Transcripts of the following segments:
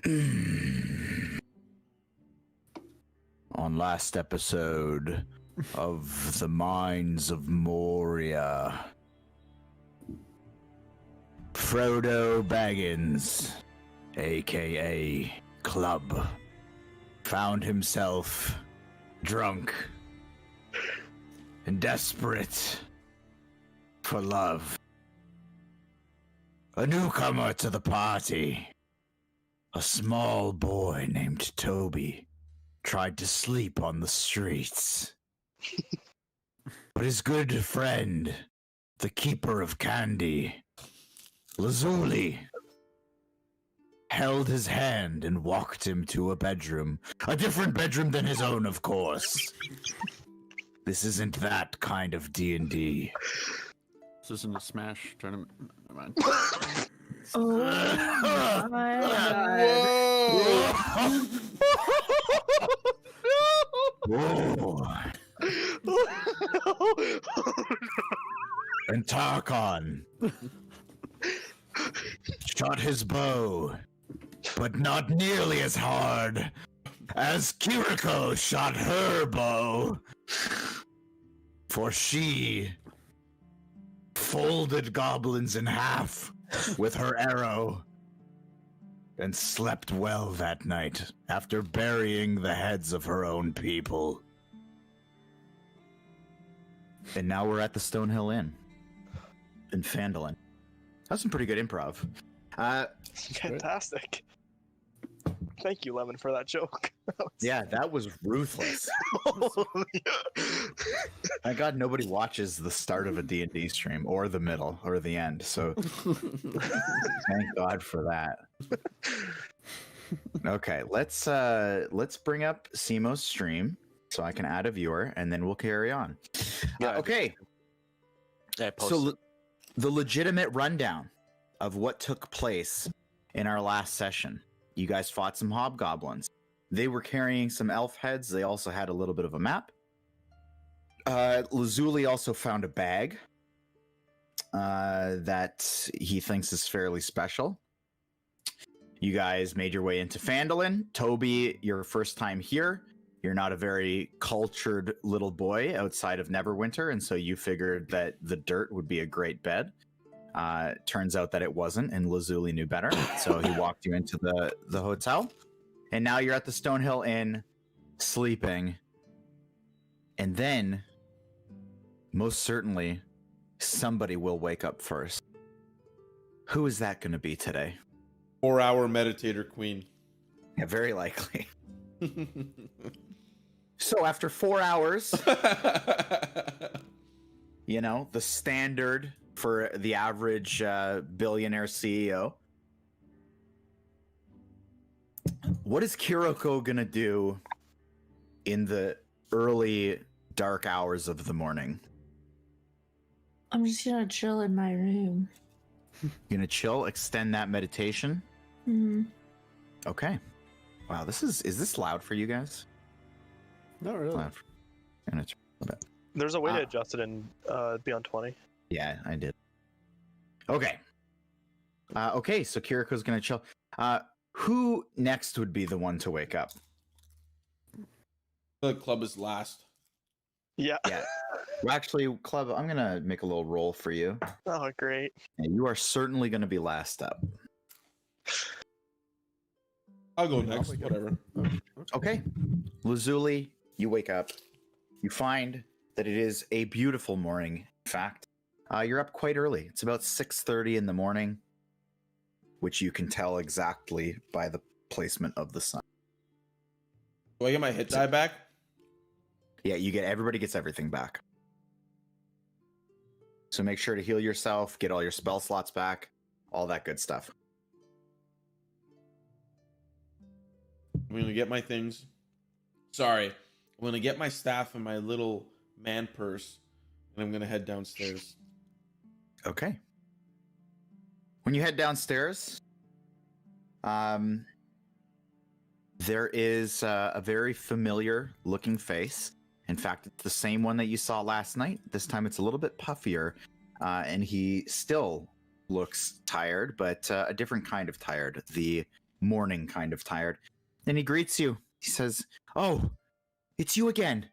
On last episode of the Mines of Moria, Frodo Baggins, aka Club, found himself drunk and desperate for love. A newcomer to the party, a small boy named Toby, tried to sleep on the streets. But his good friend, the keeper of candy, Lazuli, held his hand and walked him to a bedroom. A different bedroom than his own, of course. This isn't that kind of D&D. This isn't a Smash tournament. Never mind. Oh my Whoa. And Tarkon shot his bow, but not nearly as hard as Kiriko shot her bow. For she folded goblins in half with her arrow and slept well that night after burying the heads of her own people. And now we're at the Stonehill Inn in Phandelver. That's some pretty good improv. Fantastic. Thank you, Lemon, for that joke. Yeah, that was ruthless. Thank God nobody watches the start of a D&D stream, or the middle, or the end, so thank God for that. Okay, let's bring up Simo's stream so I can add a viewer, and then we'll carry on. Okay. So the legitimate rundown of what took place in our last session. You guys fought some hobgoblins. They were carrying some elf heads. They also had a little bit of a map. Lazuli also found a bag that he thinks is fairly special. You guys made your way into Phandelver. Toby, your first time here. You're not a very cultured little boy outside of Neverwinter, and so you figured that the dirt would be a great bed. Turns out that it wasn't, and Lazuli knew better, so he walked you into the hotel. And now you're at the Stonehill Inn, sleeping. And then, most certainly, somebody will wake up first. Who is that going to be today? 4-hour meditator queen. Yeah, very likely. So after 4 hours, you know, the standard for the average billionaire CEO. What is Kiriko gonna do in the early dark hours of the morning? I'm just gonna chill in my room. You gonna chill, extend that meditation? Mm-hmm. Okay. Wow, is this loud for you guys? Not really. Loud. And it's a bit. There's a way to adjust it in Beyond 20. Yeah, I did. Okay. Okay, so Kiriko's gonna chill. Who next would be the one to wake up? The club is last. Yeah. Yeah. Well, actually, Club, I'm gonna make a little roll for you. Oh, great. And you are certainly gonna be last up. I'll go next. Whatever. Okay. Lazuli, you wake up. You find that it is a beautiful morning. In fact, you're up quite early. It's about 6:30 in the morning, which you can tell exactly by the placement of the sun. Do I get my hit die back? Yeah, everybody gets everything back. So make sure to heal yourself, get all your spell slots back, all that good stuff. I'm gonna get my things. Sorry. I'm gonna get my staff and my little man purse, and I'm gonna head downstairs. Okay. When you head downstairs, there is a very familiar looking face. In fact, it's the same one that you saw last night. This time it's a little bit puffier, and he still looks tired, but a different kind of tired. The morning kind of tired. And he greets you. He says, "Oh, it's you again.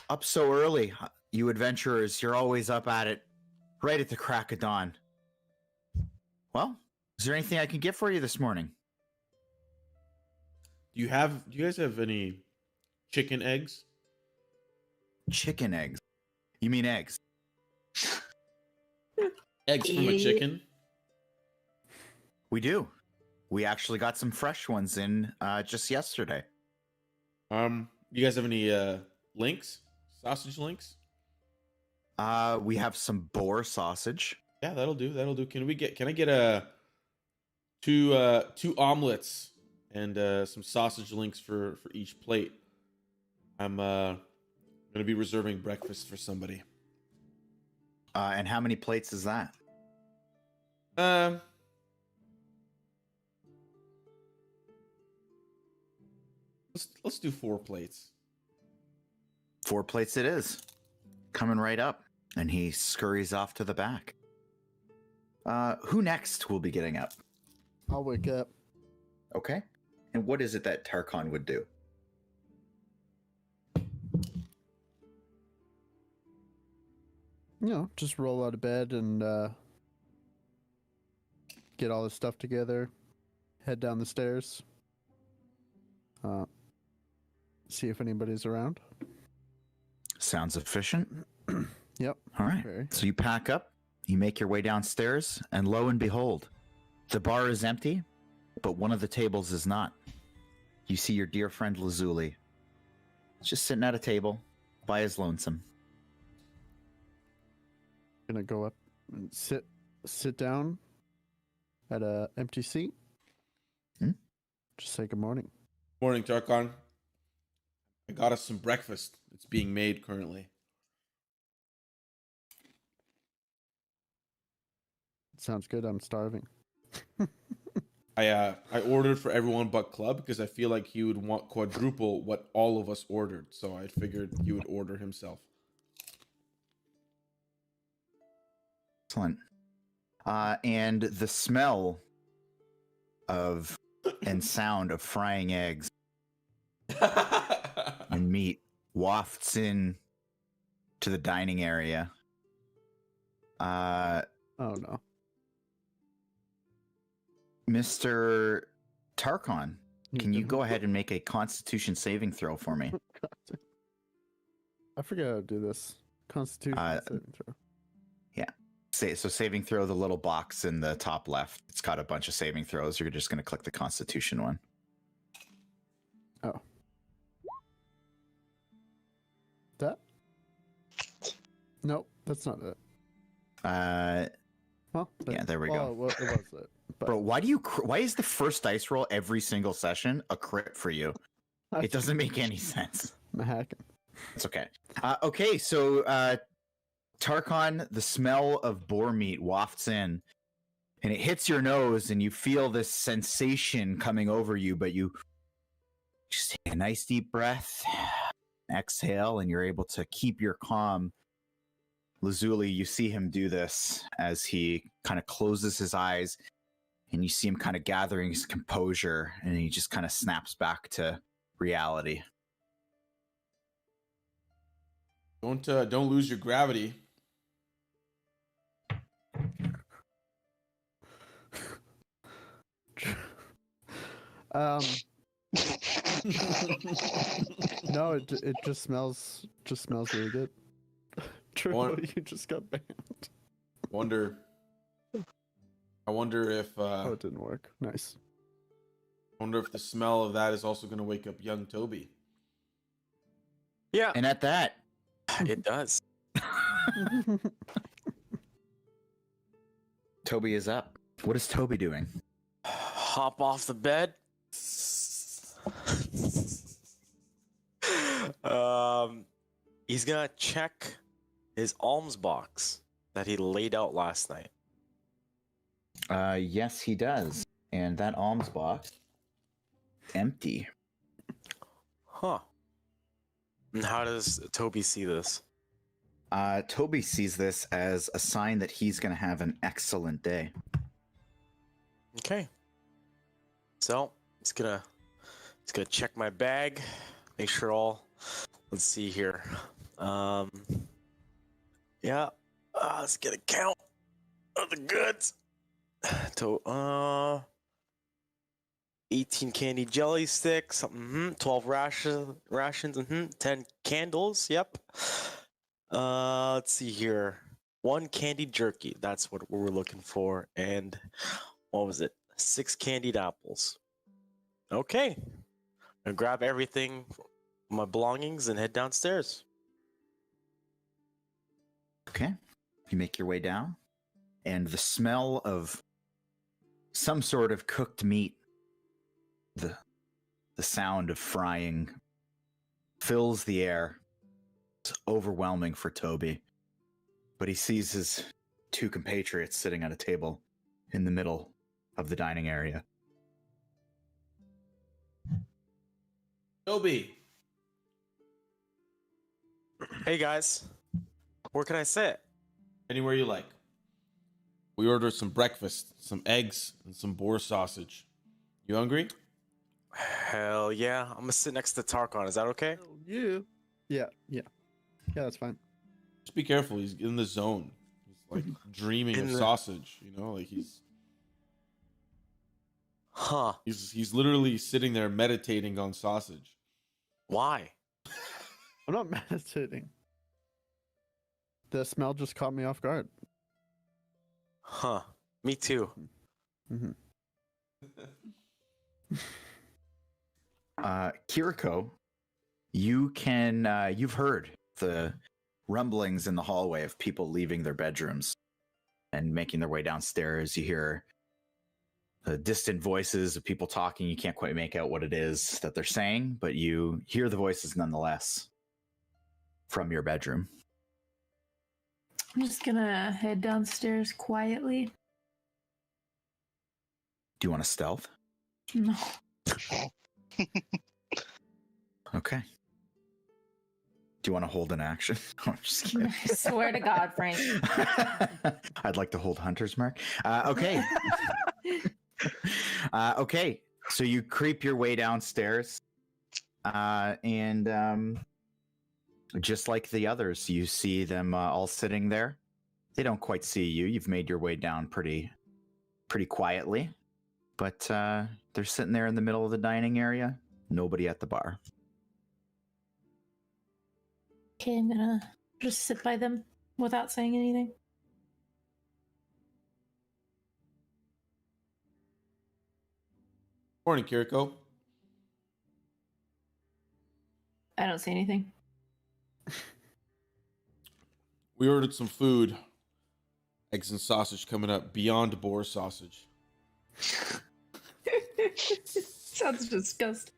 Up so early. You adventurers, you're always up at it. Right at the crack of dawn. Well, is there anything I can get for you this morning?" Do you guys have any chicken eggs? Chicken eggs. You mean eggs? Eggs from a chicken? We do. We actually got some fresh ones in just yesterday. You guys have any links? Sausage links? We have some boar sausage. Yeah, that'll do. That'll do. Can I get two omelets and some sausage links for each plate? I'm gonna be reserving breakfast for somebody. And how many plates is that? Let's do 4 plates. 4 plates it is. Coming right up. And he scurries off to the back. Who next will be getting up? I'll wake up. Okay. And what is it that Tarkon would do? You know, just roll out of bed and get all this stuff together. Head down the stairs. See if anybody's around. Sounds efficient. Yep. All right. Very. So you pack up, you make your way downstairs, and lo and behold, the bar is empty, but one of the tables is not. You see your dear friend Lazuli just sitting at a table by his lonesome. Gonna go up and sit down at a empty seat. Just say good morning. Morning, Tarkon. I got us some breakfast. It's being made currently. Sounds good. I'm starving. I ordered for everyone but Club because I feel like he would want quadruple what all of us ordered. So I figured he would order himself. Excellent. And the smell of and sound of frying eggs and meat wafts in to the dining area. Oh no. Mr. Tarkon, can you go ahead and make a Constitution saving throw for me? I forget how to do this. Constitution saving throw. So saving throw, the little box in the top left. It's got a bunch of saving throws. You're just going to click the Constitution one. Oh. That? Nope, that's not it. Well, Yeah, there we go. Well, it was it. But Bro, why is the first dice roll every single session a crit for you? It doesn't make any sense. I'm hacking. It's okay. Okay, so Tarkon, the smell of boar meat wafts in, and it hits your nose, and you feel this sensation coming over you, but you just take a nice deep breath, exhale, and you're able to keep your calm. Lazuli, you see him do this as he kind of closes his eyes, and you see him kind of gathering his composure, and he just kind of snaps back to reality. Don't lose your gravity. No, it just smells really good. True, you just got banned. I wonder if Oh, it didn't work. Nice. I wonder if the smell of that is also going to wake up young Toby. Yeah, And at that, it does. Toby is up. What is Toby doing? Hop off the bed. He's gonna check his alms box that he laid out last night. Yes, he does. And that alms box, empty. Huh. And how does Toby see this? Toby sees this as a sign that he's going to have an excellent day. Okay. So it's gonna check my bag, make sure all. Let's see here. Yeah. Let's get a count of the goods. To 18 candy jelly sticks, 12 rations, 10 candles, yep. Let's see here. 1 candied jerky, that's what we're looking for. And what was it? 6 candied apples. Okay. I'll grab everything, my belongings, and head downstairs. Okay. You make your way down, and the smell of some sort of cooked meat, the sound of frying fills the air. It's overwhelming for Toby, but he sees his 2 compatriots sitting at a table in the middle of the dining area. Toby. Hey guys, where can I sit? Anywhere you like. We ordered some breakfast, some eggs, and some boar sausage. You hungry? Hell yeah, I'm gonna sit next to Tarkon. Is that okay? You? Yeah. That's fine. Just be careful. He's in the zone. He's like dreaming of sausage. You know, like Huh? he's literally sitting there meditating on sausage. Why? I'm not meditating. The smell just caught me off guard. Huh? Me too. Mm-hmm. Kiriko, you've heard the rumblings in the hallway of people leaving their bedrooms and making their way downstairs. You hear the distant voices of people talking. You can't quite make out what it is that they're saying, but you hear the voices nonetheless from your bedroom. I'm just gonna head downstairs quietly. Do you want to stealth? No. Okay. Do you want to hold an action? I'm just kidding. I swear to God, Frank. I'd like to hold Hunter's Mark. Okay. Okay. So you creep your way downstairs, and just like the others, you see them all sitting there. They don't quite see you. You've made your way down pretty quietly, but they're sitting there in the middle of the dining area. Nobody at the bar. Okay, I'm gonna just sit by them without saying anything. Morning, Kiriko. I don't say anything. We ordered some food. Eggs and sausage coming up beyond boar sausage. Sounds disgusting.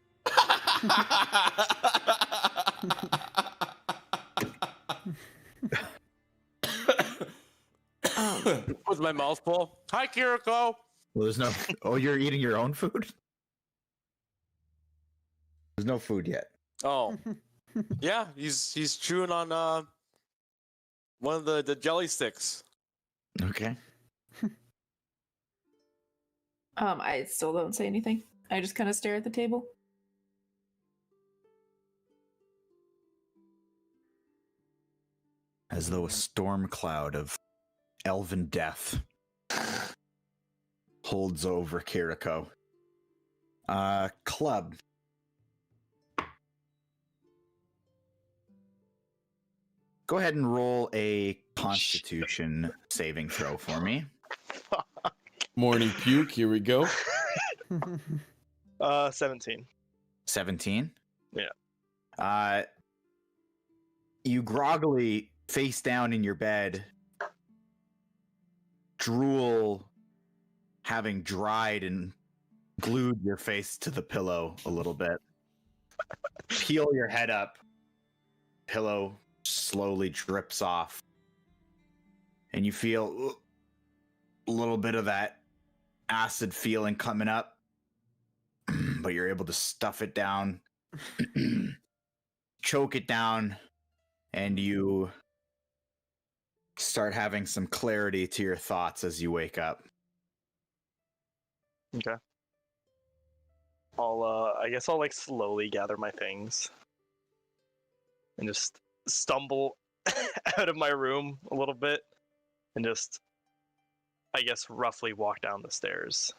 With my mouth full. Hi, Kiriko. Well, there's no. Oh, you're eating your own food? There's no food yet. Oh, yeah. He's chewing on one of the jelly sticks. Okay. I still don't say anything. I just kind of stare at the table. As though a storm cloud of elven death holds over Kiriko. Club. Go ahead and roll a Constitution saving throw for me. Morning puke. Here we go. 17. 17? Yeah. You groggily face down in your bed, drool having dried and glued your face to the pillow a little bit. Peel your head up. Pillow slowly drips off. And you feel a little bit of that acid feeling coming up, but you're able to stuff it down, choke it down, and you start having some clarity to your thoughts as you wake up. Okay. I guess I'll like slowly gather my things and just stumble out of my room a little bit and just, I guess, roughly walk down the stairs.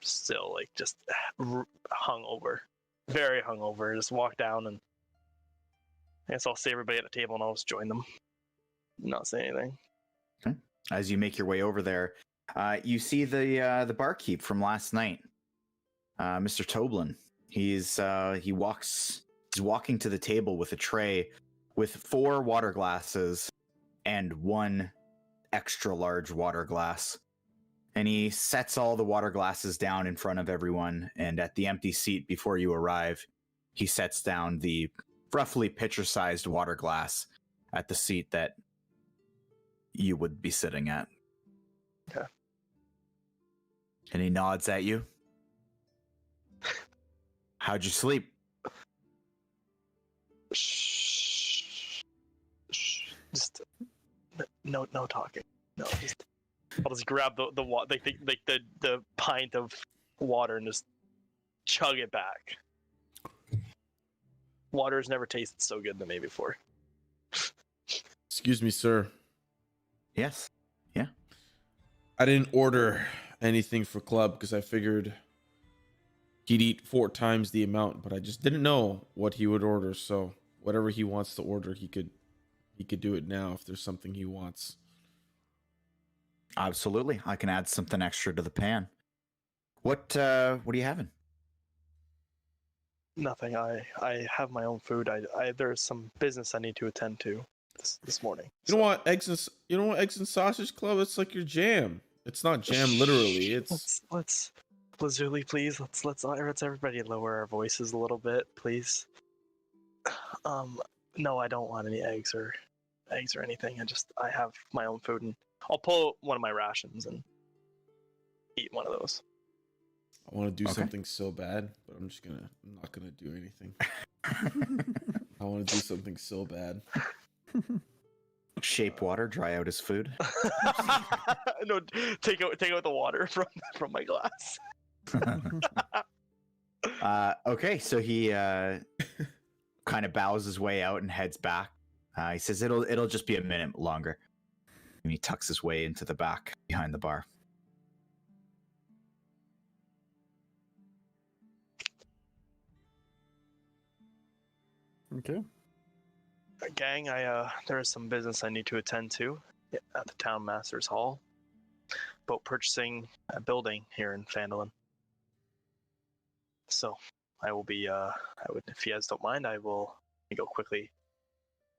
Still like just hungover, very hungover. Just walk down and I guess I'll see everybody at the table and I'll just join them. Not say anything. Okay. As you make your way over there, you see the barkeep from last night, Mr. Toblin. He's walking to the table with a tray with 4 water glasses and 1 extra large water glass. And he sets all the water glasses down in front of everyone, and at the empty seat before you arrive, he sets down the roughly pitcher-sized water glass at the seat that you would be sitting at. Okay. And he nods at you. How'd you sleep? Shh. Just no talking. No, I'll just grab the pint of water and just chug it back. Water's never tasted so good to me before. Excuse me, sir. Yes. I didn't order anything for club because I figured he'd eat 4 times the amount, but I just didn't know what he would order. So whatever he wants to order, he could do it now if there's something he wants. Absolutely. I can add something extra to the pan. What are you having? Nothing. I have my own food. There's some business I need to attend to this morning. You don't want eggs and sausage club? It's like your jam. It's not jam literally. It's let's Lazuli, please. Let's everybody lower our voices a little bit, please. No, I don't want any eggs or anything. I have my own food, and I'll pull one of my rations and eat one of those. I want to do something so bad, but I'm not gonna do anything. I want to do something so bad. Shape water, dry out his food. No, take out the water from my glass. Okay, so he kind of bows his way out and heads back. He says it'll just be a minute longer. And he tucks his way into the back behind the bar. Okay. Gang, there is some business I need to attend to at the Town Master's Hall about purchasing a building here in Phandelver. So I will be, if you guys don't mind, I will go quickly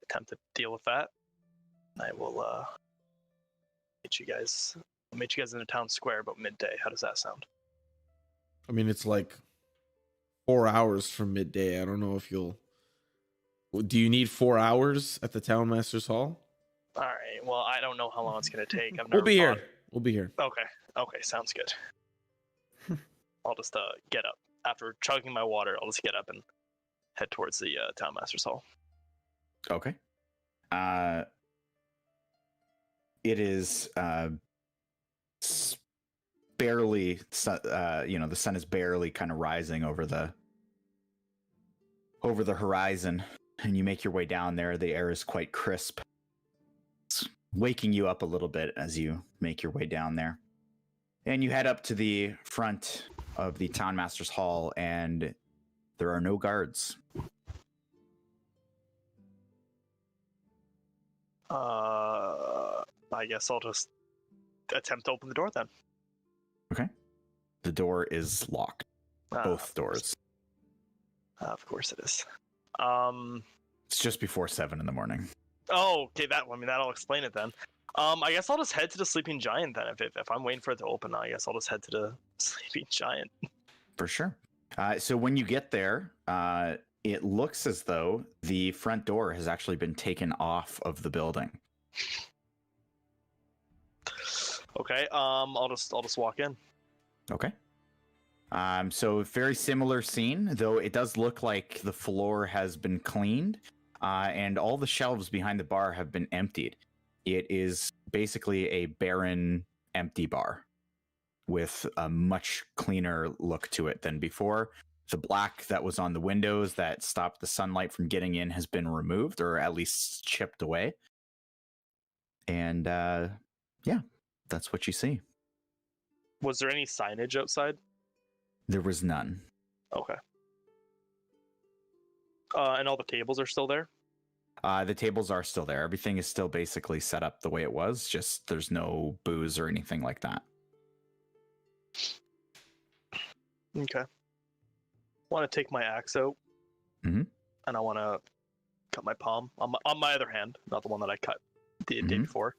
attempt to deal with that. I will meet you guys in the town square about midday. How does that sound? I mean, it's like 4 hours from midday. I don't know if you'll. Do you need 4 hours at the Town Master's Hall? All right. Well, I don't know how long it's going to take. We'll be here. We'll be here. Okay. Sounds good. I'll just get up after chugging my water. I'll just get up and head towards the Town Master's Hall. Okay. It is barely, the sun is barely kind of rising over the horizon, and you make your way down there. The air is quite crisp. It's waking you up a little bit as you make your way down there. And you head up to the front of the Town Master's Hall, and there are no guards. I guess I'll just attempt to open the door then. Okay. The door is locked. Both doors. Of course it is. It's just before 7 in the morning. Oh, okay. That'll explain it then. I guess I'll just head to the Sleeping Giant then. If I'm waiting for it to open, I guess I'll just head to the Sleeping Giant. For sure. So when you get there, it looks as though the front door has actually been taken off of the building. Okay. I'll just walk in. Okay. So very similar scene, though it does look like the floor has been cleaned, and all the shelves behind the bar have been emptied. It is basically a barren, empty bar. with a much cleaner look to it than before. The black that was on the windows that stopped the sunlight from getting in has been removed, or at least chipped away. And yeah, that's what you see. Was there any signage outside? There was none. Okay. And all the tables are still there? The tables are still there. Everything is still basically set up the way it was, just there's no booze or anything like that. Okay. I want to take my axe out, Mhm. and I want to cut my palm on my other hand, not the one that I cut the day Mhm. before.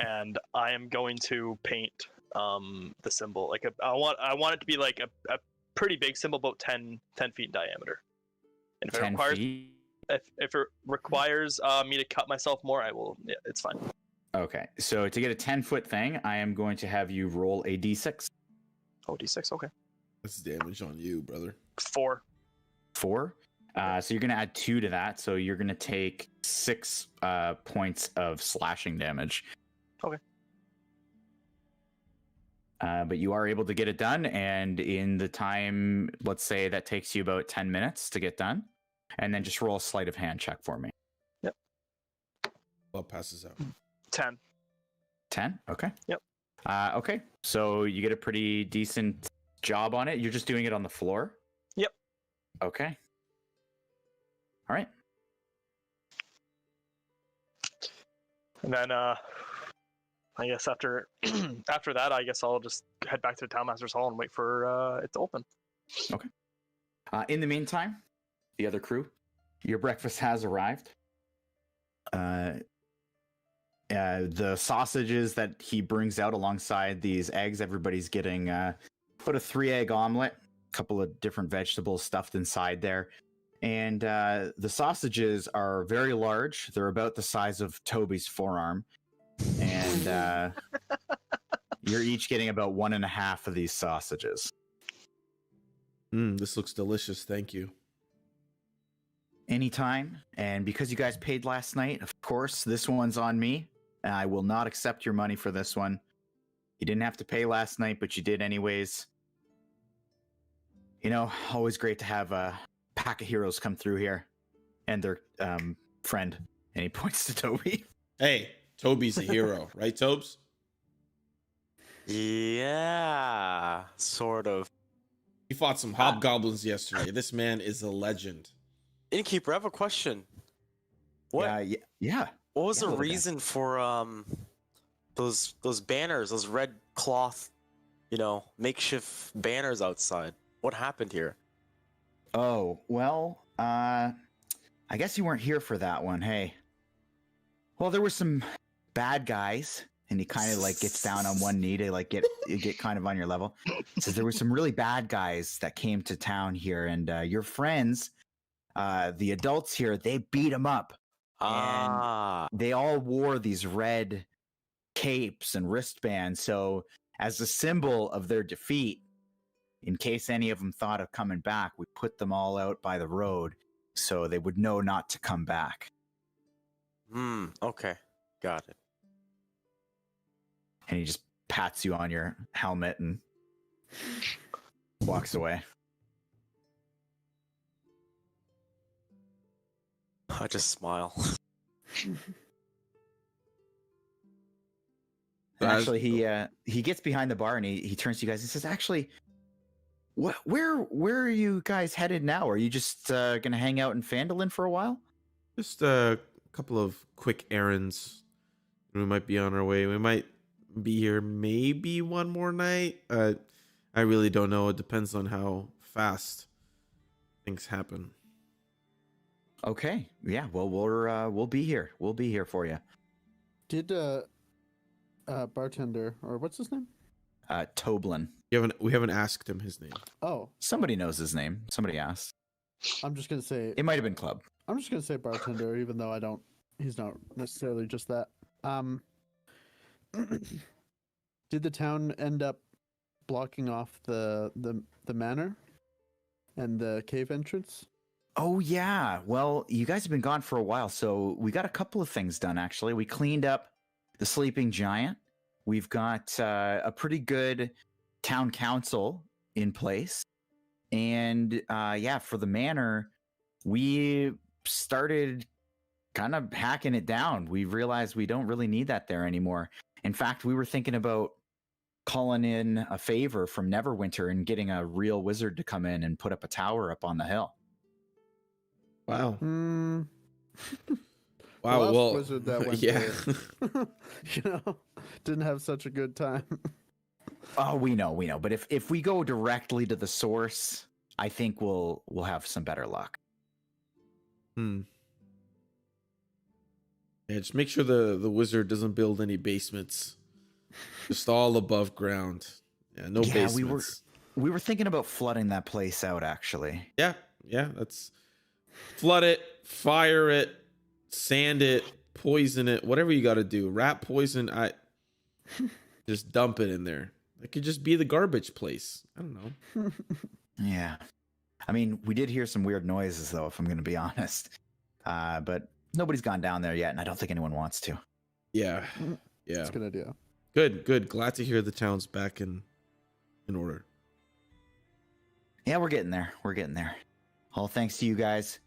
And I am going to paint the symbol. Like I want it to be like a pretty big symbol, about 10 feet in diameter. And if it 10 requires feet? if it requires me to cut myself more, I will. Yeah, it's fine. Okay, so to get a 10-foot thing, I am going to have you roll a d6. Oh, d6. Okay. That's damage on you, brother. 4. 4. So you're going to add 2 to that, so you're going to take 6 points of slashing damage. Okay. But you are able to get it done, and in the time, let's say that takes you about 10 minutes to get done, and then just roll a sleight of hand check for me. Well, passes out. 10. 10? Okay. Yep. Okay, so you get a pretty decent job on it. You're just doing it on the floor? Yep. Okay. All right. And then I guess after after that, I guess I'll just head back to the Townmaster's Hall and wait for it to open. In the meantime, the other crew, your breakfast has arrived. The sausages that he brings out alongside these eggs, everybody's getting put a 3-egg omelet, a couple of different vegetables stuffed inside there. And the sausages are very large. They're about the size of Toby's forearm. And you're each getting about 1.5 of these sausages. This looks delicious. Thank you. Anytime. And because you guys paid last night, of course, this one's on me. I will not accept your money for this one. You didn't have to pay last night, but you did anyways. You know, always great to have a pack of heroes come through here. And their friend. And he points to Toby. Hey, Toby's a hero, right, Tobes? Yeah, sort of. He fought some hobgoblins yesterday. This man is a legend. Innkeeper, I have a question. What? Yeah. What was Yeah, the little bit. reason for those banners, those red cloth, makeshift banners outside? What happened here? Oh, well, I guess you weren't here for that one, hey. Well, there were some bad guys, and he kind of like gets down on one knee to like get kind of on your level. So there were some really bad guys that came to town here, and your friends, the adults here, they beat them up. And they all wore these red capes and wristbands. So as a symbol of their defeat, in case any of them thought of coming back, we put them all out by the road so they would know not to come back. Okay. Got it. And he just pats you on your helmet and walks away. I just smile. Actually, he gets behind the bar and he turns to you guys and says, "Actually, where are you guys headed now? Are you just gonna hang out in Phandelver for a while?" Just a couple of quick errands. We might be on our way. We might be here maybe one more night. I really don't know. It depends on how fast things happen. Okay, yeah. Well, we'll be here. We'll be here for you. Did bartender, or what's his name? Toblin. We haven't asked him his name. Oh, Somebody knows his name. Somebody asked. I'm just gonna say It might have been Club. I'm just gonna say bartender, even though I don't. He's not necessarily just that. Did the town end up blocking off the manor and the cave entrance? Oh yeah. Well, you guys have been gone for a while, so we got a couple of things done. Actually, we cleaned up the sleeping giant. We've got a pretty good town council in place. And yeah, for the manor, we started kind of hacking it down. We realized we don't really need that there anymore. In fact, we were thinking about calling in a favor from Neverwinter and getting a real wizard to come in and put up a tower up on the hill. Wow. Hmm. Wow. last Well, wizard that went yeah. there, didn't have such a good time. Oh, we know. But if we go directly to the source, I think we'll have some better luck. Hmm. Yeah, just make sure the wizard doesn't build any basements. Just all above ground. Yeah, no Yeah, basements. we were thinking about flooding that place out, actually. Yeah, that's flood it, fire it, sand it, poison it, whatever you got to do. Rat poison, just dump it in there. It could just be the garbage place. I don't know. Yeah. I mean, we did hear some weird noises, though, if I'm going to be honest. But nobody's gone down there yet, and I don't think anyone wants to. Yeah, That's a good idea. Good. Glad to hear the town's back in order. Yeah, we're getting there. All thanks to you guys.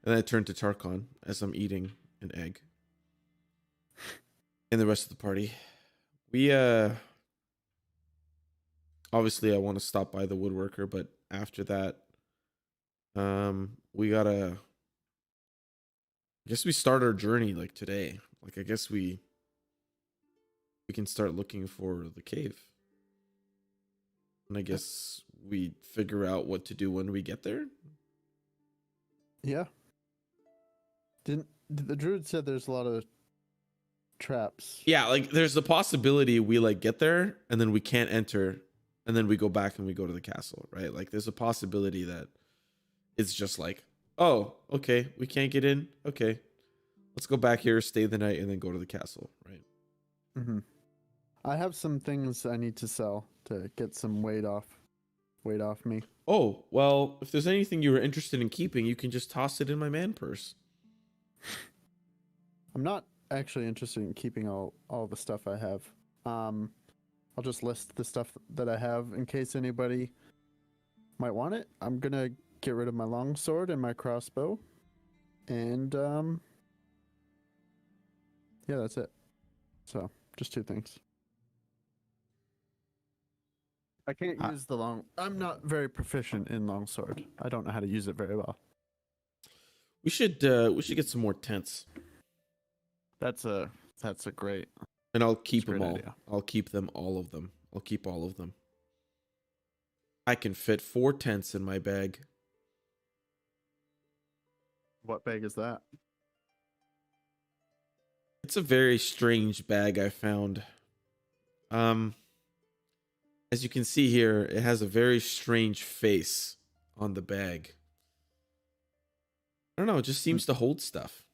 And then I turn to Tarkon as I'm eating an egg. And the rest of the party. We obviously I want to stop by the woodworker, but after that, we gotta, I guess we start our journey like today. Like I guess we can start looking for the cave. And I guess we figure out what to do when we get there. Yeah. The druid said there's a lot of traps. Yeah, like there's the possibility we like get there and then we can't enter and then we go back and we go to the castle, right? Like there's a possibility that it's just like, oh, okay, we can't get in. Okay. Let's go back here, stay the night, and then go to the castle, right? Mm-hmm. I have some things I need to sell to get some weight off me. Oh, well, if there's anything you were interested in keeping, you can just toss it in my man purse. I'm not actually interested in keeping all the stuff I have. I'll just list the stuff that I have in case anybody might want it. I'm gonna get rid of my longsword and my crossbow, and yeah, that's it. So just 2 things. I can't use the I'm not very proficient in longsword. I don't know how to use it very well. We should get some more tents. That's a great. And I'll keep That's a them great all. idea. I'll keep them, all of them. I'll keep all of them. I can fit 4 tents in my bag. What bag is that? It's a very strange bag I found. As you can see here, it has a very strange face on the bag. I don't know, it just seems to hold stuff.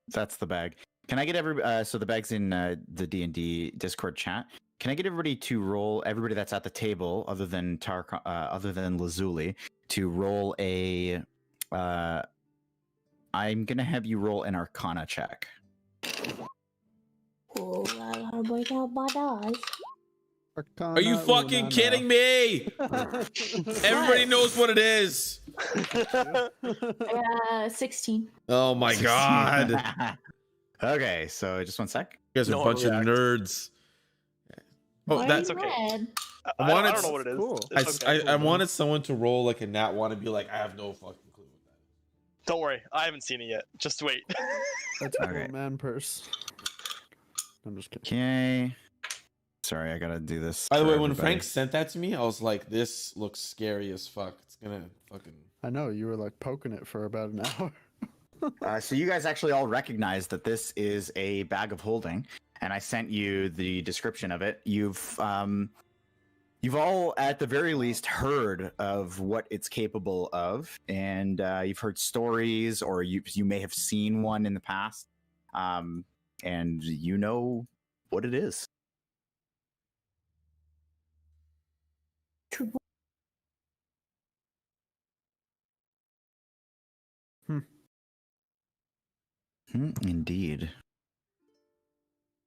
That's the bag. Can I get everybody? So the bag's in the D&D Discord chat. Can I get everybody to roll? Everybody that's at the table, other than Tarkon, other than Lazuli, to roll a. I'm gonna have you roll an Arcana check. Are you fucking kidding me? Everybody knows what it is. 16. Oh my god. Okay, so just 1 sec. You guys are a No bunch of react. nerds. Oh, Why that's are you okay. red? I don't know what it is. Cool. It's okay. I wanted someone to roll like a nat one and be like, I have no fucking clue what that is. Don't worry, I haven't seen it yet. Just wait. That's a Okay. cool man purse. I'm just kidding. Okay. Sorry, I gotta do this. By the for way, when everybody. Frank sent that to me, I was like, this looks scary as fuck. It's gonna fucking. I know you were like poking it for about an hour. So you guys actually all recognize that this is a bag of holding, and I sent you the description of it. You've all, at the very least, heard of what it's capable of, and you've heard stories, or you may have seen one in the past, and you know what it is. Indeed.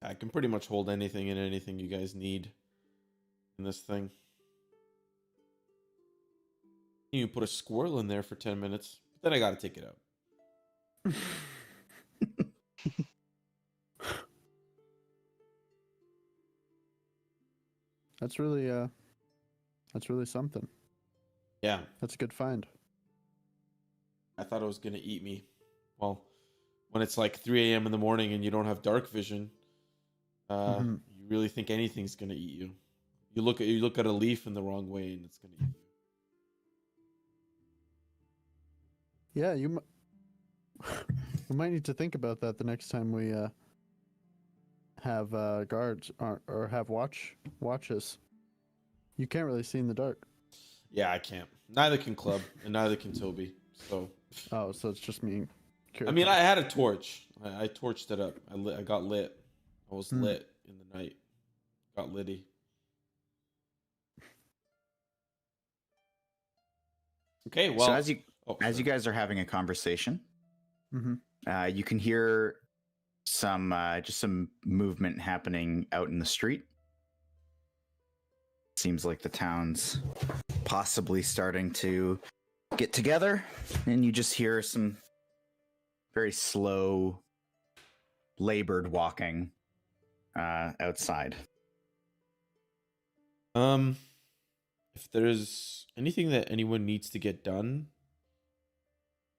I can pretty much hold anything and anything you guys need in this thing. You can put a squirrel in there for 10 minutes, but then I gotta take it out. That's really something. Yeah, That's a good find. I thought it was gonna eat me. Well, when it's like 3 a.m. in the morning and you don't have dark vision, you really think anything's gonna eat you. You look at a leaf in the wrong way and it's gonna eat you. Yeah, we might need to think about that the next time we have guards or have watches. You can't really see in the dark. Yeah, I can't. Neither can Club, and neither can Toby. So. Oh, so it's just me. I mean, I had a torch. I torched it up. I got lit. I was lit in the night. Got litty. Okay, well. So as you guys are having a conversation, you can hear some movement happening out in the street. Seems like the town's possibly starting to get together, and you just hear some very slow, labored walking outside. If there's anything that anyone needs to get done,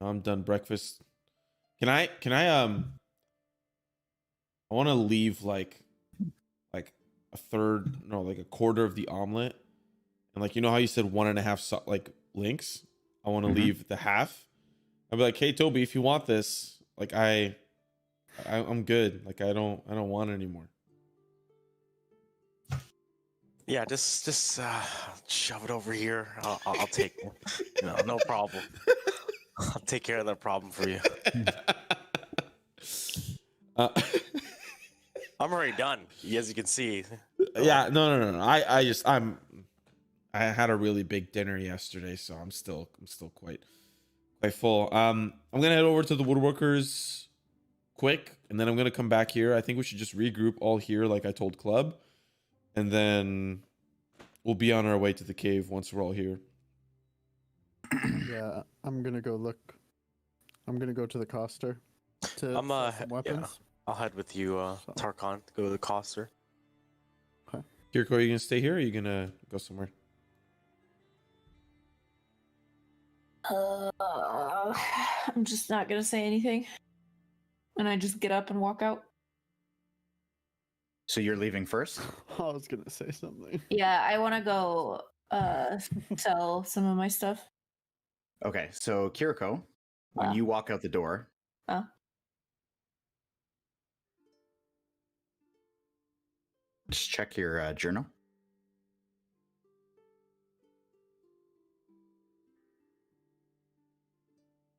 I'm done breakfast. Can I want to leave like a quarter of the omelet, and like, you know how you said 1.5 like links? I want to leave the half. I'll be like, hey Toby, if you want this, like I'm good. Like I don't want it anymore. Yeah, just shove it over here. I'll take it. No problem. I'll take care of that problem for you. I'm already done, as you can see. Yeah, no. I had a really big dinner yesterday, so I'm still quite full. I'm gonna head over to the woodworkers quick, and then I'm gonna come back here. I think we should just regroup all here, like I told Club, and then we'll be on our way to the cave once we're all here. Yeah, I'm gonna go look. I'm gonna go to the coster to some weapons. Yeah, I'll head with you, Tarkon, to go to the coster. Kiriko, are you gonna stay here, or are you gonna go somewhere? I'm just not gonna say anything. And I just get up and walk out. So you're leaving first? I was gonna say something. Yeah, I want to go sell some of my stuff. Okay, so Kiriko, when you walk out the door, just check your journal.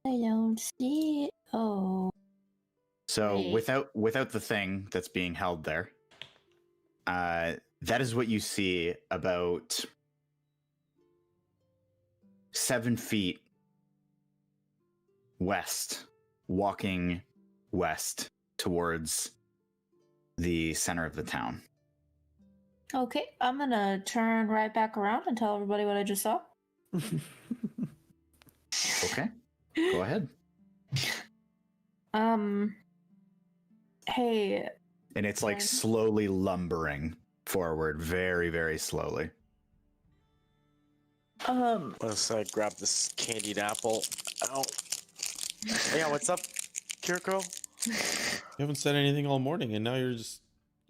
I don't see it. Oh. So Right. without the thing that's being held there, that is what you see about 7 feet west, walking west towards the center of the town. Okay, I'm gonna turn right back around and tell everybody what I just saw. Okay, go ahead. Hey. And it's like slowly lumbering forward, very, very slowly. Let's grab this candied apple. Ow. Yeah, what's up, Kiriko? You haven't said anything all morning, and now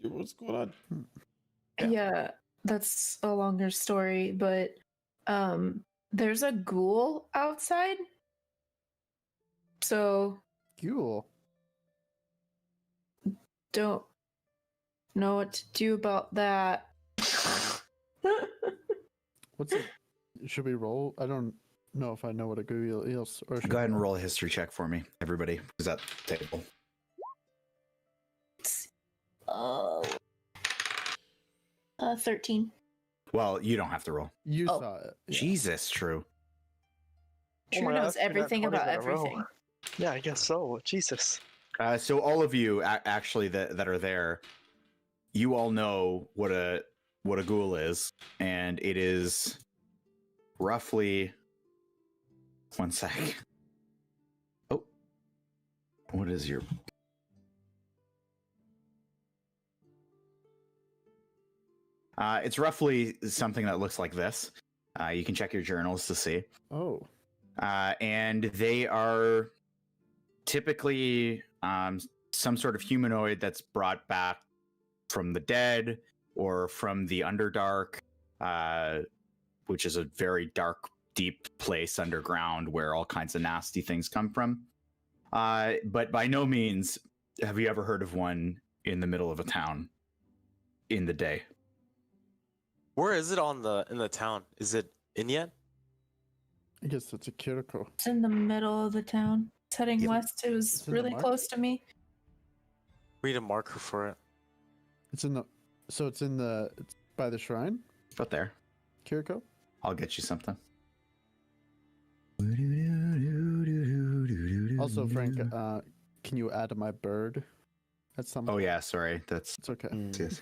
what's going on? Yeah, that's a longer story, but there's a ghoul outside. So Ghoul. don't know what to do about that. What's it? Should we roll? I don't know if I know what a ghoul is. Or Go ahead and roll a history check for me, everybody, who's at the table. Oh. 13. Well, you don't have to roll. You saw it. Yeah. Jesus, true. True knows everything about everything. Yeah, I guess so. Jesus. So all of you actually that are there, you all know what a ghoul is, and it is roughly 1 sec. Oh, what is your? It's roughly something that looks like this. You can check your journals to see. Oh. And they are typically some sort of humanoid that's brought back from the dead or from the Underdark, which is a very dark, deep place underground where all kinds of nasty things come from. But by no means have you ever heard of one in the middle of a town in the day. Where is it in the town? Is it in yet? I guess it's a Kiriko. It's in the middle of the town. It's heading Yep. west. It was It's in the really market. close to me. We need a marker for it. It's in the. So it's in the. It's by the shrine, But there, Kiriko. I'll get you something. Also, Frank, can you add my bird at some Oh point? yeah, sorry. That's It's okay. yes.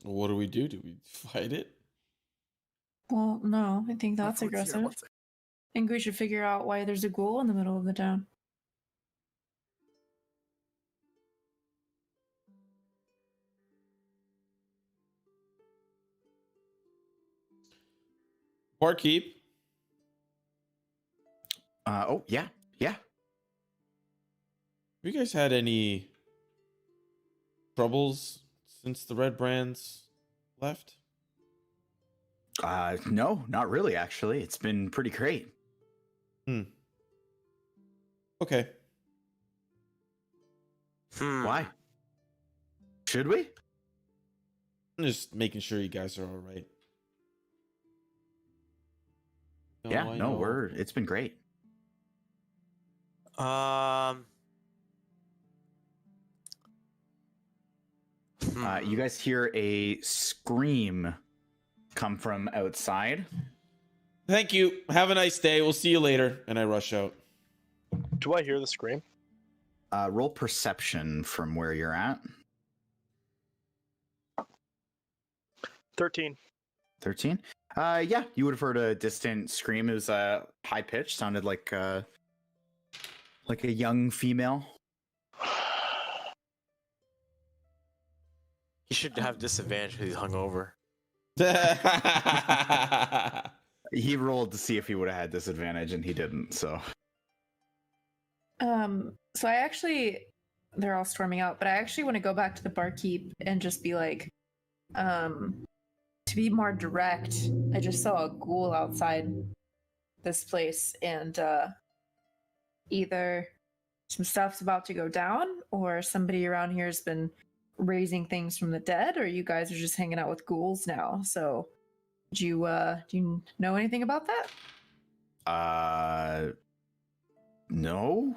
What do we do? Do we fight it? Well, no, I think that's aggressive. I think we should figure out why there's a ghoul in the middle of the town. Barkeep. Oh yeah, yeah. Have you guys had any troubles since the Red Brands left? No, not really. Actually, it's been pretty great. Okay. Why? Should we? I'm just making sure you guys are all right. Yeah, I no, know. it's been great. You guys hear a scream come from outside. Thank you. Have a nice day. We'll see you later. And I rush out. Do I hear the scream? Roll perception from where you're at. 13. 13. Yeah, you would have heard a distant scream. It was high pitched, sounded like a young female. He should have disadvantage because he's hungover. He rolled to see if he would have had disadvantage, and he didn't. So So I actually, they're all storming out, but I actually want to go back to the barkeep and just be like, to be more direct, I just saw a ghoul outside this place, and either some stuff's about to go down, or somebody around here has been raising things from the dead, or you guys are just hanging out with ghouls now. So, do you know anything about that? No.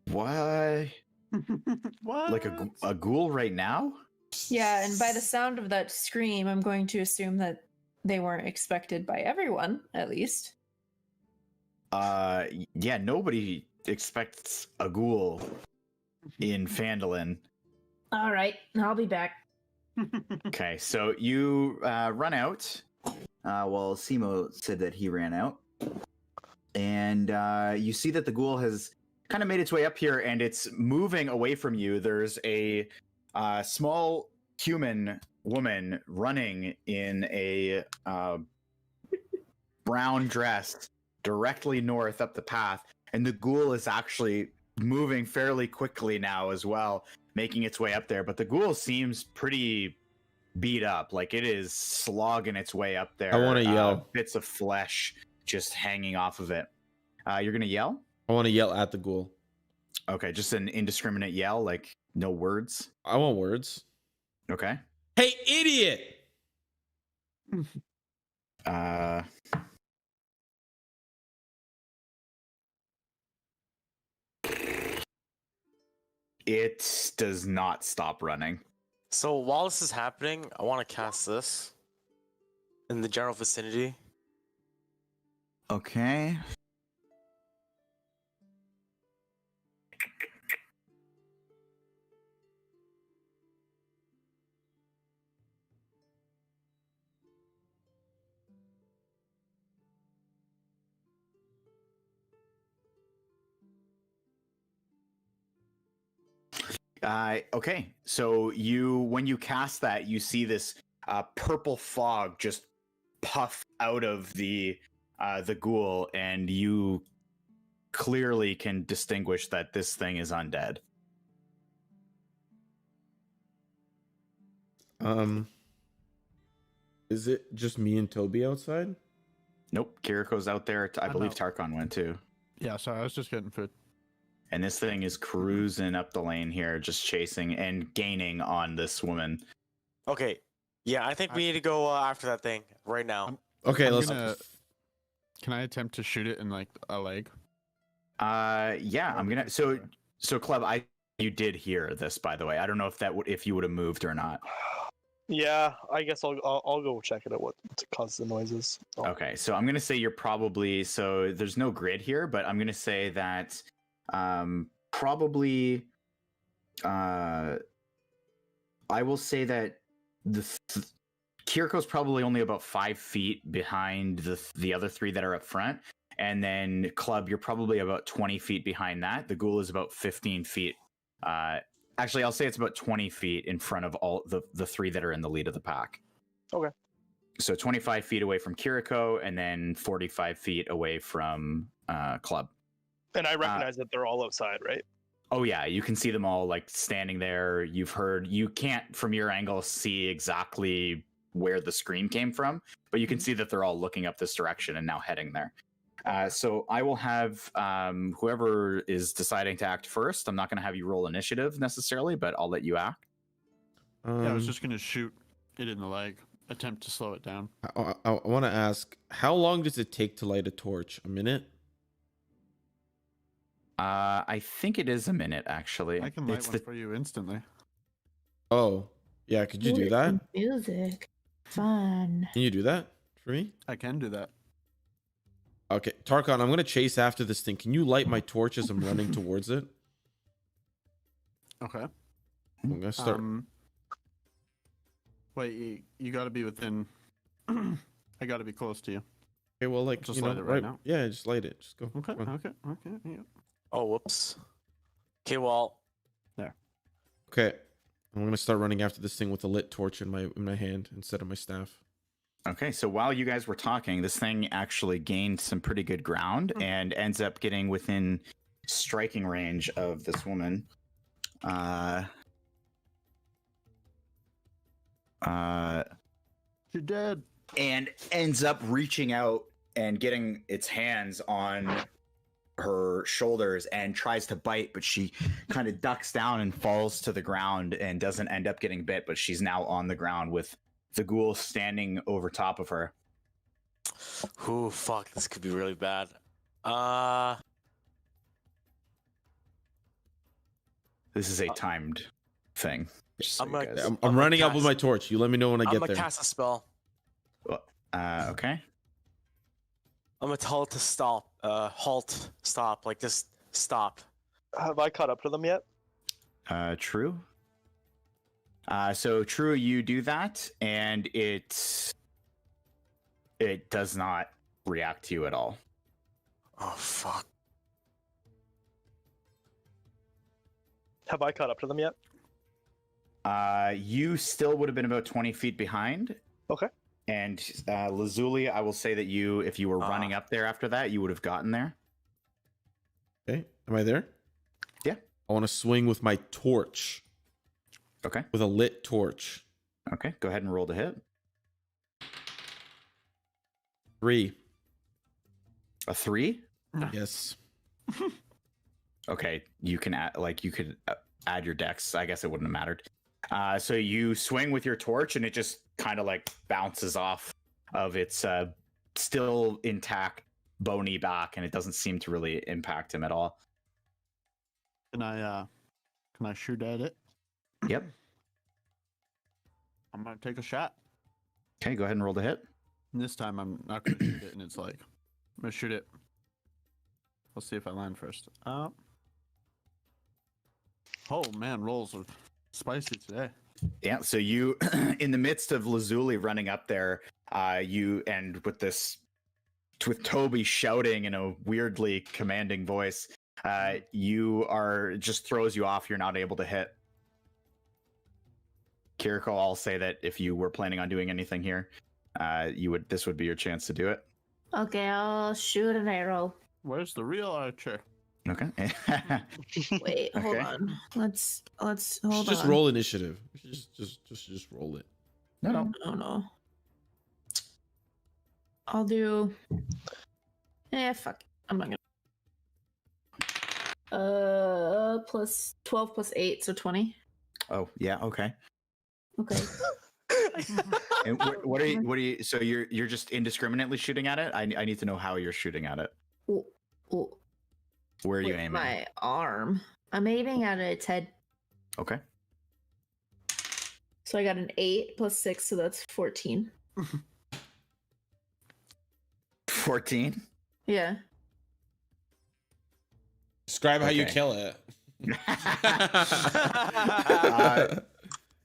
Why? What? Like a ghoul right now? Yeah, and by the sound of that scream, I'm going to assume that they weren't expected by everyone, at least. Yeah, nobody expects a ghoul in Phandelver. All right, I'll be back. Okay, so you run out. Well, Simo said that he ran out. And you see that the ghoul has kind of made its way up here, and it's moving away from you. There's a small human woman running in a brown dress directly north up the path, and the ghoul is actually moving fairly quickly now as well, making its way up there. But the ghoul seems pretty beat up, like it is slogging its way up there. I wanna yell. Bits of flesh just hanging off of it. You're gonna yell? I want to yell at the ghoul. Okay, just an indiscriminate yell, like no words. I want words. Okay. Hey, idiot! It does not stop running. So while this is happening, I want to cast this in the general vicinity. Okay. Okay, so when you cast that, you see this purple fog just puff out of the ghoul, and you clearly can distinguish that this thing is undead. Is it just me and Toby outside? Nope, Kiriko's out there. I believe out. Tarkon went too. Yeah, sorry, I was just getting food. And this thing is cruising up the lane here, just chasing and gaining on this woman. Okay. Yeah, I think we need to go after that thing right now. Okay, I'm let's. gonna- Can I attempt to shoot it in like a leg? Yeah, I'm gonna. So Club, you did hear this, by the way. I don't know if you would have moved or not. Yeah, I guess I'll go check it out. What causes the noises? Okay, so I'm gonna say you're probably, so there's no grid here, but I'm gonna say that probably I will say that Kiriko's probably only about 5 feet behind the other three that are up front, and then Club, you're probably about 20 feet behind that. The ghoul is about 15 feet. Actually, I'll say it's about 20 feet in front of all the three that are in the lead of the pack. Okay. So 25 feet away from Kiriko, and then 45 feet away from Club. And I recognize that they're all outside, right? Oh yeah, you can see them all like standing there. You can't from your angle see exactly where the scream came from, but you can see that they're all looking up this direction and now heading there. So I will have whoever is deciding to act first. I'm not going to have you roll initiative necessarily, but I'll let you act. Yeah, I was just gonna shoot it in the leg. Attempt to slow it down. I want to ask, how long does it take to light a torch? A minute? I think it is a minute, actually. I can light It's one for you instantly. Oh, yeah. Could you do that? Music. Fun. Can you do that for me? I can do that. Okay, Tarkon, I'm gonna chase after this thing. Can you light my torch as I'm running towards it? Okay. I'm gonna start. Wait, you gotta be within. I gotta be close to you. Okay, well, like, Just you know, light it right now? Yeah, just light it. Just go. Okay. Come on. Okay. Yeah. Oh, whoops. Okay, well, Okay, I'm gonna start running after this thing with a lit torch in my hand instead of my staff. Okay, so while you guys were talking, this thing actually gained some pretty good ground and ends up getting within striking range of this woman. You're dead. And ends up reaching out and getting its hands on her shoulders and tries to bite, but she kind of ducks down and falls to the ground and doesn't end up getting bit, but she's now on the ground with the ghoul standing over top of her. ooh, fuck, this could be really bad. This is a timed thing. just so I'm you like- guys- I'm I'm running gonna up with my torch. You let me know when I I'm get gonna there. cast a spell. Okay. I'm gonna tell it to stop. Halt. Stop. Like, just stop. Have I caught up to them yet? True. So True, you do that, and it does not react to you at all. Oh, fuck. Have I caught up to them yet? You still would have been about 20 feet behind. Okay. And Lazuli, I will say that if you were running up there after that, you would have gotten there. Okay, am I there? Yeah. I want to swing with my torch, Okay. with a lit torch. Okay. Go ahead and roll to hit. 3. A 3? Yes. Okay. You can you could add your dex. I guess it wouldn't have mattered. So you swing with your torch, and it just kind of like bounces off of its still intact bony back, and it doesn't seem to really impact him at all. Can I shoot at it? Yep. I'm gonna take a shot. Okay, go ahead and roll to hit. And this time I'm not gonna shoot it, and it's like I'm gonna shoot it. Let's see if I land first. Oh man, rolls are spicy today. Yeah, so you, in the midst of Lazuli running up there, with Toby shouting in a weirdly commanding voice, you are just throws you off. You're not able to hit. Kiriko, I'll say that if you were planning on doing anything here, this would be your chance to do it. Okay, I'll shoot an arrow. Where's the real archer? Okay. Wait, hold Okay. on. Let's hold Just on. roll initiative. Just roll it. No. No. I'll do. Fuck. I'm not gonna. Plus 12 plus 8, so 20. Oh, yeah. Okay. Okay. And what are you? So you're just indiscriminately shooting at it? I need to know how you're shooting at it. Ooh, ooh. Where are you With aiming? my arm. I'm aiming at its head. Okay. So I got an 8 plus 6, so that's 14. 14. Yeah. Describe how you Okay. kill it.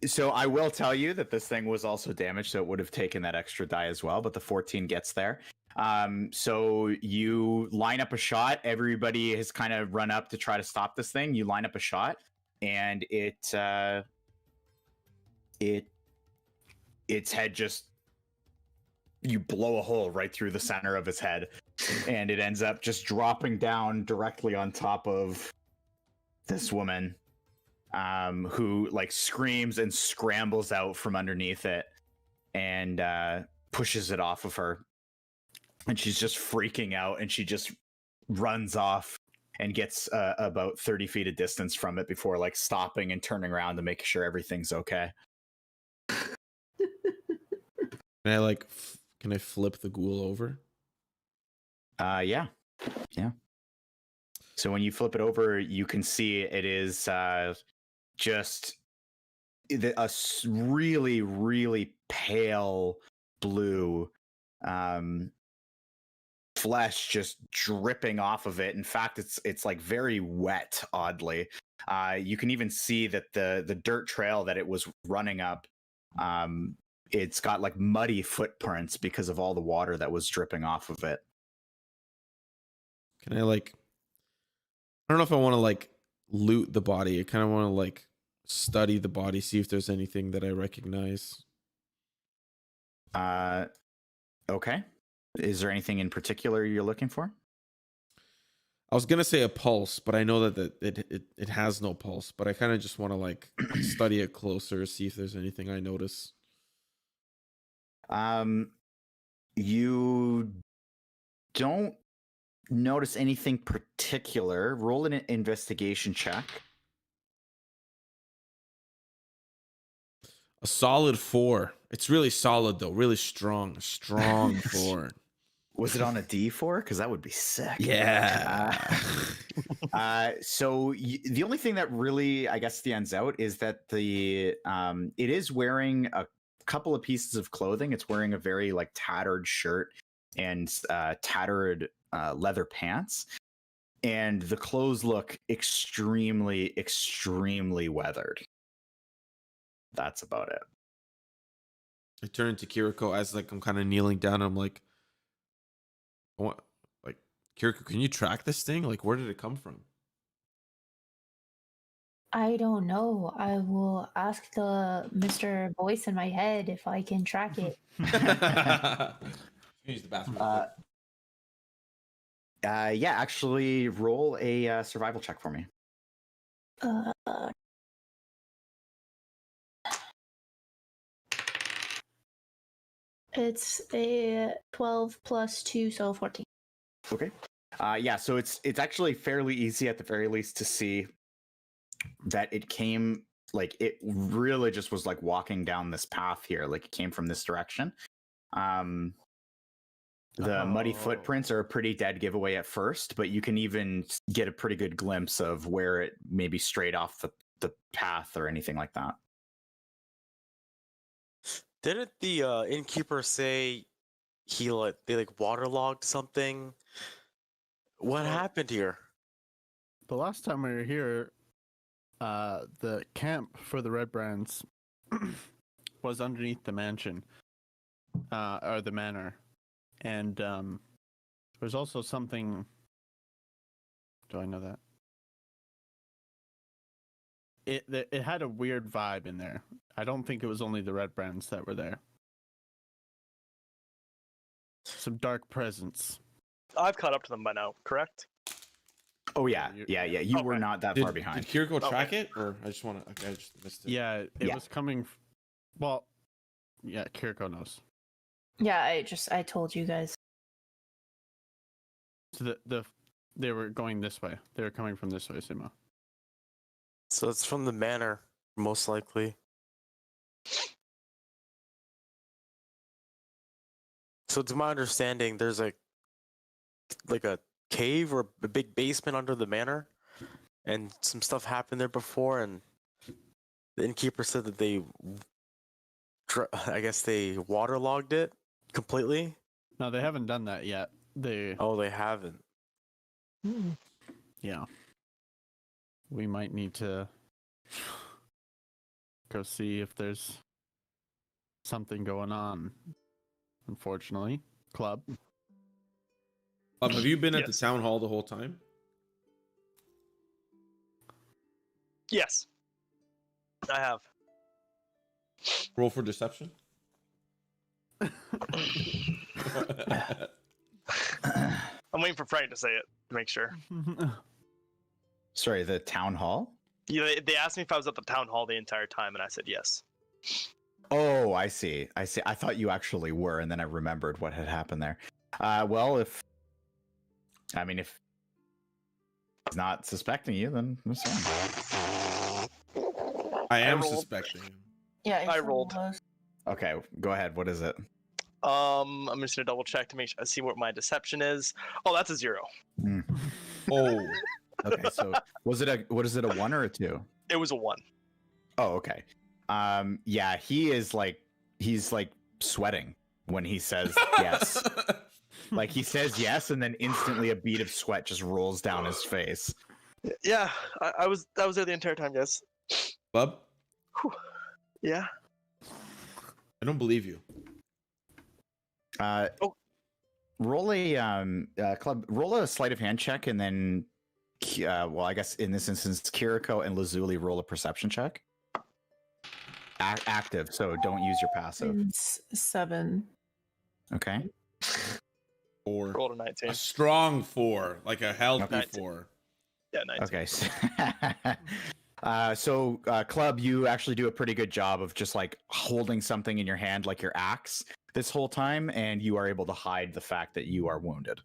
So I will tell you that this thing was also damaged, so it would have taken that extra die as well, but the 14 gets there. So you line up a shot. Everybody has kind of run up to try to stop this thing. You line up a shot, and its head just, you blow a hole right through the center of its head, and it ends up just dropping down directly on top of this woman, who like screams and scrambles out from underneath it and pushes it off of her. And she's just freaking out, and she just runs off and gets about 30 feet of distance from it before like stopping and turning around to make sure everything's okay. Can I flip the ghoul over? Yeah. So when you flip it over, you can see it is just a really, really pale blue flesh just dripping off of it. In fact, it's like very wet, oddly. You can even see that the dirt trail that it was running up, it's got like muddy footprints because of all the water that was dripping off of it. Can I I don't know if I want to loot the body. I kind of want to study the body, see if there's anything that I recognize. Okay. Is there anything in particular you're looking for? I was gonna say a pulse, but I know that it has no pulse. But I kind of just want to study it closer, see if there's anything I notice. You don't notice anything particular. Roll an investigation check. A solid 4. It's really solid though, really strong 4. Was it on a D4? Because that would be sick. Yeah. So the only thing that really, I guess, stands out is that it is wearing a couple of pieces of clothing. It's wearing a very tattered shirt and tattered leather pants, and the clothes look extremely, extremely weathered. That's about it. I turn to Kiriko as I'm kind of kneeling down. And I'm like, Kiriko, can you track this thing? Where did it come from? I don't know. I will ask the Mr. Voice in my head if I can track it. Use the bathroom. Yeah, actually roll a survival check for me. It's a 12 plus 2, so 14. Okay. Yeah, so it's actually fairly easy at the very least to see that it came, it really just was walking down this path here. It came from this direction. The muddy footprints are a pretty dead giveaway at first, but you can even get a pretty good glimpse of where it maybe strayed off the path or anything like that. Didn't the innkeeper say they waterlogged something? What happened here? The last time we were here, the camp for the Red Brands Was underneath the mansion, or the manor, and there's also something. Do I know that? it had a weird vibe in there. I don't think it was only the red brands that were there. Some dark presence. I've caught up to them by now, correct? Oh yeah, yeah. You were Okay. not that far behind. Did Kiriko track it, or I just want to? Okay, I just missed it. Yeah, it Yeah. was coming. Well, yeah, Kiriko knows. Yeah, I told you guys. So they were going this way. They were coming from this way, Simo. So it's from the manor, most likely. So to my understanding, there's like a cave or a big basement under the manor, and some stuff happened there before, and the innkeeper said that I guess they waterlogged it completely. No, they haven't done that yet. They They haven't. yeah. We might need to go see if there's something going on. Unfortunately, club. Have you been at the Yes. town hall the whole time? Yes, I have. Roll for deception. I'm waiting for Phrank to say it to make sure. Sorry, the town hall. Yeah, they asked me if I was at the town hall the entire time, and I said yes. Oh, I see. I thought you actually were, and then I remembered what had happened there. Well, if he's not suspecting you, then that's fine. I am rolled. suspecting him. Yeah, I rolled. Okay, go ahead. What is it? I'm just gonna double check to make sure, see what my deception is. Oh, that's a 0. Oh, Okay, so what is it, a 1 or a 2? It was a 1. Oh, okay. Yeah, he's like sweating when he says yes. Like he says yes, and then instantly a bead of sweat just rolls down his face. Yeah, I was there the entire time, guys. Bub, Yeah. I don't believe you. Roll a club. Roll a sleight of hand check, and then, well, I guess in this instance, Kiriko and Lazuli roll a perception check. Active, so don't use your passive. It's 7. Okay. 4. Rolled a 19. A strong 4, like a healthy Okay. 4. Yeah, 19. Okay. So, Club, you actually do a pretty good job of just like holding something in your hand, like your axe, this whole time, and you are able to hide the fact that you are wounded.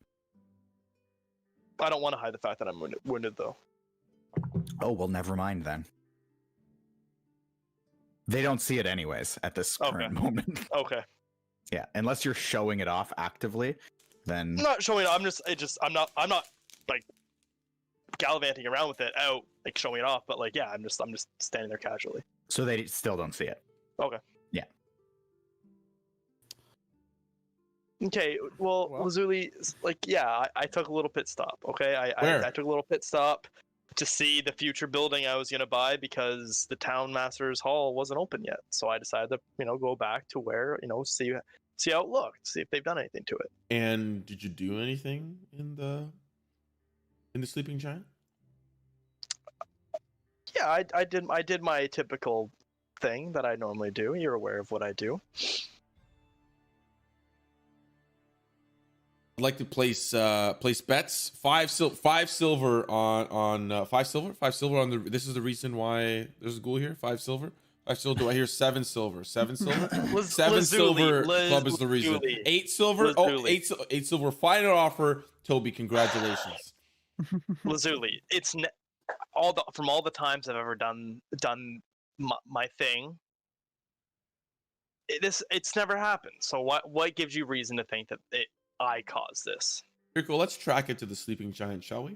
I don't want to hide the fact that I'm wounded though. Oh, well, never mind then. They don't see it anyways at this current moment. Okay. Yeah, unless you're showing it off actively, then I'm not showing it. I'm not like gallivanting around with it out, like showing it off, but like, yeah, I'm just standing there casually. so they still don't see it. Okay. Yeah. Okay, well, Well- Lazuli, like, yeah, I took a little pit stop, okay? Where? I took a little pit stop to see the future building I was going to buy because the town master's hall wasn't open yet. So I decided to, go back to where, see how it looked, see if they've done anything to it. And did you do anything in the sleeping giant? Yeah, I did my typical thing that I normally do. You're aware of what I do. I'd like to place bets. 5 silver on 5 silver. 5 silver on the. This is the reason why there's a ghoul here. 5 silver. 5 silver. Do I hear 7 silver? 7 silver. 7 silver. Club is the reason. Lazuli. 8 silver. Oh, Lazuli. 8 silver. Final offer. Toby, congratulations. Lazuli, it's from all the times I've ever done my thing. It's never happened. So what gives you reason to think that I caused this? Kiriko, let's track it to the sleeping giant, shall we?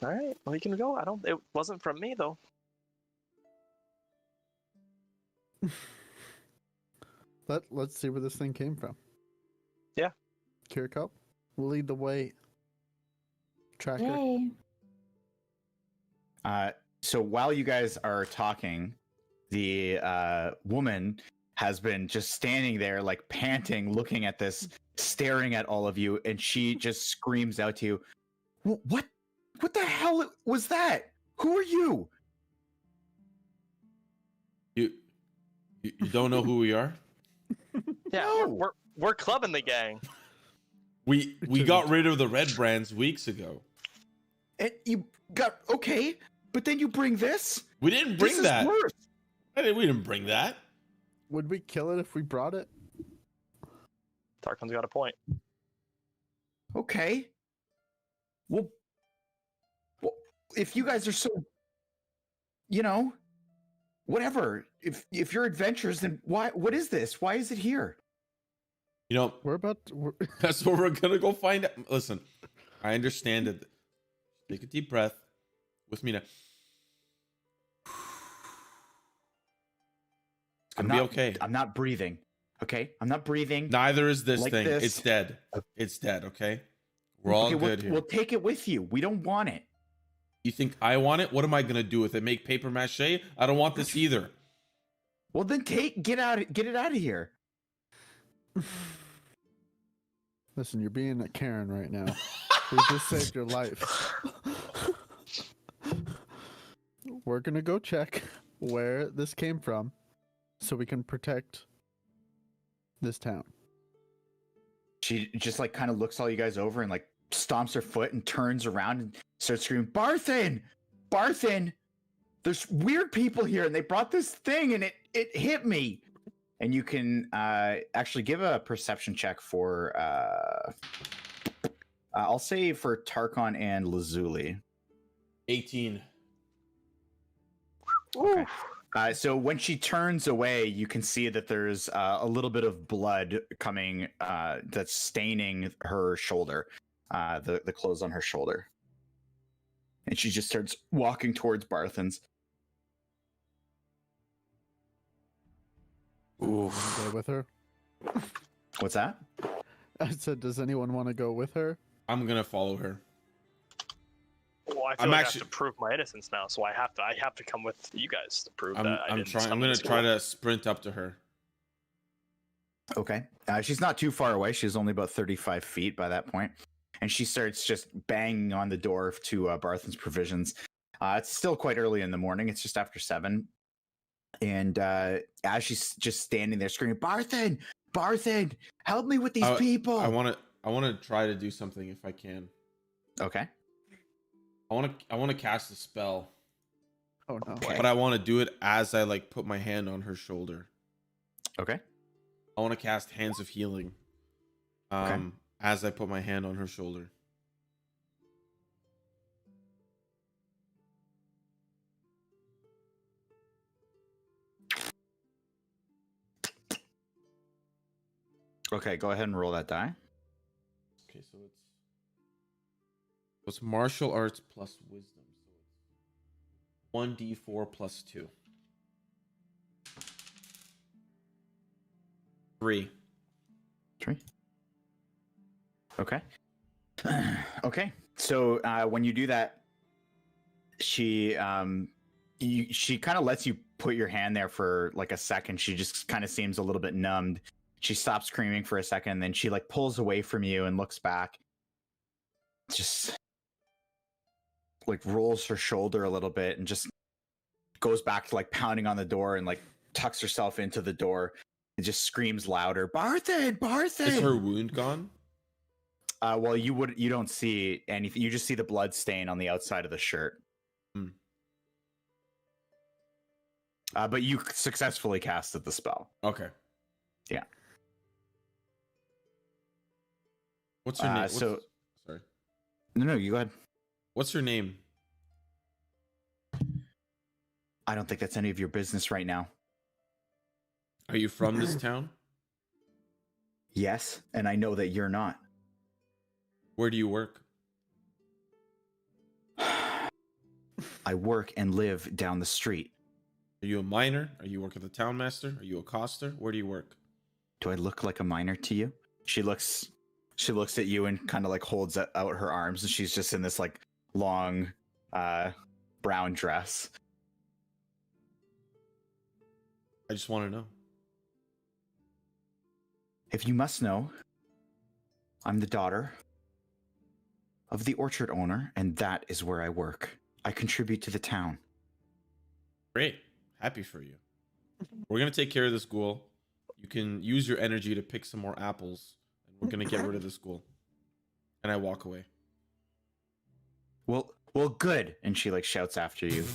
All right, well, you can go. It wasn't from me though. Let's see where this thing came from. Yeah. Kiriko, we'll lead the way. Tracker. Yay. So while you guys are talking, the woman has been just standing there, like panting, looking at this, staring at all of you, and she just screams out to you, "What the hell was that? Who are you? You don't know who we are? Yeah, No. we're clubbing the gang. We got rid of the red brands weeks ago. And you got okay, but then you bring this? We didn't bring This is that. worse. We didn't bring that. Would we kill it if we brought it? Tarkon's got a point. Okay. Well, if you guys are so, whatever. If you're adventurers, then why? What is this? Why is it here? You know, that's what we're gonna go find out. Listen, I understand it. Take a deep breath with me now. It's gonna be okay. I'm not breathing. Okay, I'm not breathing. Neither is this like thing. this. It's dead. It's dead. Okay, we're all good here. We'll take it with you. We don't want it. You think I want it? What am I gonna do with it? Make paper mache? I don't want this either. Well, then get it out of here. Listen, you're being a Karen right now. We just saved your life. We're gonna go check where this came from so we can protect this town. She just like kind of looks all you guys over and like stomps her foot and turns around and starts screaming, Barthen! Barthen! There's weird people here and they brought this thing and it hit me. And you can actually give a perception check for, I'll say for Tarkon and Lazuli. 18. Okay. So when she turns away, you can see that there's a little bit of blood coming that's staining her shoulder, the clothes on her shoulder. And she just starts walking towards Barthen's. Go with her. What's that? I said, does anyone want to go with her? I'm gonna follow her. Well, I feel like I have to prove my innocence now, so I have to come with you guys to prove that. I'm gonna try to sprint up to her. Okay. She's not too far away. She's only about 35 feet by that point. And she starts just banging on the door to Barthen's Provisions. It's still quite early in the morning. It's just after 7. And as she's just standing there screaming, Barthen! Barthen! Help me with these people! I want to try to do something if I can. Okay. I want to cast a spell. Oh no. Okay. But I want to do it as I like put my hand on her shoulder. Okay. I want to cast Hands of Healing. As I put my hand on her shoulder. Okay, go ahead and roll that die. Okay, so it's martial arts plus wisdom. So it's 1d4 plus 2. 3. 3. Okay. Okay. So when you do that, she kind of lets you put your hand there for like a second. She just kind of seems a little bit numbed. She stops screaming for a second, and then she like pulls away from you and looks back. Just like rolls her shoulder a little bit and just goes back to like pounding on the door and like tucks herself into the door and just screams louder, Barthen! Barthen! Is her wound gone? Well, you don't see anything. You just see the blood stain on the outside of the shirt. But you successfully casted the spell. Okay. Yeah. What's her name? Sorry. No, you go ahead. What's her name? I don't think that's any of your business right now. Are you from this town? Yes, and I know that you're not. Where do you work? I work and live down the street. Are you a miner? Are you work at the town master? Are you a coster? Where do you work? Do I look like a miner to you? She looks at you and kind of like holds out her arms, and she's just in this like long brown dress. I just want to know. If you must know, I'm the daughter of the orchard owner, and that is where I work. I contribute to the town. Great. Happy for you. We're going to take care of this ghoul. You can use your energy to pick some more apples. And we're going to get rid of this ghoul. And I walk away. Well, good. And she like shouts after you.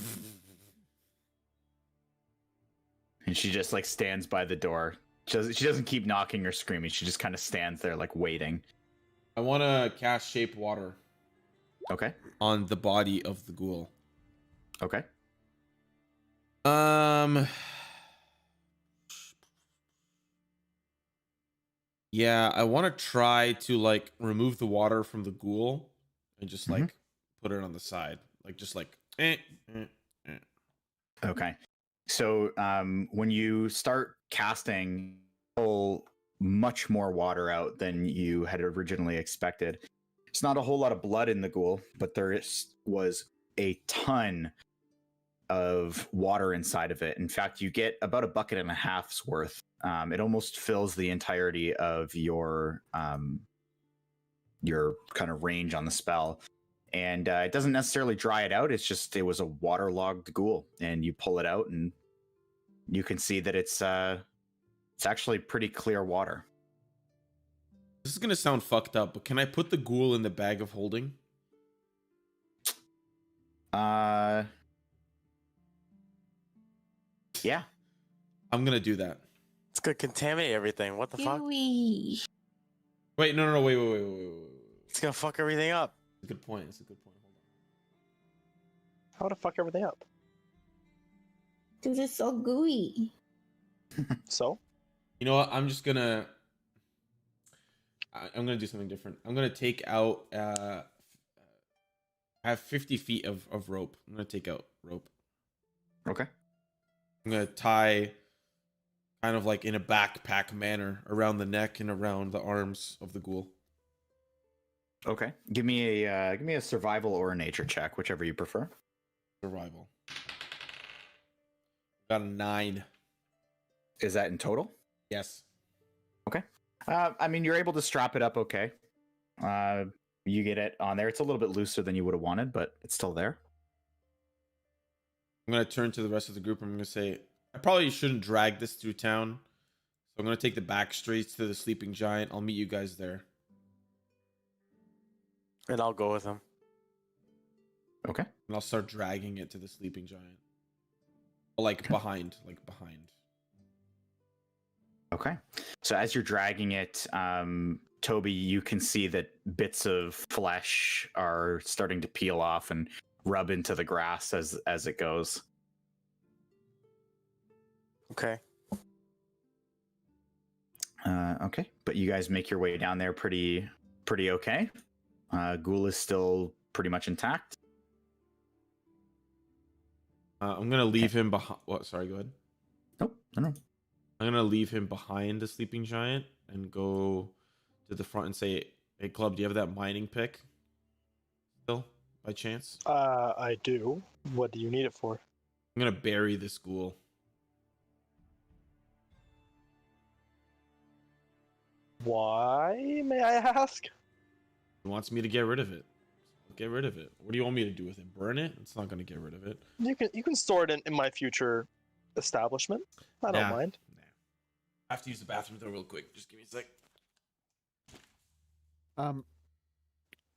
And she just like stands by the door. She doesn't keep knocking or screaming. She just kind of stands there like waiting. I want to cast Shape Water. Okay. On the body of the ghoul. Okay. Yeah, I want to try to like remove the water from the ghoul and just like put it on the side. Like just like Okay. So when you start casting, pull much more water out than you had originally expected. It's not a whole lot of blood in the ghoul, but was a ton of water inside of it. In fact, you get about a bucket and a half's worth. It almost fills the entirety of your kind of range on the spell. And it doesn't necessarily dry it out. It's just it was a waterlogged ghoul, and you pull it out, and you can see that it's actually pretty clear water. This is gonna sound fucked up, but can I put the ghoul in the bag of holding? Yeah. I'm gonna do that. It's gonna contaminate everything. What the fuck? Wait, no, wait. It's gonna fuck everything up. It's a good point. Hold on. How to fuck everything up? Because it's so gooey. So? You know what? I'm gonna do something different. I'm gonna take out. I have 50 feet of rope. I'm gonna take out rope. Okay. I'm gonna tie, kind of like in a backpack manner, around the neck and around the arms of the ghoul. Okay. Give me a survival or a nature check, whichever you prefer. Survival. Got a 9. Is that in total? Yes. Okay. I mean, you're able to strap it up okay. You get it on there. It's a little bit looser than you would have wanted, but it's still there. I'm going to turn to the rest of the group. I'm going to say, I probably shouldn't drag this through town. So I'm going to take the back streets to the Sleeping Giant. I'll meet you guys there. And I'll go with him. Okay. And I'll start dragging it to the Sleeping Giant. Like behind. Okay. So as you're dragging it, Toby, you can see that bits of flesh are starting to peel off and rub into the grass as it goes. Okay. Okay. But you guys make your way down there pretty okay. Ghoul is still pretty much intact. I'm going to leave him behind. What? Sorry, go ahead. Nope. No. I'm going to leave him behind the Sleeping Giant and go to the front and say, hey, Club, do you have that mining pick still, by chance? I do. What do you need it for? I'm going to bury this ghoul. Why, may I ask? He wants me to get rid of it. Get rid of it. What do you want me to do with it? Burn it? It's not going to get rid of it. You can store it in my future establishment. I don't mind. Nah. I have to use the bathroom though real quick. Just give me a sec.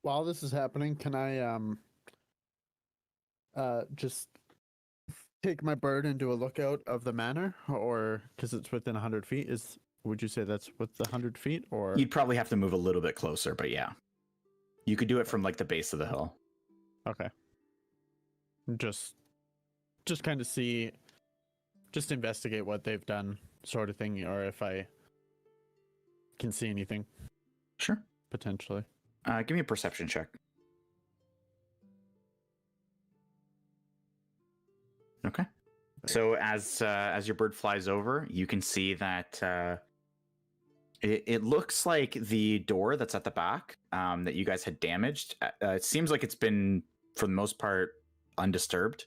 While this is happening, can I just take my bird and do a lookout of the manor, or because it's within 100 feet? Would you say that's with the 100 feet, or You'd probably have to move a little bit closer, but yeah. You could do it from like the base of the hill. okay? Just kind of see, just investigate what they've done, sort of thing, or if I can see anything Sure. potentially. Give me a perception check. Okay. So as your bird flies over, you can see that it looks like the door that's at the back that you guys had damaged. It seems like it's been, for the most part, undisturbed.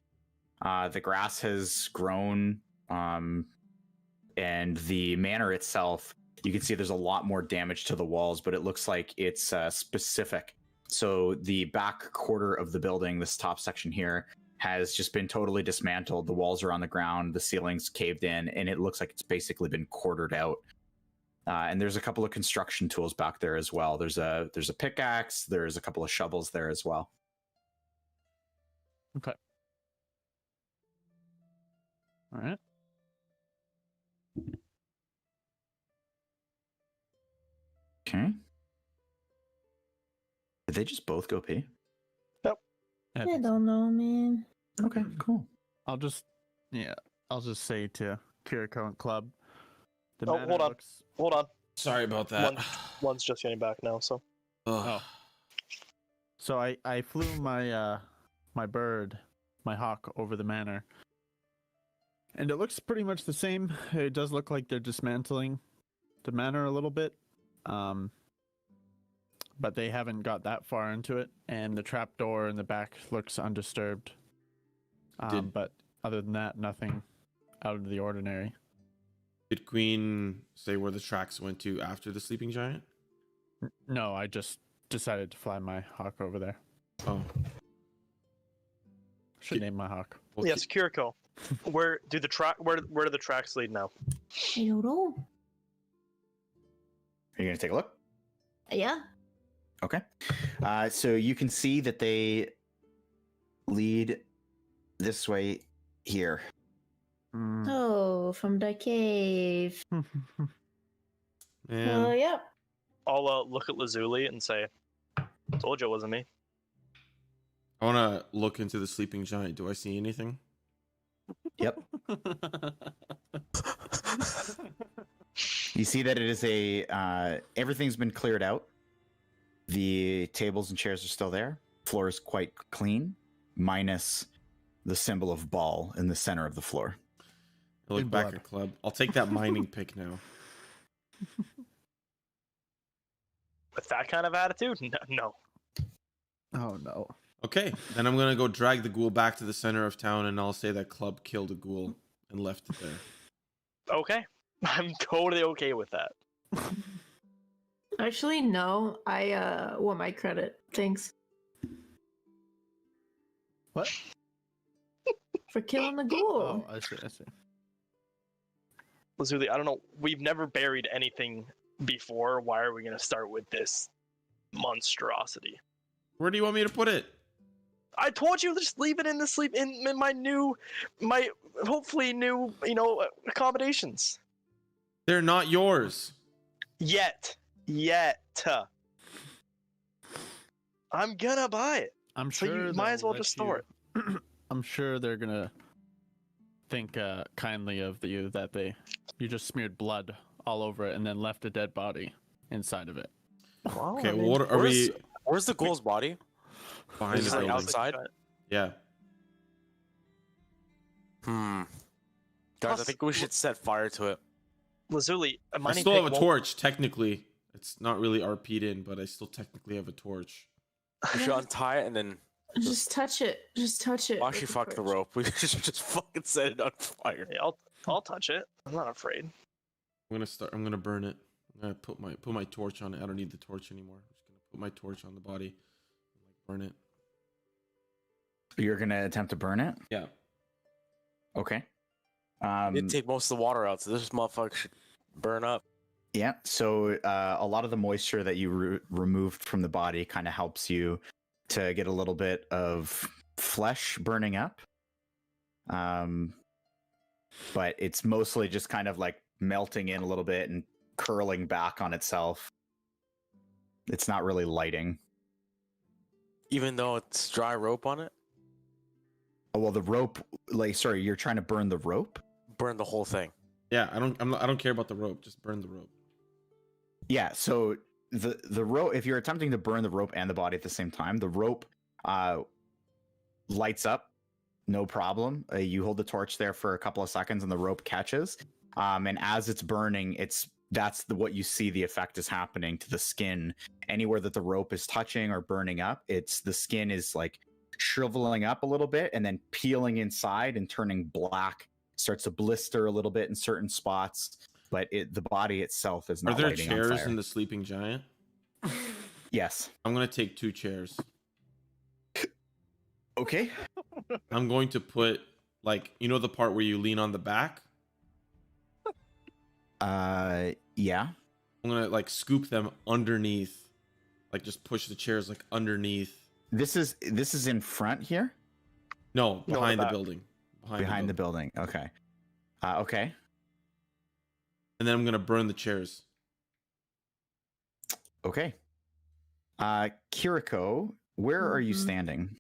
The grass has grown, and the manor itself, you can see there's a lot more damage to the walls, but it looks like it's specific So the back quarter of the building, this top section here, has just been totally dismantled. The walls are on the ground, the ceiling's caved in, and it looks like it's basically been quartered out. And there's a couple of construction tools back there as well. There's a pickaxe, there's a couple of shovels there as well. Okay. All right. Okay. Did they just both go pee? I don't know, man. Okay, cool. I'll just say to Kiriko and Club. The Oh, manor hold on. looks- Hold on. Sorry about that. One's just getting back now, so. Ugh. So I flew my my bird, my hawk, over the manor, and it looks pretty much the same. It does look like they're dismantling the manor a little bit, but they haven't got that far into it. And the trapdoor in the back looks undisturbed. But other than that, nothing out of the ordinary. Did Queen say where the tracks went to after the sleeping giant? No, I just decided to fly my hawk over there. Oh. Should name my hawk. Well, Yes, Kiriko. Where do the tracks lead now? I don't know. Are you gonna take a look? Yeah. Okay. So you can see that they lead this way here. Mm. Oh, from the cave. Man. Oh, yep. I'll look at Lazuli and say, "Told you it wasn't me." I want to look into the sleeping giant. Do I see anything? Yep. You see that it is everything's been cleared out. The tables and chairs are still there. Floor is quite clean, minus the symbol of ball in the center of the floor. I look Big back blood. at Club. I'll take that mining pick now. With that kind of attitude, no. Oh no. Okay, then I'm gonna go drag the ghoul back to the center of town, and I'll say that Club killed a ghoul and left it there. Okay, I'm totally okay with that. Actually, no. I want my credit. Thanks. What? For killing the ghoul. Oh, I see. I see. Lazuli, I don't know. We've never buried anything before. Why are we gonna start with this monstrosity? Where do you want me to put it? I told you, just leave it in the sleep in my hopefully new accommodations. They're not yours. Yet. I'm gonna buy it. I'm So sure you might as they'll well let just store you- I'm sure they're gonna think kindly of you that you just smeared blood all over it and then left a dead body inside of it. Well, Okay, I well, mean, what are we Where's the ghoul's body? behind Is the it like building? outside? Yeah. Guys, I Plus- think we should set fire to it. Lazuli, a I mining still pick have a won't- torch, technically. It's not really RP'd in, but I still technically have a torch. We should untie it and then Just touch it. Just touch it. actually with fuck the torch. rope. We should just fucking set it on fire. Yeah, I'll touch it. I'm not afraid. I'm gonna burn it. I'm gonna put my torch on it. I don't need the torch anymore. I'm just gonna put my torch on the body and burn it. You're gonna attempt to burn it? Yeah. Okay. It'd take most of the water out, so this motherfucker should burn up. Yeah. So a lot of the moisture that you removed from the body kind of helps you to get a little bit of flesh burning up. But it's mostly just kind of like melting in a little bit and curling back on itself. It's not really lighting. Even though it's dry rope on it, Oh, well, the rope, sorry, you're trying to burn the rope? burn the whole thing. Yeah, I don't care about the rope. Just burn the rope. Yeah, so the rope, if you're attempting to burn the rope and the body at the same time, the rope lights up, no problem. You hold the torch there for a couple of seconds and the rope catches. And as it's burning, what you see, the effect is happening to the skin. Anywhere that the rope is touching or burning up, the skin is like shriveling up a little bit and then peeling inside and turning black. Starts to blister a little bit in certain spots, but the body itself is Are not there lighting on chairs fire. in the sleeping giant? Yes. I'm gonna take 2 chairs. Okay. I'm going to put like the part where you lean on the back. Yeah. I'm gonna like scoop them underneath, like just push the chairs like underneath. This is in front here. No, No, behind the back. building. Behind the building. Okay. Okay. And then I'm gonna burn the chairs. Okay. Kiriko, where are you Mhm. standing?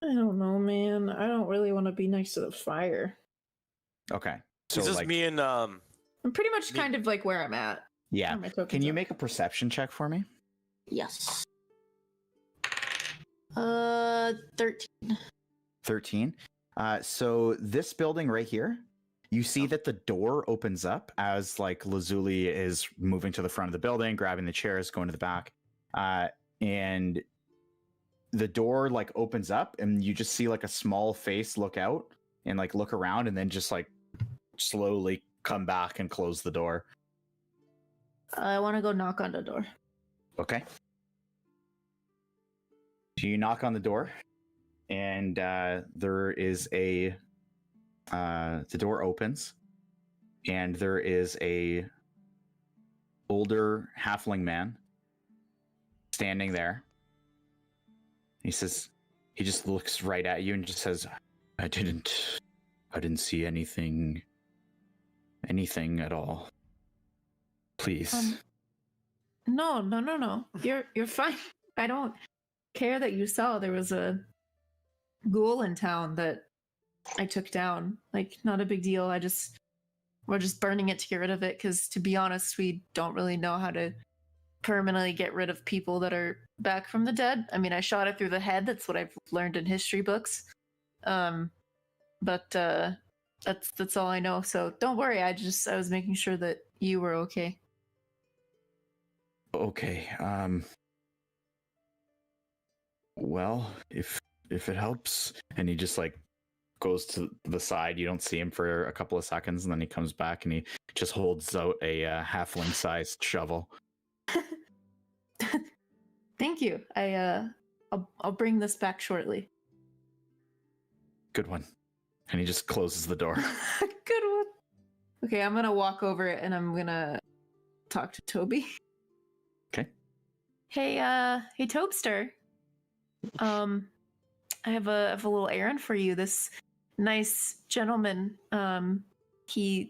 I don't know, man. I don't really want to be next to the fire. Okay. So It's just like, me and I'm pretty much Me- kind of like where I'm at. yeah. Where my tokens Can you are. make a perception check for me? Yes. 13. 13. So this building right here, you see that the door opens up as like Lazuli is moving to the front of the building, grabbing the chairs, going to the back. And the door like opens up and you just see like a small face look out and like look around and then just like slowly come back and close the door. I want to go knock on the door. Okay. So you knock on the door, and there is the door opens, and there is a older halfling man standing there. He just looks right at you and just says, I didn't see anything at all. Please. No. You're fine. I don't care that you saw there was a ghoul in town that I took down. Like, not a big deal. We're just burning it to get rid of it because, to be honest, we don't really know how to permanently get rid of people that are back from the dead. I mean, I shot it through the head. That's what I've learned in history books. But that's all I know. So don't worry. I was making sure that you were okay. Okay. Well, if it helps, and he just like goes to the side. You don't see him for a couple of seconds, and then he comes back and he just holds out a halfling-sized shovel. Thank you. I'll bring this back shortly. Good one. And he just closes the door. Good one. Okay, I'm gonna walk over it and I'm gonna talk to Toby. Okay. Hey, Tobster. I have a little errand for you. This nice gentleman, he's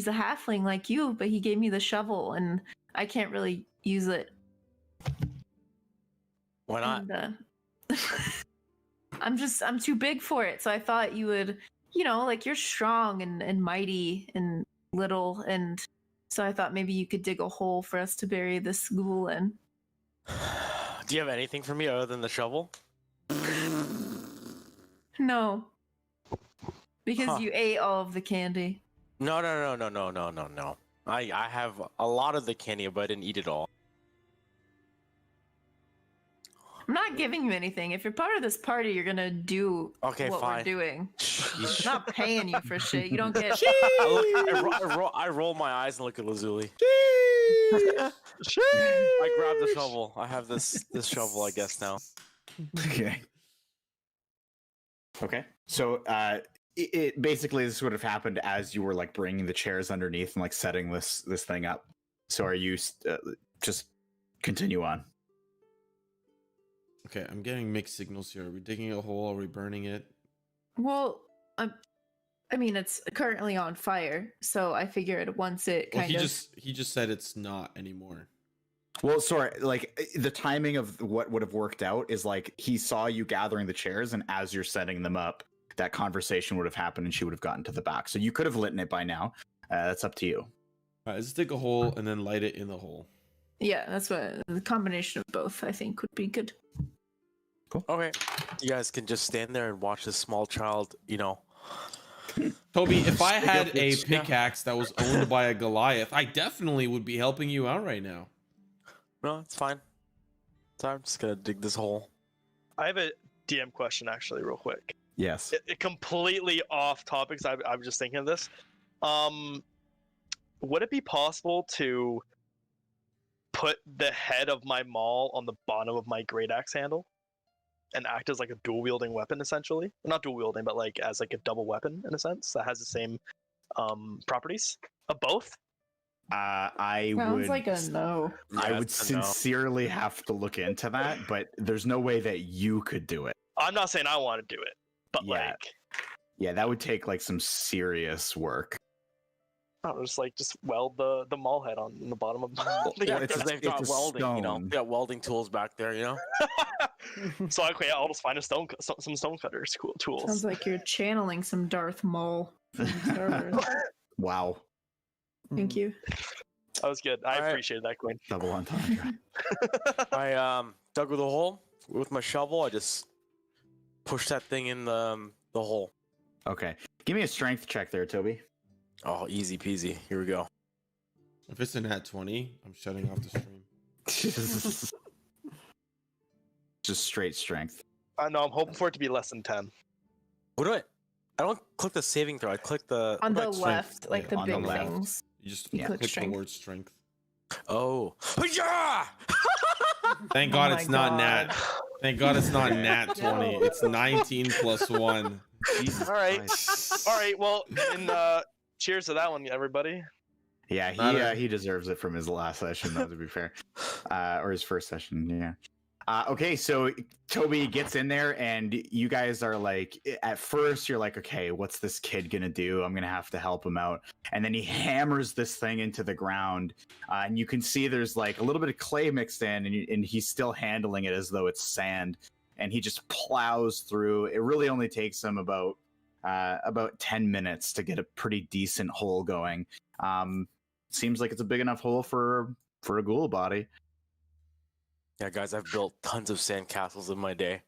a halfling like you, but he gave me the shovel and I can't really use it. why not? And, I'm too big for it, so I thought you would, like you're strong and mighty and little, and so I thought maybe you could dig a hole for us to bury this ghoul in. Do you have anything for me other than the shovel? No. Because Huh. you ate all of the candy. No. I have a lot of the candy, but I didn't eat it all. I'm not giving you anything. If you're part of this party, you're gonna do Okay, what fine. we're doing. I'm Sheesh. not paying you for shit. You don't get. I roll my eyes and look at Lazuli. I grab the shovel. I have this shovel, I guess, now. Okay. Okay. So it basically, this would have happened as you were like bringing the chairs underneath and like setting this thing up. So are you just continue on? Okay, I'm getting mixed signals here. Are we digging a hole? Are we burning it? Well, I mean, it's currently on fire, so I figured once it Well, kind of. he just said it's not anymore. Well, sorry, like the timing of what would have worked out is like he saw you gathering the chairs, and as you're setting them up, that conversation would have happened, and she would have gotten to the back. So you could have lit it by now. That's up to you. All right, let's dig a hole and then light it in the hole. Yeah, that's what the combination of both I think would be good. Okay. You guys can just stand there and watch this small child, Toby, if I had a Yeah. pickaxe that was owned by a Goliath, I definitely would be helping you out right now. No, it's fine. So I'm just gonna dig this hole. I have a DM question actually, real quick. Yes. It completely off topics. I'm just thinking of this. Would it be possible to put the head of my maul on the bottom of my great axe handle and act as like a dual wielding weapon, essentially. Not dual wielding, but like as like a double weapon in a sense that has the same properties of both. I Sounds would. like a no. I Yeah, would it's a no. sincerely have to look into that, but there's no way that you could do it. I'm not saying I want to do it, but Yeah. like, Yeah, that would take like some serious work. I'll just weld the maul head on the bottom of Yeah, Well, because they've got it's a welding, you know. stone. They got welding tools back there, you know. So okay, I'll just find some stone cutters, cool tools. Sounds like you're channeling some Darth Maul from Star Wars. Wow, Thank you. That was good. I Alright. appreciate that, Queen. double entendre. I dug with a hole with my shovel. I just pushed that thing in the hole. Okay, give me a strength check there, Toby. Oh, easy peasy. Here we go. If it's a nat 20, I'm shutting off the stream. Just straight strength. I know. I'm hoping for it to be less than 10. What do I? I don't click the saving throw. I click the On the what do I- left, like the on the big left. things. You just Yeah. click Click the strength. word strength. Oh. Yeah! Thank Oh God my it's not God. nat. Thank God it's not nat 20. It's 19 plus 1. Jesus All right. Christ. All right. Well, and cheers to that one, everybody. Yeah, he deserves it from his last session, though, to be fair, or his first session. Yeah. Okay, so Toby gets in there, and you guys are like, at first, you're like, okay, what's this kid gonna do? I'm gonna have to help him out. And then he hammers this thing into the ground, and you can see there's like a little bit of clay mixed in, and he's still handling it as though it's sand. And he just plows through. It really only takes him about 10 minutes to get a pretty decent hole going. Seems like it's a big enough hole for a ghoul body. Yeah, guys, I've built tons of sandcastles in my day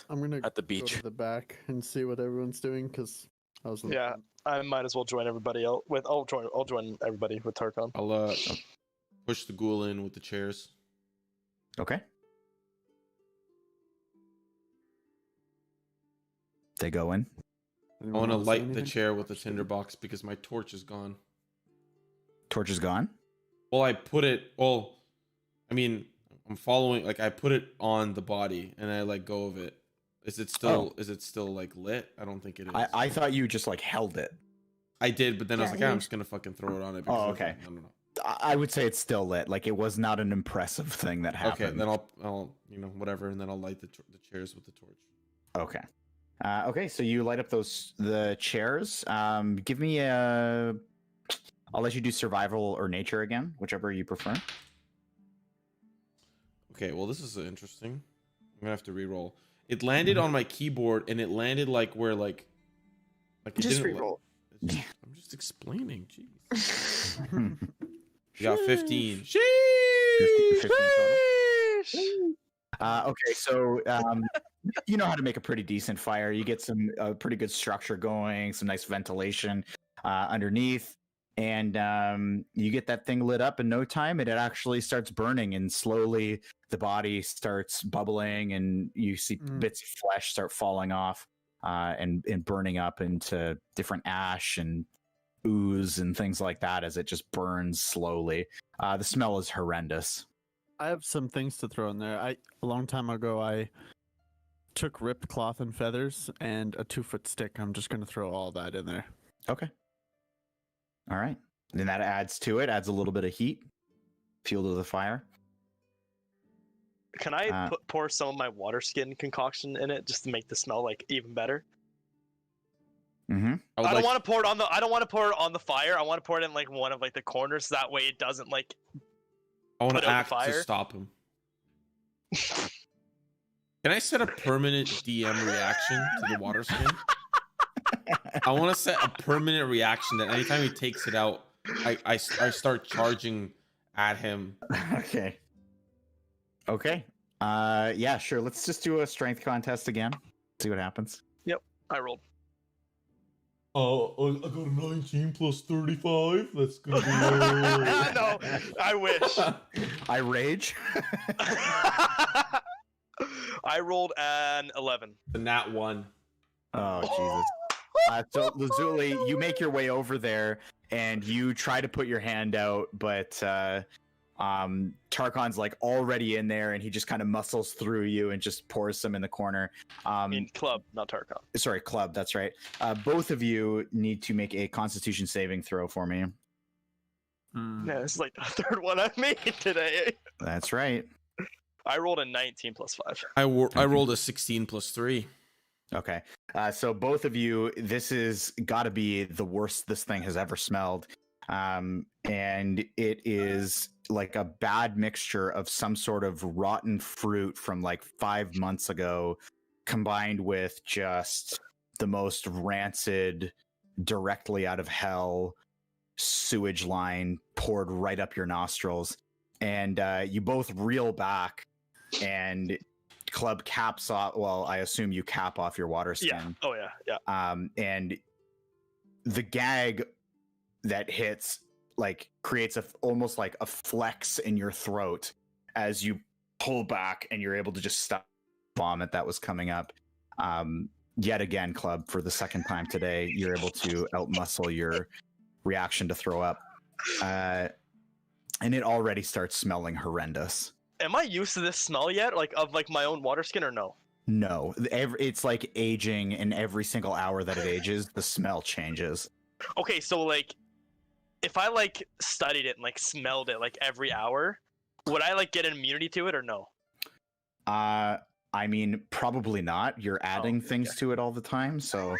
I'm gonna at the go beach. to the back and see what everyone's doing because I was. Yeah. I might as well join everybody else with. I'll join everybody with Tarkon. I'll push the ghoul in with the chairs. Okay. They go in. I want to light the chair with the tinderbox because my torch is gone. Torch is gone. Well, I put it. Well, I mean, I'm following. Like, I put it on the body and I let go of it. Is it still? Is it still like lit? I don't think it is. I thought you just like held it. I did, but then I was Yeah, like, he- I'm just gonna fucking throw it on it. Because Oh, I was like, okay. I don't know. I would say it's still lit. Like it was not an impressive thing that happened. Okay, then I'll whatever, and then I'll light the chairs with the torch. Okay. Okay, so you light up the chairs. Give me a. I'll let you do survival or nature again, whichever you prefer. Okay, well, this is interesting. I'm gonna have to re-roll. It landed on my keyboard, and it landed like where like it Just didn't. reroll. I'm just explaining. Jeez. Hmm. You got 15. 15 total. Okay, so you know how to make a pretty decent fire. You get some pretty good structure going, some nice ventilation underneath, and you get that thing lit up in no time, and it actually starts burning, and slowly the body starts bubbling, and you see bits of flesh start falling off and burning up into different ash and ooze and things like that as it just burns slowly. The smell is horrendous. I have some things to throw in there. A long time ago, I took ripped cloth and feathers and a 2-foot stick. I'm just gonna throw all that in there. Okay. All right. Then that adds to it, adds a little bit of heat, fuel to the fire. Can I pour some of my water skin concoction in it just to make the smell like even better? Mm-hmm. I don't want to pour it on the. I don't want to pour it on the fire. I want to pour it in like one of like the corners. So that way it doesn't like. I want put to out the act to fire. stop him. Can I set a permanent DM reaction to the water skin? I want to set a permanent reaction that anytime he takes it out, I start charging at him. Okay. Okay. Yeah, sure. Let's just do a strength contest again. See what happens. I rolled. Oh, I got a 19 plus 35. That's gonna be. No, I wish. I rage. I rolled an 11. The nat 1. Oh Jesus. So Lazuli, you make your way over there and you try to put your hand out, but Tarkon's like already in there, and he just kind of muscles through you and just pours some in the corner. I mean, Club, not Tarkon. Sorry, Club. That's right. Both of you need to make a Constitution saving throw for me. Yeah, it's like the third one I've made today. That's right. I rolled a 19 plus 5. I rolled a 16 plus 3. Okay. So both of you, this is got to be the worst this thing has ever smelled. And it is like a bad mixture of some sort of rotten fruit from like 5 months ago, combined with just the most rancid, directly out of hell sewage line poured right up your nostrils. And you both reel back, and Club caps off. Well, I assume you cap off your water skin. Yeah. Oh yeah. And the gag that hits like creates almost like a flex in your throat as you pull back, and you're able to just stop vomit that was coming up. Yet again, Club, for the second time today, you're able to outmuscle your reaction to throw up. And it already starts smelling horrendous. Am I used to this smell yet? Like of like my own water skin, or no? No, it's like aging, and every single hour that it ages, the smell changes. Okay, so like, if I like studied it and like smelled it like every hour, would I like get an immunity to it or no? I mean, probably not. You're adding things to it all the time, so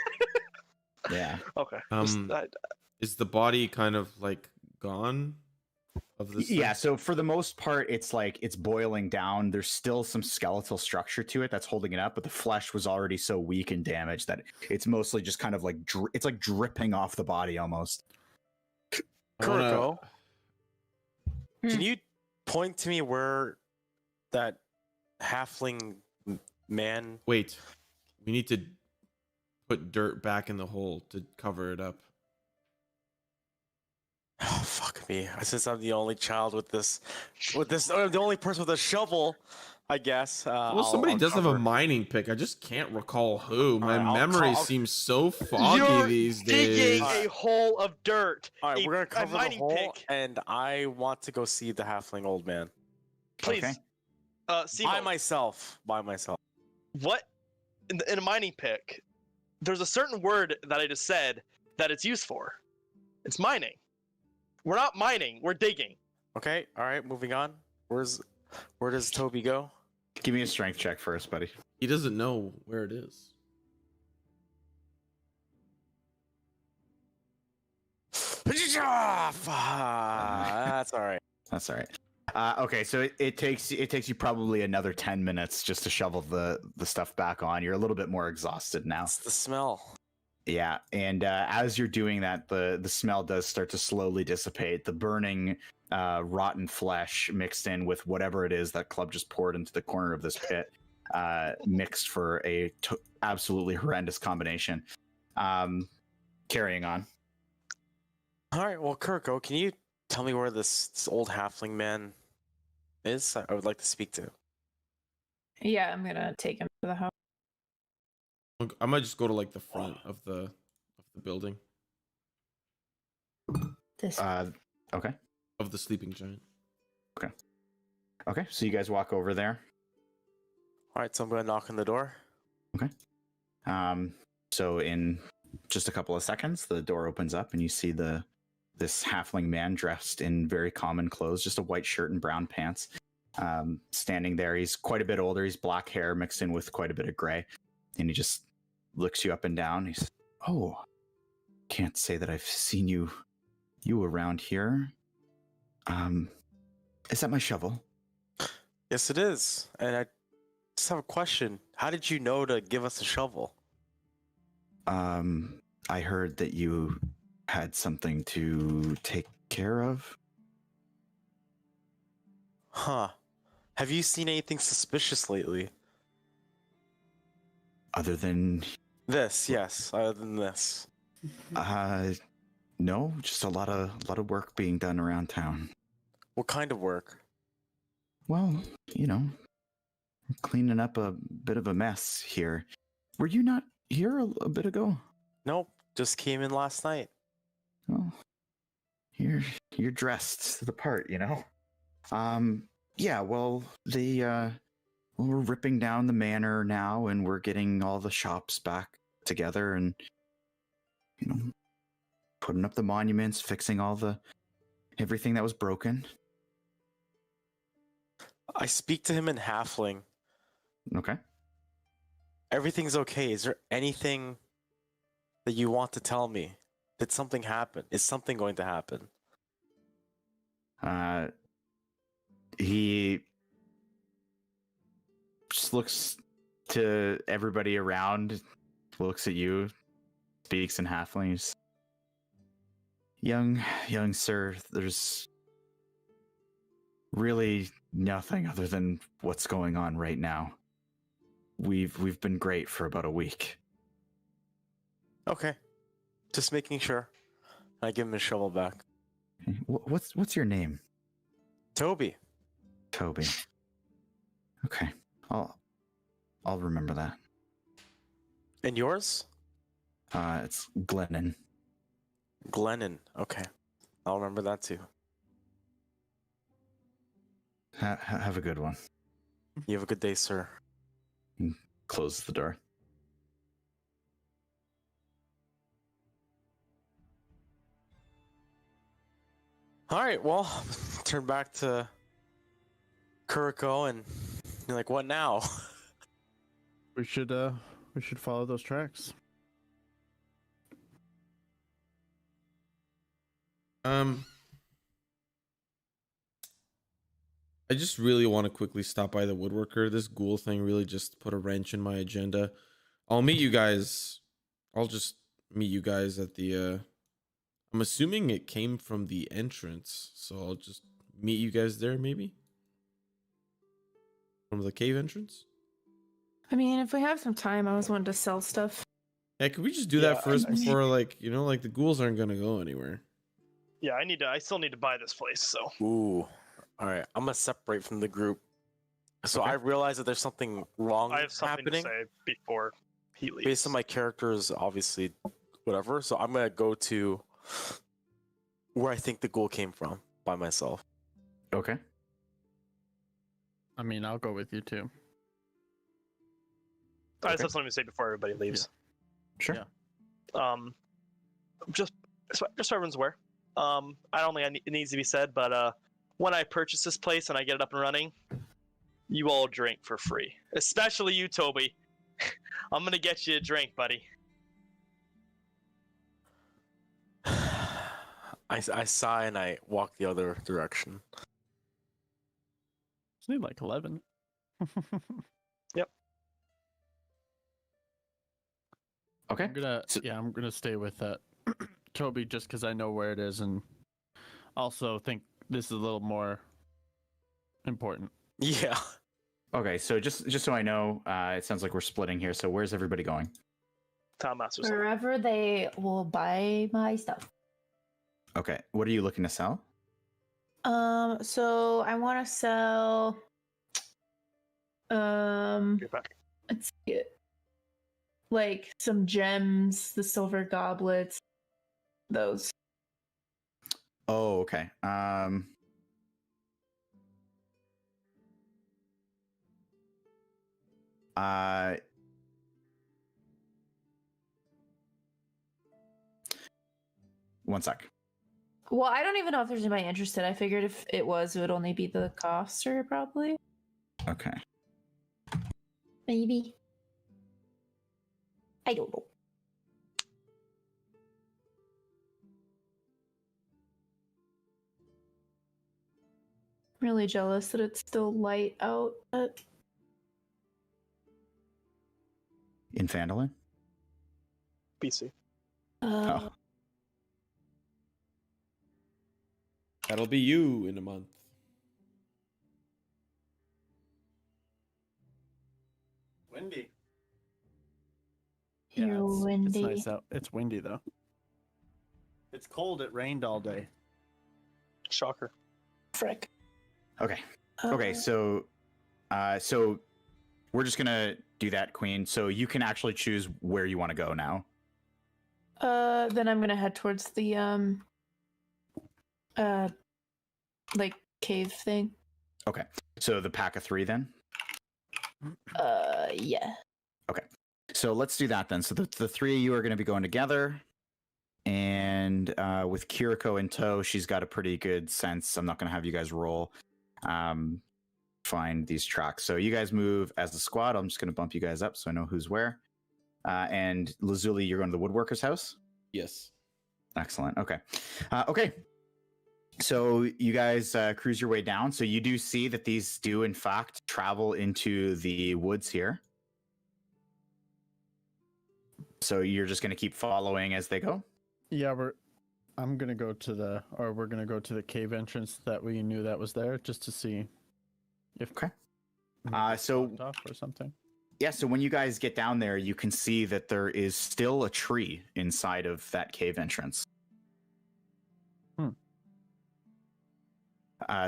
yeah. Okay. Is the body kind of like gone? Of this Yeah, so for the most part, it's like it's boiling down. There's still some skeletal structure to it that's holding it up, but the flesh was already so weak and damaged that it's mostly just kind of like it's like dripping off the body almost. Kiriko, can you point to me where that halfling man? Wait, we need to put dirt back in the hole to cover it up. Oh, fuck me. Since I'm the only child with this, or the only person with a shovel, I guess. Well, somebody does have a mining pick. I just can't recall who. My memory seems so foggy these days. Digging a hole of dirt. All right, we're gonna cover the hole, pick. and I want to go see the halfling old man. Please. Okay. Simo, By myself. what in a mining pick? There's a certain word that I just said that it's used for. It's mining. We're not mining. We're digging. Okay. All right. Moving on. Where does Toby go? Give me a strength check first, buddy. He doesn't know where it is. That's all right. That's all right. Okay, so it takes you probably another 10 minutes just to shovel the stuff back on. You're a little bit more exhausted now. It's the smell. Yeah, and as you're doing that, the smell does start to slowly dissipate. The burning, rotten flesh mixed in with whatever it is that Club just poured into the corner of this pit, mixed for a absolutely horrendous combination. Carrying on. All right. Well, Kiriko, can you tell me where this old halfling man is? I would like to speak to. Yeah, I'm gonna take him to the house. I might just go to like the front of the building. This. Okay. Of the sleeping giant. Okay, so you guys walk over there. All right. So I'm going to knock on the door. Okay. So in just a couple of seconds, the door opens up, and you see this halfling man dressed in very common clothes, just a white shirt and brown pants, standing there. He's quite a bit older. He's black hair mixed in with quite a bit of gray, and he just looks you up and down. He says, "Oh, can't say that I've seen you around here. Is that my shovel?" Yes, it is. And I just have a question. How did you know to give us a shovel? I heard that you had something to take care of. Huh. Have you seen anything suspicious lately? Other than This, yes. Other than this. no, just a lot of work being done around town. What kind of work? Well, cleaning up a bit of a mess here. Were you not here a bit ago? Nope. Just came in last night. Well, you're dressed to the part, Yeah, well, we're ripping down the manor now, and we're getting all the shops back together, and putting up the monuments, fixing everything that was broken. I speak to him in Halfling. Okay. Everything's okay. Is there anything that you want to tell me? Did something happen? Is something going to happen? He just looks to everybody around, looks at you, speaks in halflings. Young sir, there's really nothing other than what's going on right now. We've been great for about a week. Okay. Just making sure. I give him his shovel back. Okay. What's your name? Toby. Toby. Okay. I'll remember that. And yours? It's Glennon. Glennon. Okay. I'll remember that too. Have a good one. You have a good day, sir. Closes the door. All right, well, turn back to Kiriko, and you're like, what now? We should follow those tracks. I just really want to quickly stop by the woodworker. This ghoul thing really just put a wrench in my agenda. I'll meet you guys. I'll just meet you guys at the I'm assuming it came from the entrance, so I'll just meet you guys there maybe? From the cave entrance? I mean, if we have some time, I was wanting to sell stuff. Yeah, could we just do that first before the ghouls aren't gonna go anywhere? Yeah, I still need to buy this place, so. Ooh. All right, I'm gonna separate from the group. So I realize that there's something wrong I have something happening. to say before he leaves. Based on my characters, obviously, whatever. So I'm gonna go to where I think the ghoul came from by myself. Okay. I mean, I'll go with you too. I just have something to say before everybody leaves. Sure. Yeah. Just so everyone's aware. I don't think it needs to be said, but when I purchase this place and I get it up and running, you all drink for free. Especially you, Toby. I'm gonna get you a drink, buddy. I sigh and I walk the other direction. Just need like 11. Okay. I'm gonna stay with that Toby just because I know where it is, and also think this is a little more important. Yeah. Okay, so just so I know, it sounds like we're splitting here. So where's everybody going? Town Master's. Wherever they will buy my stuff. Okay, what are you looking to sell? So I want to sell. Get back. Let's see it. Like some gems, the silver goblets, those. Oh, okay. One sec. Well, I don't even know if there's anybody interested. I figured if it was, it would only be the coster, probably. Okay. Maybe. I don't know. Really jealous that it's still light out. In Phandelver? BC. Oh. That'll be you in a month. Windy. You're it's windy. nice out. It's windy though. It's cold. It rained all day. Shocker. Frick. Okay. Okay, so we're just gonna do that, Queen. So you can actually choose where you want to go now. Then I'm gonna head towards the like cave thing. Okay. So the pack of 3 then? Yeah. So let's do that then. So the 3 of you are going to be going together. And with Kiriko in tow, she's got a pretty good sense. I'm not going to have you guys roll. Find these tracks. So you guys move as a squad. I'm just going to bump you guys up so I know who's where. And Lazuli, you're going to the woodworker's house? Yes. Excellent. Okay. Okay. So you guys cruise your way down. So you do see that these do, in fact, travel into the woods here. So you're just going to keep following as they go? Yeah, we're gonna go to the cave entrance that we knew that was there, just to see if Okay. maybe it's So- blocked off or something. Yeah, so when you guys get down there, you can see that there is still a tree inside of that cave entrance.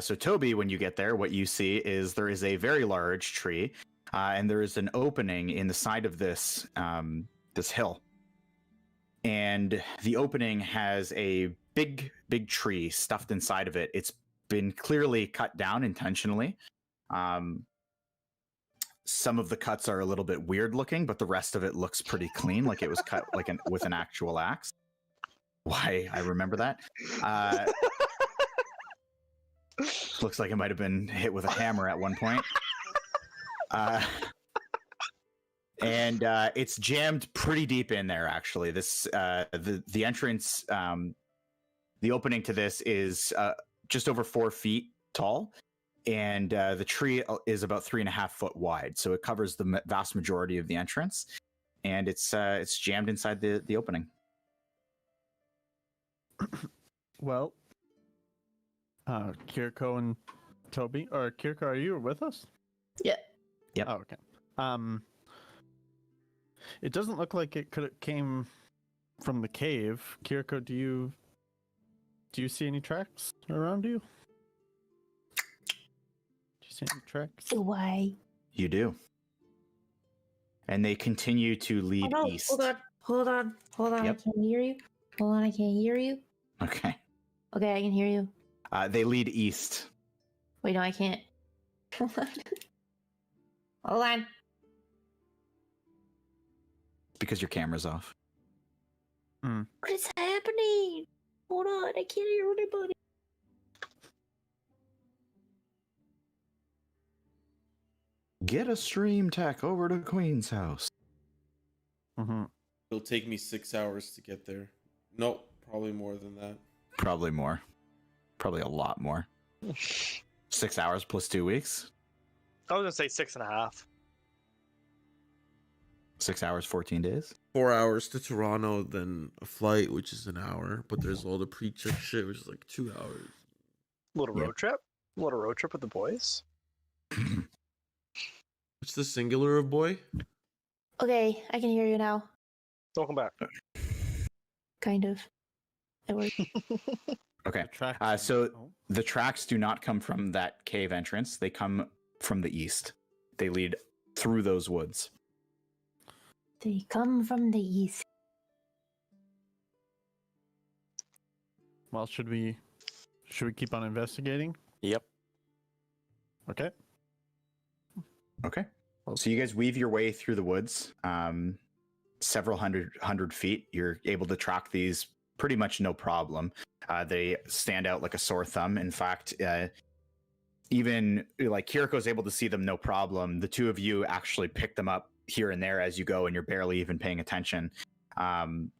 So Toby, when you get there, what you see is there is a very large tree, and there is an opening in the side of this this hill. And the opening has a big tree stuffed inside of it. It's been clearly cut down intentionally. Some of the cuts are a little bit weird looking, but the rest of it looks pretty clean, like it was cut like with an actual axe. Why I remember that. Looks like it might have been hit with a hammer at one point. And it's jammed pretty deep in there, actually. This the entrance, the opening to this is just over 4 feet tall, and the tree is about 3.5 foot wide, so it covers the vast majority of the entrance, and it's jammed inside the opening. Well, Kiriko and Toby, or Kiriko, are you with us? Yeah. Yep. Oh, okay. It doesn't look like it could have came from the cave. Kiriko, do you see any tracks around you? Do you see any tracks? Why? You do. And they continue to lead east. Hold on. Yep. I can't hear you. Hold on, I can't hear you. Okay. Okay, I can hear you. They lead east. Wait, no, I can't. Hold on. Hold on. Because your camera's off. What is happening? Hold on, I can't hear anybody. Get a stream tech over to Queen's house. Mm-hmm. It'll take me 6 hours to get there. Nope, probably more than that. Probably more. Probably a lot more. 6 hours plus 2 weeks. I was gonna say 6.5. 6 hours, 14 days. 4 hours to Toronto, then a flight, which is an hour. But there's all the pre-check shit, which is like 2 hours. Little Yeah. road trip. Little road trip with the boys. What's the singular of boy? Okay, I can hear you now. Welcome back. Kind of. It worked. Okay. Tracks. So Oh. the tracks do not come from that cave entrance. They come from the east. They lead through those woods. They come from the east. Well, should we keep on investigating? Yep. Okay. Okay. So you guys weave your way through the woods, several hundred feet. You're able to track these pretty much no problem. They stand out like a sore thumb. In fact, even like Kiriko's able to see them no problem. The two of you actually pick them up here and there as you go, and you're barely even paying attention. And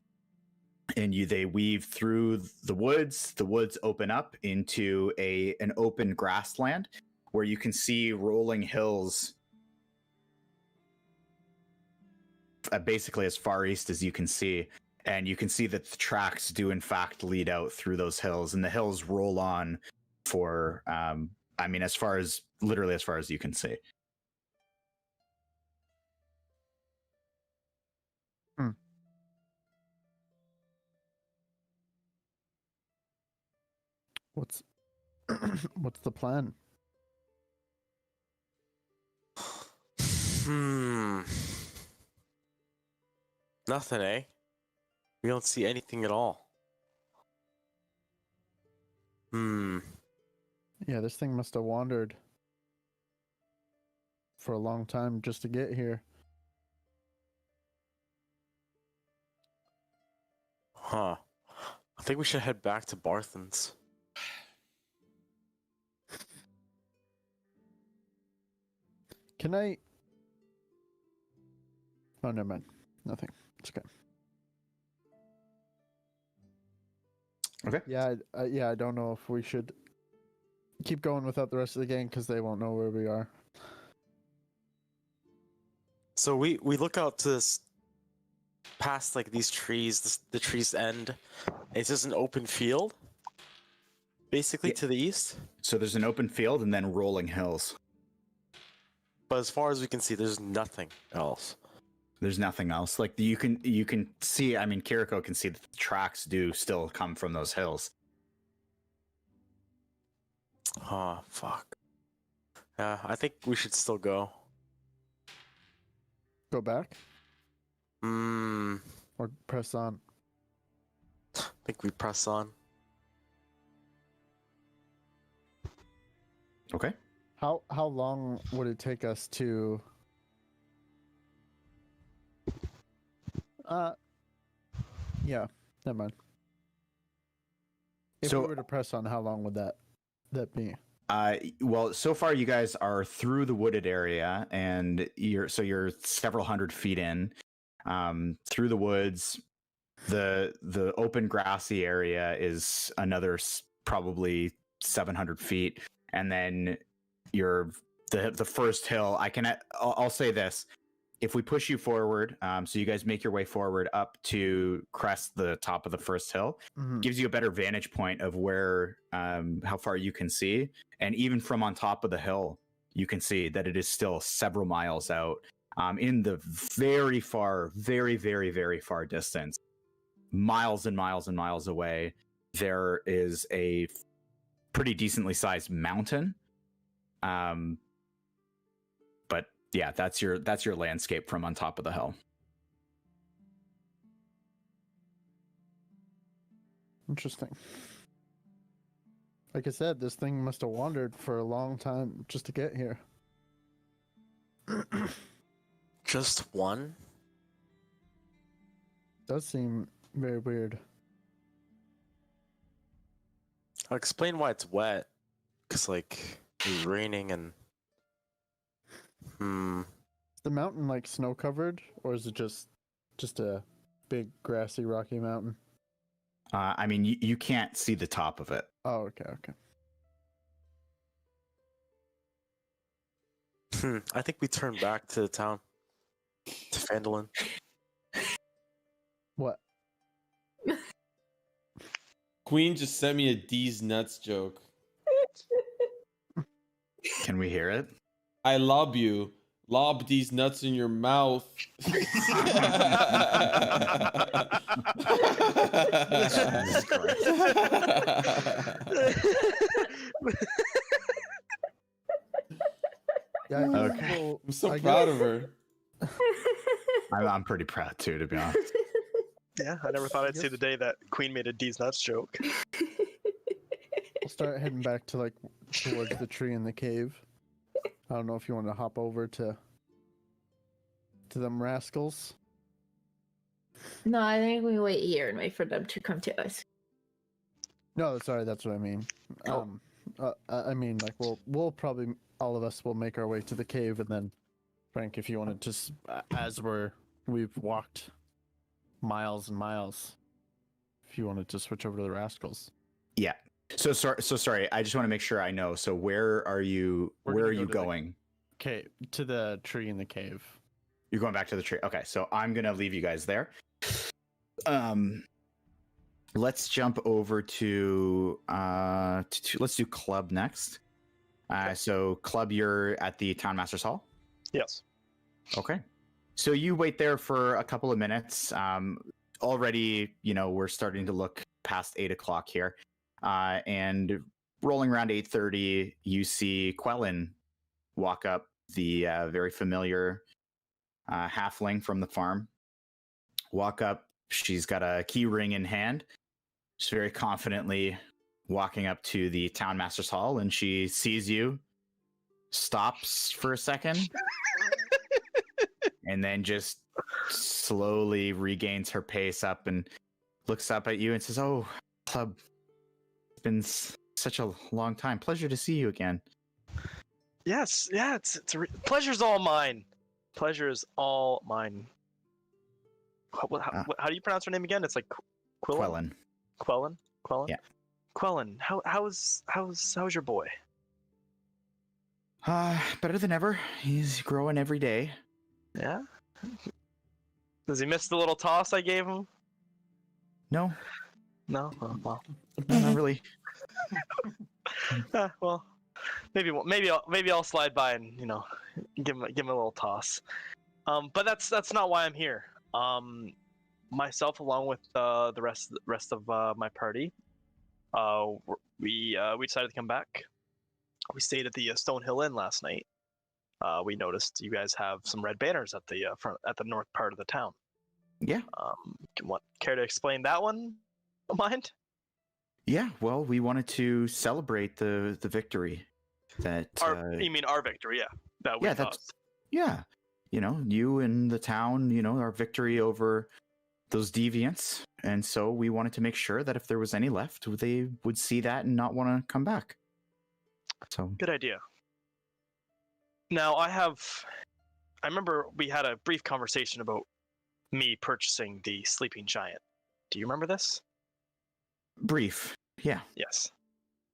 they weave through the woods. The woods open up into an open grassland where you can see rolling hills. Basically as far east as you can see, and you can see that the tracks do in fact lead out through those hills, and the hills roll on for literally as far as you can see. What's the plan? Nothing, eh? We don't see anything at all. Yeah, this thing must have wandered for a long time just to get here. Huh. I think we should head back to Barthen's. Can I? Oh, never mind. Nothing. It's okay. Okay. Yeah, I don't know if we should keep going without the rest of the gang because they won't know where we are. So we look out to this, past like these trees, the trees end. It's just an open field, basically Yeah. to the east. So there's an open field and then rolling hills. But as far as we can see, there's nothing else. There's nothing else. Like you can see. I mean, Kiriko can see that the tracks do still come from those hills. Oh, fuck. Yeah, I think we should still go. Go back Hmm. or press on. I think we press on. Okay. How long would it take us to? Yeah, never mind. If So- we were to press on, how long would that be? Well, so far you guys are through the wooded area, and you're several hundred feet in, through the woods. The open grassy area is another probably 700 feet, and then you're the first hill. I'll say this: if we push you forward, so you guys make your way forward up to crest the top of the first hill, Mhm. gives you a better vantage point of where how far you can see, and even from on top of the hill you can see that it is still several miles out, in the very far, very very very far distance, miles and miles and miles away, there is a pretty decently sized mountain. But yeah, that's your landscape from on top of the hill. Interesting. Like I said, this thing must have wandered for a long time just to get here. Just one? Does seem very weird. I'll explain why it's wet. Cause like it was raining and. Is the mountain like snow covered, or is it just a big grassy rocky mountain? I mean, you can't see the top of it. Oh, okay. I think we turn back to the town. To Phandelver. What? Queen just sent me a D's nuts joke. Can we hear it? I lob you. Lob these nuts in your mouth. Jesus Christ. Yeah, Okay. well, I'm so I proud guess- of her. I'm pretty proud too, to be honest. Yeah, I never thought I'd see guess- the day that Queen made a D's nuts joke. We'll start heading back to like towards the tree in the cave. I don't know if you want to hop over to them rascals. No, I think we wait here and wait for them to come to us. No, sorry, that's what I mean. I mean, like we'll probably all of us will make our way to the cave, and then Phrank, if you wanted to, as we've walked miles and miles, if you wanted to switch over to the rascals. Yeah. So sorry. I just want to make sure I know. So where are you? We're Where gonna are go you to the- going? Okay, to the tree in the cave. You're going back to the tree. Okay, so I'm gonna leave you guys there. Let's jump over to let's do Club next. So Club, you're at the Town Master's Hall. Yes. Okay. So you wait there for a couple of minutes. Already, we're starting to look past 8 o'clock here. And rolling around 8:30, you see Quellen walk up, the very familiar halfling from the farm. Walk up. She's got a key ring in hand. She's very confidently walking up to the town master's hall, and she sees you, stops for a second, and then just slowly regains her pace up and looks up at you and says, "Oh, club, it's been such a long time. Pleasure to see you again." Yes, yeah, pleasure's all mine. Pleasure is all mine. How do you pronounce her name again? It's like Quellen. Quellen? Yeah. Quellen, how's your boy? Better than ever. He's growing every day. Yeah? Does he miss the little toss I gave him? No, No? Oh, well. not really. Well, maybe I'll slide by and give him a little toss. But that's not why I'm here. Myself along with the rest of my party, we decided to come back. We stayed at the Stonehill Inn last night. We noticed you guys have some red banners at the front, at the north part of the town. Yeah. Care to explain that one? Don't mind. Yeah. Well, we wanted to celebrate the victory that. You mean our victory? Yeah. That we caused. Yeah. You and the town. Our victory over those deviants, and so we wanted to make sure that if there was any left, they would see that and not want to come back. So good idea. Now I remember we had a brief conversation about me purchasing the sleeping giant. Do you remember this? Brief. Yeah. Yes.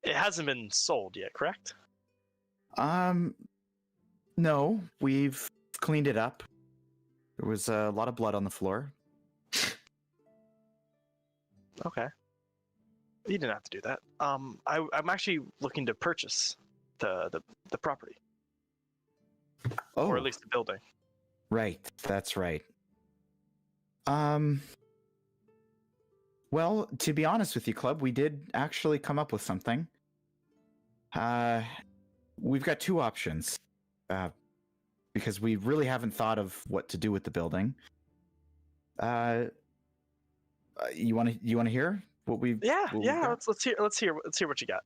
It hasn't been sold yet, correct? No, we've cleaned it up. There was a lot of blood on the floor. Okay. You didn't have to do that. I'm actually looking to purchase the property. Oh. Or at least the building. Right. That's right. Well, to be honest with you, Club, we did actually come up with something. We've got two options. Because we really haven't thought of what to do with the building. You want to hear what we? Yeah. Let's hear what you got.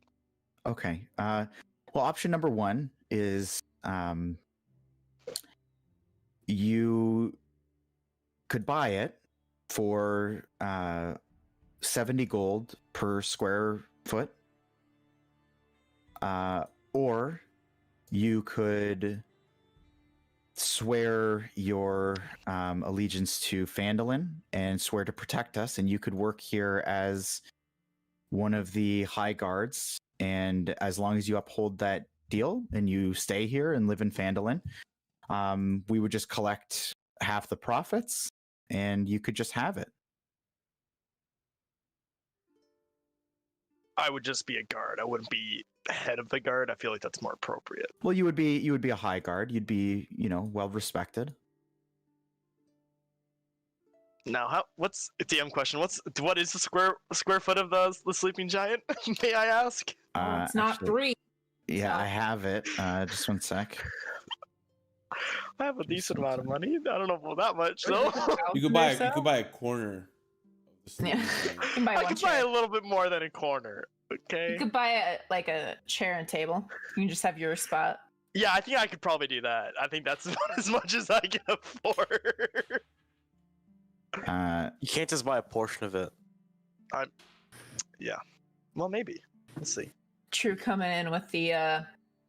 Okay. Well, option number one is you could buy it for 70 gold per square foot, or you could swear your allegiance to Phandelver and swear to protect us, and you could work here as one of the high guards, and as long as you uphold that deal and you stay here and live in Phandelver, we would just collect half the profits and you could just have it. I would just be a guard. I wouldn't be head of the guard. I feel like that's more appropriate. Well, you would be a high guard. You'd be, well respected. Now, what's a DM question? What is the square foot of the sleeping giant? May I ask? It's not actually, 3. Yeah, so. I have it. Just one sec. I have a decent amount of money. I don't know about that much though. You could buy a corner. Yeah. You can buy I one could chair. buy a little bit more than a corner. Okay. You could buy a chair and table. You can just have your spot. Yeah, I think I could probably do that. I think that's about as much as I can afford. You can't just buy a portion of it. Yeah. Well, maybe. Let's see. True coming in with the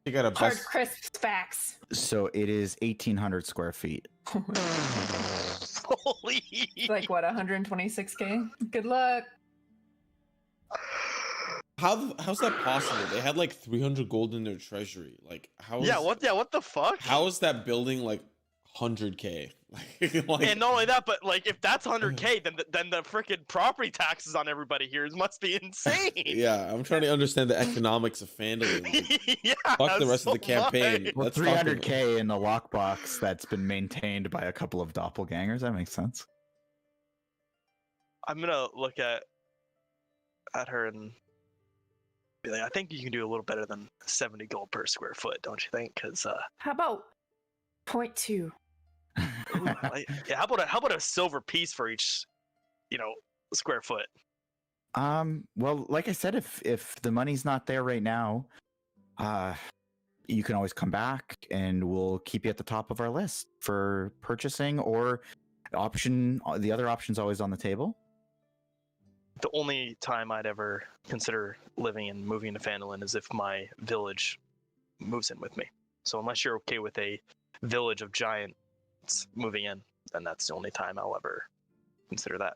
You got a hard best. crisp facts. So it is 1,800 square feet. Holy. Like what, 126k? Good luck. How's that possible? They had like 300 gold in their treasury. Like how? Yeah. What the fuck? How is that building like 100k? like, And not only that, but like if that's 100k, then the freaking property taxes on everybody here must be insane. yeah, I'm trying to understand the economics of Phandelver. Like, Yeah. fuck the rest of the campaign. Well, Let's talk about- 300k in the lockbox that's been maintained by a couple of doppelgangers. That makes sense. I'm gonna look at her and be like, I think you can do a little better than 70 gold per square foot, don't you think? Because How about 0.2? yeah, how about a silver piece for each, square foot? Well, like I said, if the money's not there right now, you can always come back and we'll keep you at the top of our list for purchasing or the other option's always on the table. The only time I'd ever consider living and moving to Phandelver is if my village moves in with me. So unless you're okay with a village of giants moving in, then that's the only time I'll ever consider that.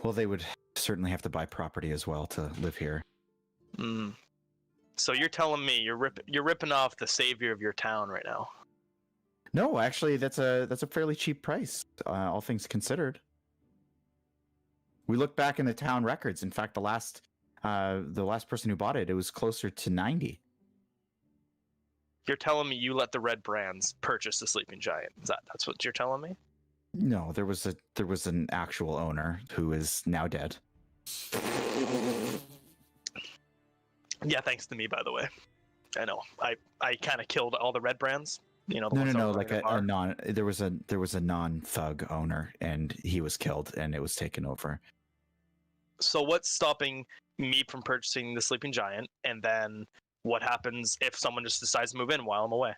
Well, they would certainly have to buy property as well to live here. So you're telling me you're ripping off the savior of your town right now? No, actually, that's a fairly cheap price, all things considered. We look back in the town records. In fact, the last person who bought it, it was closer to 90. You're telling me you let the Red Brands purchase the Sleeping Giant? That's what you're telling me? No, there was an actual owner who is now dead. Yeah, thanks to me, by the way. I know. I kind of killed all the Red Brands. You know, No, like there was a non-thug owner, and he was killed, and it was taken over. So what's stopping me from purchasing the Sleeping Giant? And then what happens if someone just decides to move in while I'm away?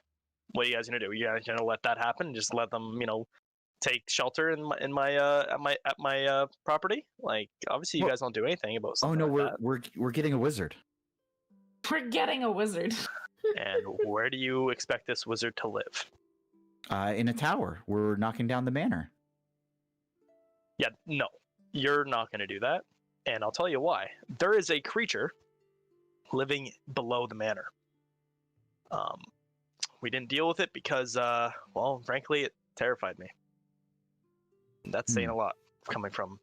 What are you guys gonna do? You guys gonna let that happen? Just let them, take shelter at my property? Like, obviously, you guys don't do anything about something. Oh no, like we're getting a wizard. We're getting a wizard. And where do you expect this wizard to live? In a tower. We're knocking down the manor. Yeah, no, you're not going to do that. And I'll tell you why. There is a creature living below the manor. We didn't deal with it because, well, frankly, it terrified me. And that's saying a lot coming from,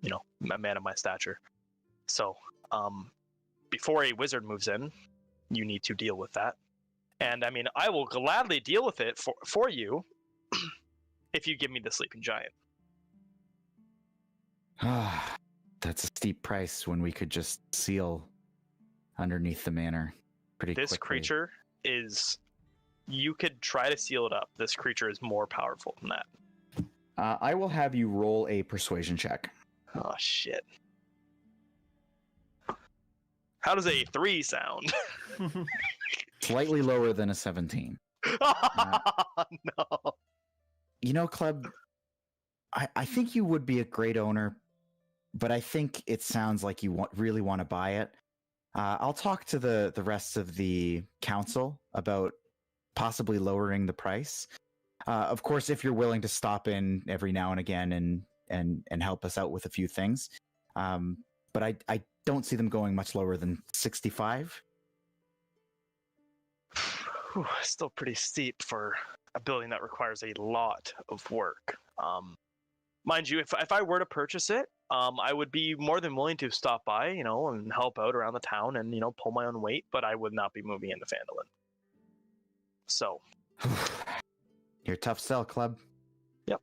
a man of my stature. So, before a wizard moves in, you need to deal with that. And I mean, I will gladly deal with it for you if you give me the Sleeping Giant. That's a steep price when we could just seal underneath the manor pretty quickly. This creature you could try to seal it up. This creature is more powerful than that. I will have you roll a persuasion check. Oh, shit. How does a 3 sound? Slightly lower than a 17. No. Club, I think you would be a great owner, but I think it sounds like you really want to buy it. I'll talk to the rest of the council about possibly lowering the price. Of course, if you're willing to stop in every now and again and help us out with a few things. But I don't see them going much lower than 65. Still pretty steep for a building that requires a lot of work. Mind you, if I were to purchase it, I would be more than willing to stop by, and help out around the town and, pull my own weight, but I would not be moving into Phandelver. So. You're a tough sell, Club. Yep.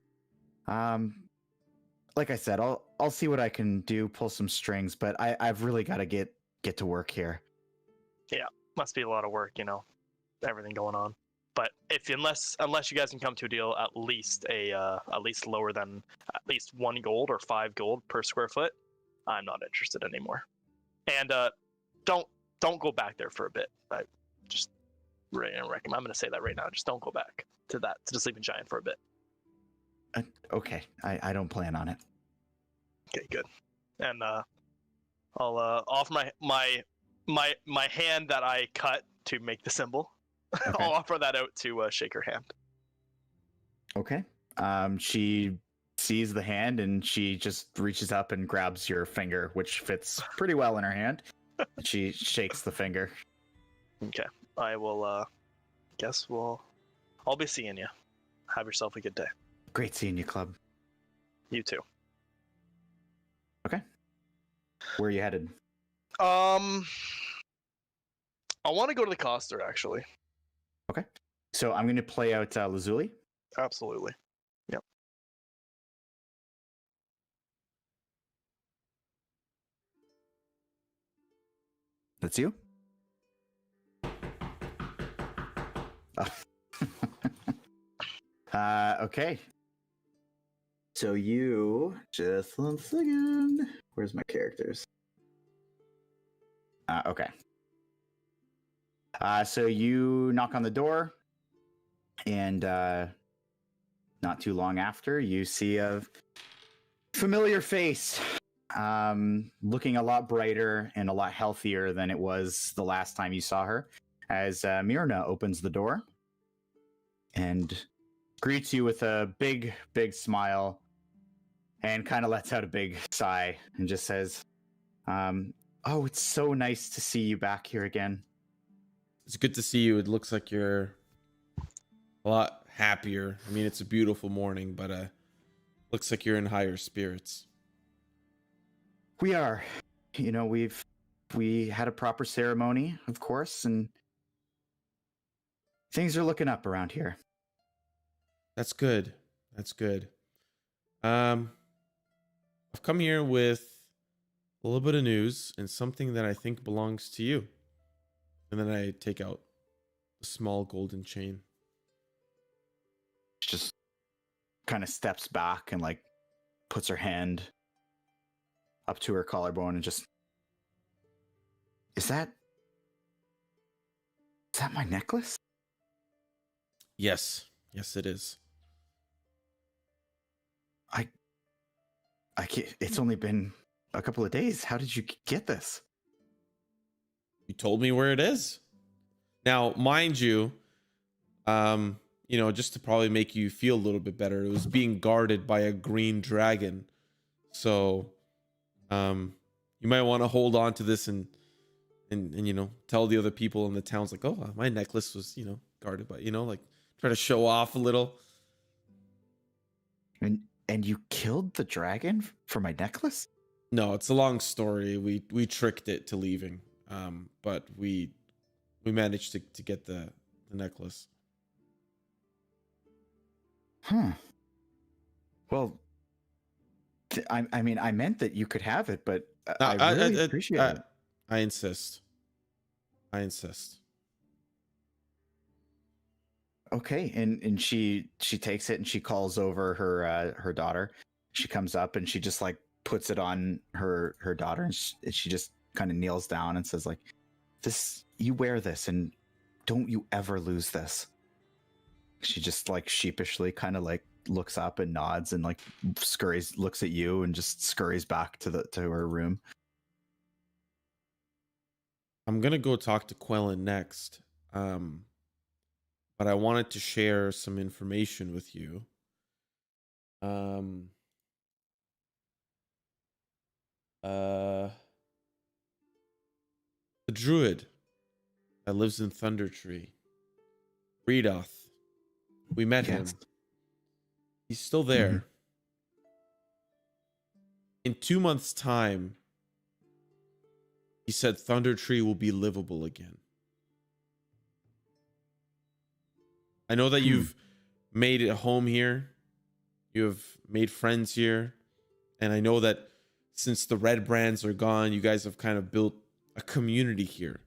Like I said, I'll see what I can do, pull some strings, but I've really got to get to work here. Yeah, must be a lot of work, everything going on. But unless you guys can come to a deal, at least lower than at least 1 gold or 5 gold per square foot, I'm not interested anymore. And don't go back there for a bit. I just recommend. I'm going to say that right now. Just don't go back to the Sleeping Giant for a bit. Okay, I don't plan on it. Okay, good. And I'll offer my hand that I cut to make the symbol. Okay. I'll offer that out to shake her hand. Okay. She sees the hand and she just reaches up and grabs your finger, which fits pretty well in her hand. She shakes the finger. Okay. I will. I'll be seeing you. Have yourself a good day. Great seeing you, Club. You too. Okay. Where are you headed? I want to go to the Coster, actually. Okay. So I'm going to play out Lazuli. Absolutely. Yep. That's you? Okay. So you, just one second. Where's my characters? Okay. So you knock on the door, and not too long after, you see a familiar face, looking a lot brighter and a lot healthier than it was the last time you saw her, as Myrna opens the door and greets you with a big, big smile and kind of lets out a big sigh and just says, oh, it's so nice to see you back here again. It's good to see you. It looks like you're a lot happier. I mean, it's a beautiful morning, but looks like you're in higher spirits. We are. You know, we had a proper ceremony, of course, and things are looking up around here. That's good. That's good. I've come here with a little bit of news and something that I think belongs to you. And then I take out a small golden chain. She just kind of steps back and like puts her hand up to her collarbone and just, is that my necklace? Yes. Yes, it is. I can't, it's only been a couple of days. How did you get this? You told me where it is. Now, mind you, you know, just to probably make you feel a little bit better, it was being guarded by a green dragon. So, you might want to hold on to this and you know, tell the other people in the towns like, oh, my necklace was, you know, guarded by, you know, like try to show off a little. And you killed the dragon for my necklace? No, it's a long story. We tricked it to leaving. But we managed to get the necklace. Huh. Well, I mean, I meant that you could have it, but I really appreciate it. I insist. Okay, and she takes it and she calls over her daughter. She comes up and she just like puts it on her daughter, and she just kind of kneels down and says like, "This, you wear this, and don't you ever lose this." She just like sheepishly kind of like looks up and nods and like scurries, looks at you and just scurries back to her room. I'm gonna go talk to Quellen next. But I wanted to share some information with you. The druid that lives in Thunder Tree, Redoth. We met him. He's still there. Mm-hmm. In 2 months' time, he said Thunder Tree will be livable again. I know that you've made it home here. You have made friends here. And I know that since the red brands are gone, you guys have kind of built a community here.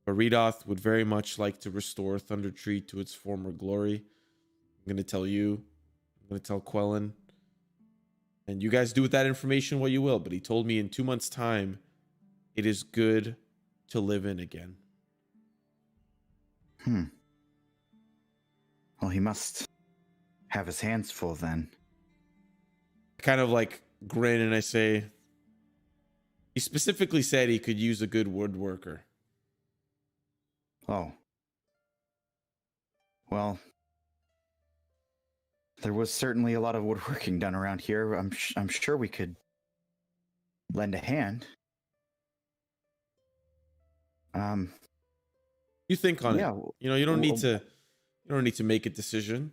But Redoth would very much like to restore Thunder Tree to its former glory. I'm going to tell you. I'm going to tell Quellen. And you guys do with that information what you will. But he told me in 2 months' time, it is good to live in again. Well, he must have his hands full then. I kind of like grin and I say, he specifically said he could use a good woodworker. Oh. Well, there was certainly a lot of woodworking done around here. I'm sure we could lend a hand. You think on it. You know, you don't need to make a decision.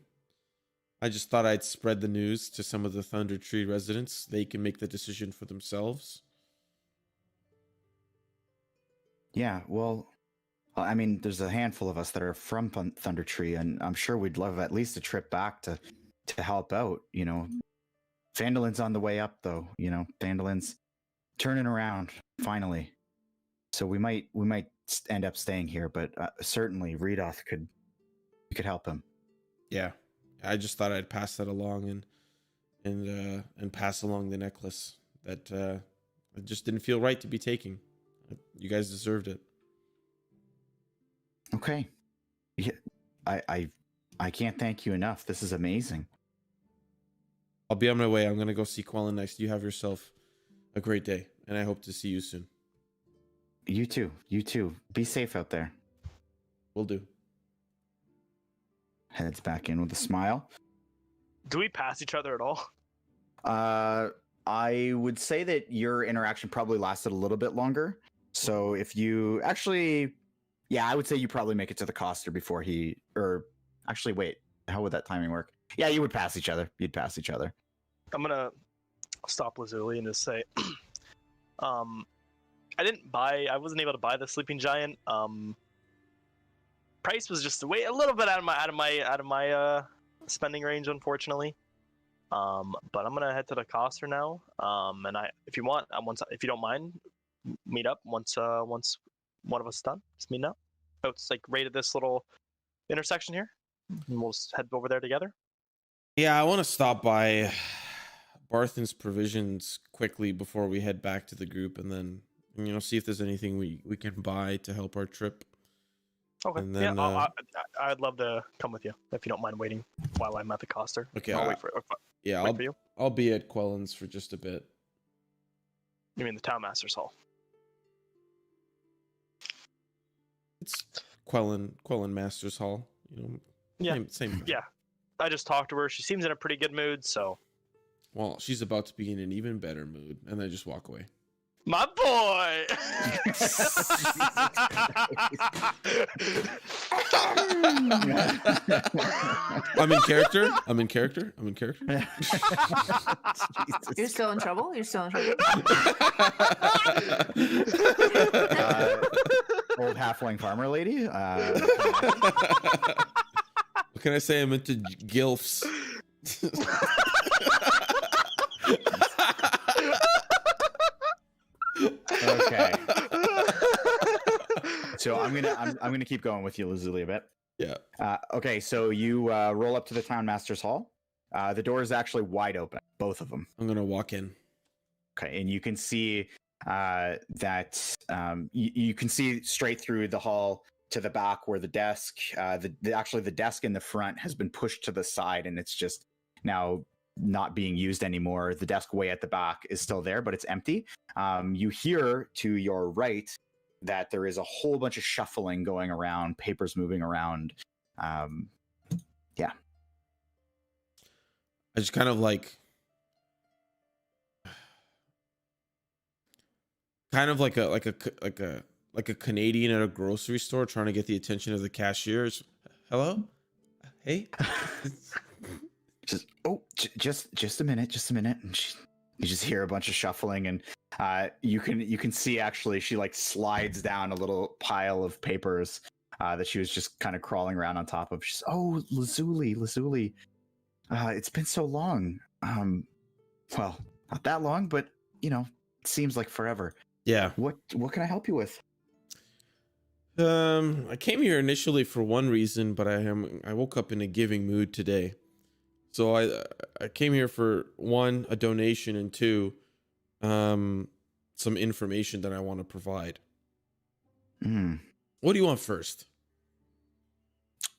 I just thought I'd spread the news to some of the Thunder Tree residents. They can make the decision for themselves. Yeah, well, I mean, there's a handful of us that are from Thunder Tree, and I'm sure we'd love at least a trip back to help out, you know. Phandelin's on the way up, though, you know. Phandelin's turning around, finally. So we might end up staying here, but certainly Redoth could help him. Yeah, I just thought I'd pass that along and pass along the necklace that it just didn't feel right to be taking. You guys deserved it. Okay. Yeah, I can't thank you enough. This is amazing. I'll be on my way. I'm gonna go see Quellen next. You have yourself a great day, and I hope to see you soon. You too. You too. Be safe out there. Will do. Heads back in with a smile. Do we pass each other at all? I would say that your interaction probably lasted a little bit longer. So if you actually, yeah, I would say you probably make it to the coster before he, or actually, wait, how would that timing work? Yeah, you would pass each other. You'd pass each other. I'm gonna stop Lazuli and just say, I wasn't able to buy the sleeping giant. Price was just a little bit out of my spending range, unfortunately. But I'm gonna head to the coster now. And if you want, if you don't mind, meet up once one of us is done. Just meet up. So it's like right at this little intersection here. And we'll just head over there together. Yeah, I want to stop by Barthen's Provisions quickly before we head back to the group, and then see if there's anything we can buy to help our trip. Okay. And then, I'd love to come with you if you don't mind waiting while I'm at the coster. Okay. I'll wait for you. I'll be at Quellen's for just a bit. You mean the Town Master's Hall? It's Quellen Master's Hall. Yeah. Same. Yeah. I just talked to her. She seems in a pretty good mood, so. Well, she's about to be in an even better mood, and I just walk away. My boy! I'm in character. You're still in trouble? Old halfling farmer lady. What can I say? I'm into gilfs. Okay. So I'm gonna keep going with you, Lazuli, a bit. Yeah. Okay. So you roll up to the Town Master's Hall. The door is actually wide open, both of them. I'm gonna walk in. Okay, and you can see that you can see straight through the hall to the back where the desk, the desk in the front has been pushed to the side, and it's just now not being used anymore. The desk way at the back is still there, but it's empty. You hear to your right that there is a whole bunch of shuffling going around, papers moving around. Yeah. I just kind of like a Canadian at a grocery store trying to get the attention of the cashiers. Hello? Hey? just a minute. And you just hear a bunch of shuffling, and you can see actually she like slides down a little pile of papers that she was just kind of crawling around on top of. She's, oh, Lazuli. It's been so long. Well, not that long, but it seems like forever. Yeah. What can I help you with? I came here initially for one reason, but I woke up in a giving mood today. So I came here for one, a donation, and two, some information that I want to provide. What do you want first?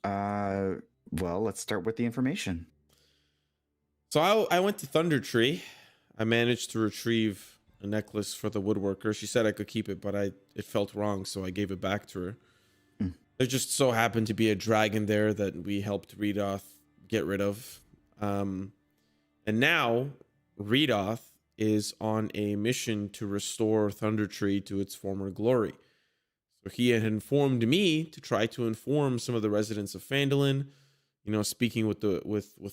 Well, let's start with the information. So I went to Thunder Tree. I managed to retrieve a necklace for the woodworker. She said I could keep it, but it felt wrong, so I gave it back to her. There just so happened to be a dragon there that we helped Redoth get rid of. And now Redoth is on a mission to restore Thunder Tree to its former glory. So he had informed me to try to inform some of the residents of Phandelver. Speaking with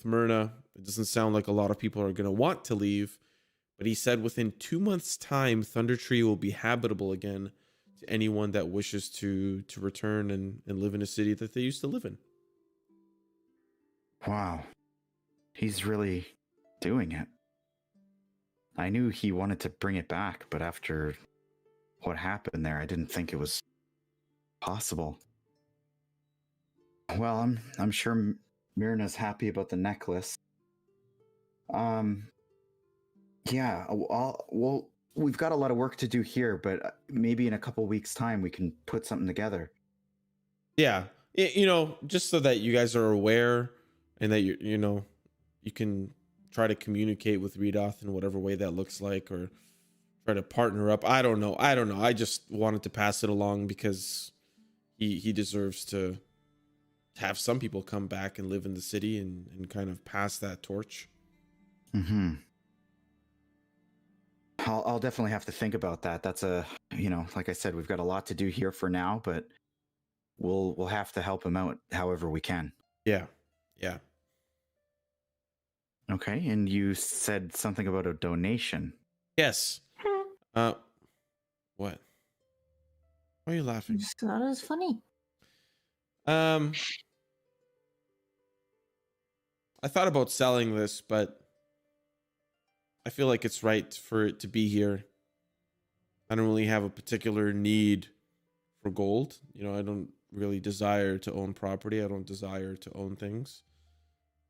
Myrna, it doesn't sound like a lot of people are going to want to leave, but he said within 2 months' time, Thunder Tree will be habitable again to anyone that wishes to return and live in a city that they used to live in. Wow. He's really doing it. I knew he wanted to bring it back, but after what happened there, I didn't think it was possible. Well, I'm sure Myrna's happy about the necklace. Yeah, well, we've got a lot of work to do here, but maybe in a couple weeks' time we can put something together. Yeah, you know, just so that you guys are aware, and that you know, you can try to communicate with Redoth in whatever way that looks like, or try to partner up. I don't know. I just wanted to pass it along because he deserves to have some people come back and live in the city and kind of pass that torch. Mm-hmm. I'll definitely have to think about that. That's you know, like I said, we've got a lot to do here for now, but we'll have to help him out however we can. Yeah. Okay, and you said something about a donation. Yes. What? Why are you laughing? It's not as funny. I thought about selling this, but I feel like it's right for it to be here. I don't really have a particular need for gold. You know, I don't really desire to own property. I don't desire to own things.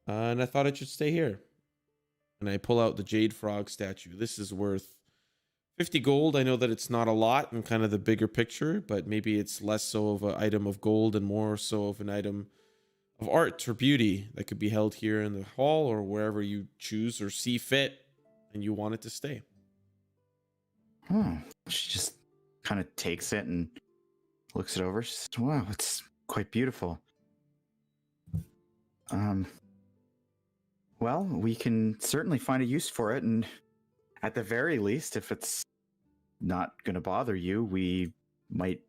And I thought it should stay here. And I pull out the Jade Frog statue. This is worth 50 gold. I know that it's not a lot in kind of the bigger picture, but maybe it's less so of an item of gold and more so of an item of art or beauty that could be held here in the hall or wherever you choose or see fit and you want it to stay. Oh, she just kind of takes it and looks it over. She says, wow, it's quite beautiful. Well, we can certainly find a use for it, and at the very least, if it's not going to bother you, we might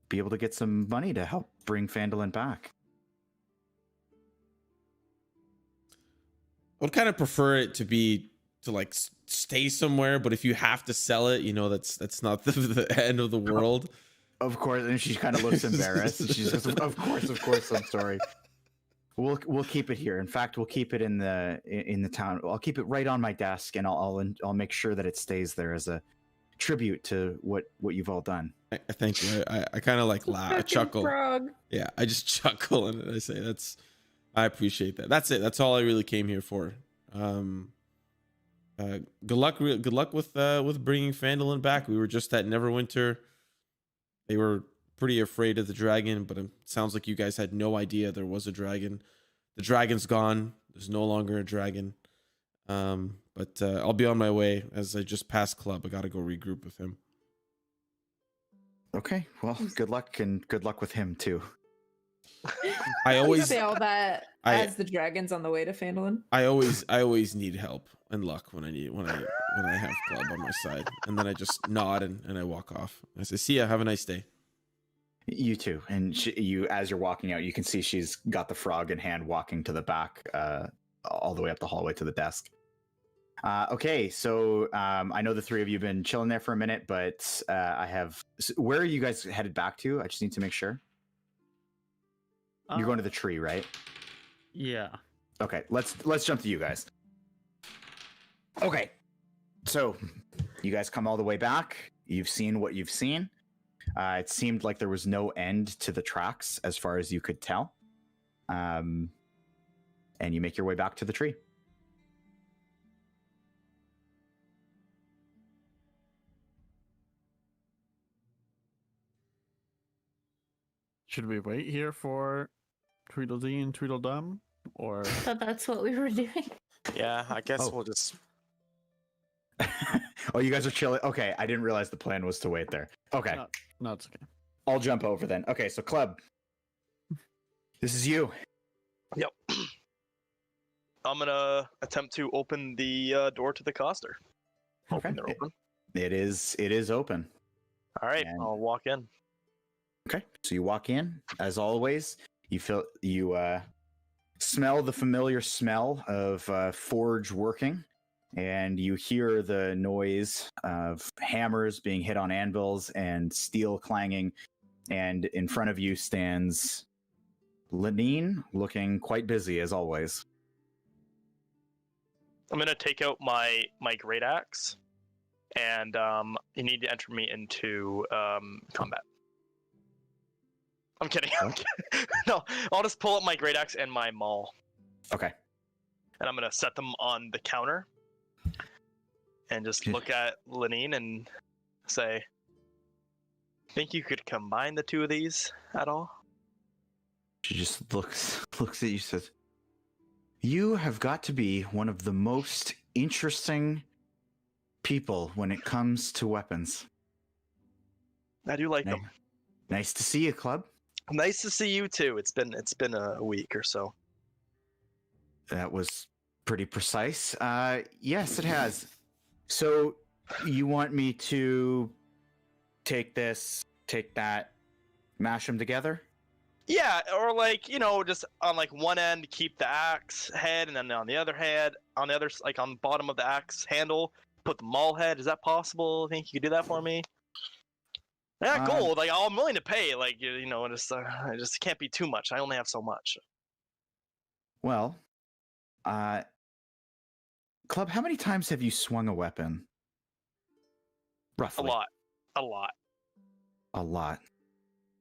be able to get some money to help bring Phandelver back. I would kind of prefer it to be to like stay somewhere, but if you have to sell it, you know, that's not the end of the world. Of course, and she kind of looks embarrassed. She says, "Of course, I'm sorry. We'll keep it here. In fact, we'll keep it in the town. I'll keep it right on my desk, and I'll make sure that it stays there as a tribute to what you've all done." I thank you. I kind of like laugh, I chuckle. Frog. Yeah, I just chuckle and I say I appreciate that. That's it. That's all I really came here for. Good luck with bringing Phandelver back. We were just at Neverwinter. They were pretty afraid of the dragon, but it sounds like you guys had no idea there was a dragon. The dragon's gone. There's no longer a dragon. But I'll be on my way as I just passed club. I got to go regroup with him. Okay. Well, good luck, and good luck with him too. I always say all that as the dragon's on the way to Phandelver. I always need help and luck when I have club on my side, and then I just nod and I walk off. I say, "See ya. Have a nice day." You too. And you, as you're walking out, you can see she's got the frog in hand, walking to the back, all the way up the hallway to the desk. Okay, so I know the three of you have been chilling there for a minute, but where are you guys headed back to? I just need to make sure. You're going to the tree, right? Yeah. Okay, let's jump to you guys. Okay, so you guys come all the way back. You've seen what you've seen. It seemed like there was no end to the tracks as far as you could tell. And you make your way back to the tree. Should we wait here for Tweedledee and Tweedledum? Or I thought that's what we were doing. Yeah, I guess Oh. we'll just. Oh, you guys are chilling. Okay, I didn't realize the plan was to wait there. Okay, no, it's okay. I'll jump over then. Okay, so Club, this is you. Yep. I'm gonna attempt to open the door to the coster. Okay. They're open. It is open. All right, And- I'll walk in. Okay, so you walk in. As always, you smell the familiar smell of forge working, and you hear the noise of hammers being hit on anvils and steel clanging. And in front of you stands Lenine, looking quite busy as always. I'm gonna take out my great axe, and you need to enter me into combat. I'm kidding. I'm kidding. No, I'll just pull up my great axe and my maul, Okay. and I'm gonna set them on the counter. and just look at Lenine and say, "Think you could combine the two of these at all?" She just looks at you, says, "You have got to be one of the most interesting people when it comes to weapons." I do like them. Nice to see you, Club. Nice to see you too. It's been a week or so. That was pretty precise. Yes, it has. So you want me to take this, take that, mash them together? Yeah, or like, just on like one end keep the axe head, and then on the other head, on the bottom of the axe handle, put the maul head. Is that possible? Think you could do that for me? Yeah, gold. Like, I'm willing to pay. Like, I just can't be too much. I only have so much. Well, Club, how many times have you swung a weapon? Roughly. A lot. A lot.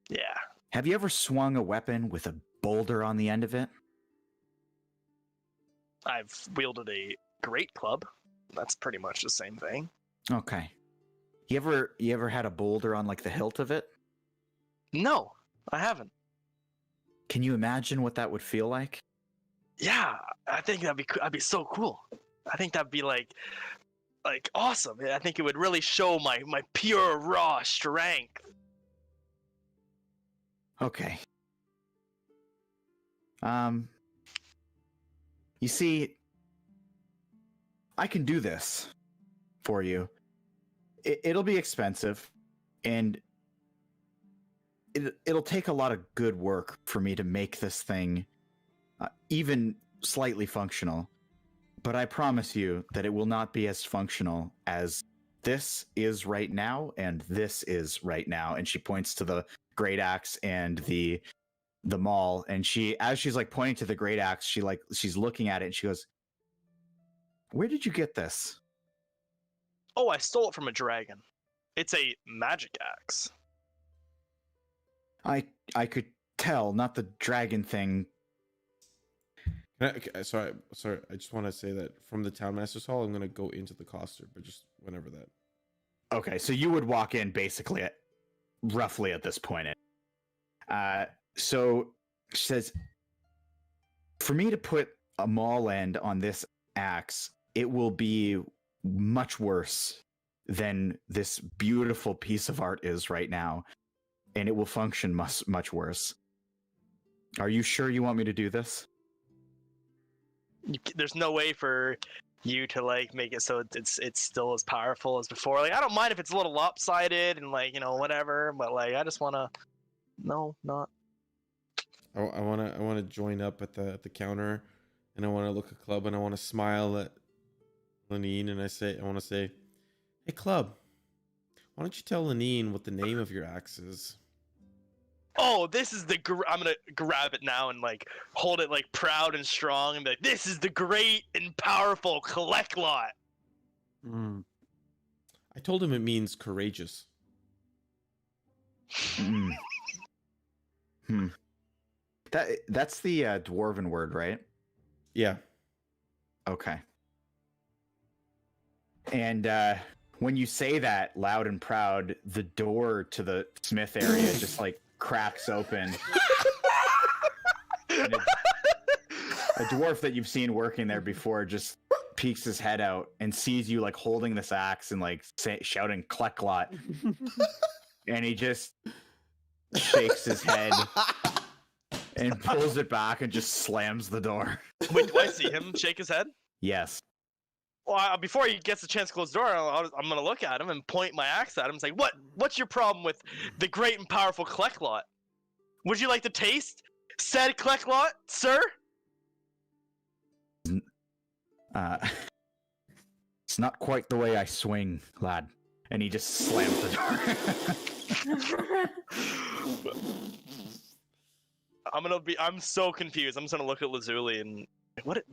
Yeah. Have you ever swung a weapon with a boulder on the end of it? I've wielded a great club. That's pretty much the same thing. Okay. You ever had a boulder on like the hilt of it? No, I haven't. Can you imagine what that would feel like? Yeah, I think that'd be so cool. I think that'd be like awesome. I think it would really show my pure raw strength. Okay. You see, I can do this for you. It'll be expensive, and it'll take a lot of good work for me to make this thing even slightly functional. But I promise you that it will not be as functional as this is right now, and this is right now. And she points to the great axe and the maul, and as she's like pointing to the great axe, she's looking at it and she goes, "Where did you get this?" Oh, I stole it from a dragon. It's a magic axe. I could tell, not the dragon thing. Sorry. I just want to say that from the town master's hall, I'm gonna go into the coster, but just whenever that. Okay, so you would walk in basically roughly at this point. So she says, "For me to put a maul end on this axe, it will be much worse than this beautiful piece of art is right now, and it will function much worse. Are you sure you want me to do this?" There's no way for you to like make it so it's still as powerful as before. Like, I don't mind if it's a little lopsided and like, whatever, but like, I just want to. No, not. I want to join up at the counter, and I want to look at Club, and I want to smile at Lenine, and I want to say, "Hey, Club, why don't you tell Lenine what the name of your axe is?" Oh, this is I'm gonna grab it now and like hold it like proud and strong and be like, "This is the great and powerful Kleklot." I told him it means courageous. That's the dwarven word, right? Yeah. Okay. And when you say that loud and proud, the door to the smith area just like cracks open. And a dwarf that you've seen working there before just peeks his head out and sees you like holding this axe and like shouting "Kleklot," and he just shakes his head and pulls it back and just slams the door. Wait, do I see him shake his head? Yes. Well, before he gets a chance to close the door, I'm gonna look at him and point my axe at him and say, "What's your problem with the great and powerful Kleklot? Would you like to taste said Kleklot, sir?" It's not quite the way I swing, lad. And he just slams the door. I'm so confused. I'm just gonna look at Lazuli and what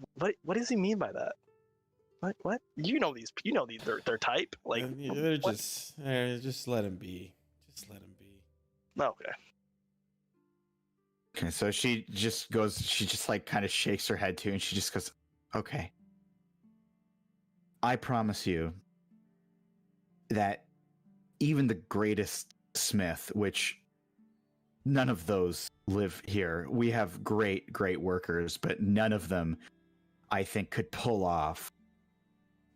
does he mean by that? What? You know these their type. Like, they're just let him be. Just let him be. Okay. Okay, so she just like kind of shakes her head too, and she just goes, "Okay. I promise you that even the greatest smith, which none of those live here, we have great workers, but none of them, I think, could pull off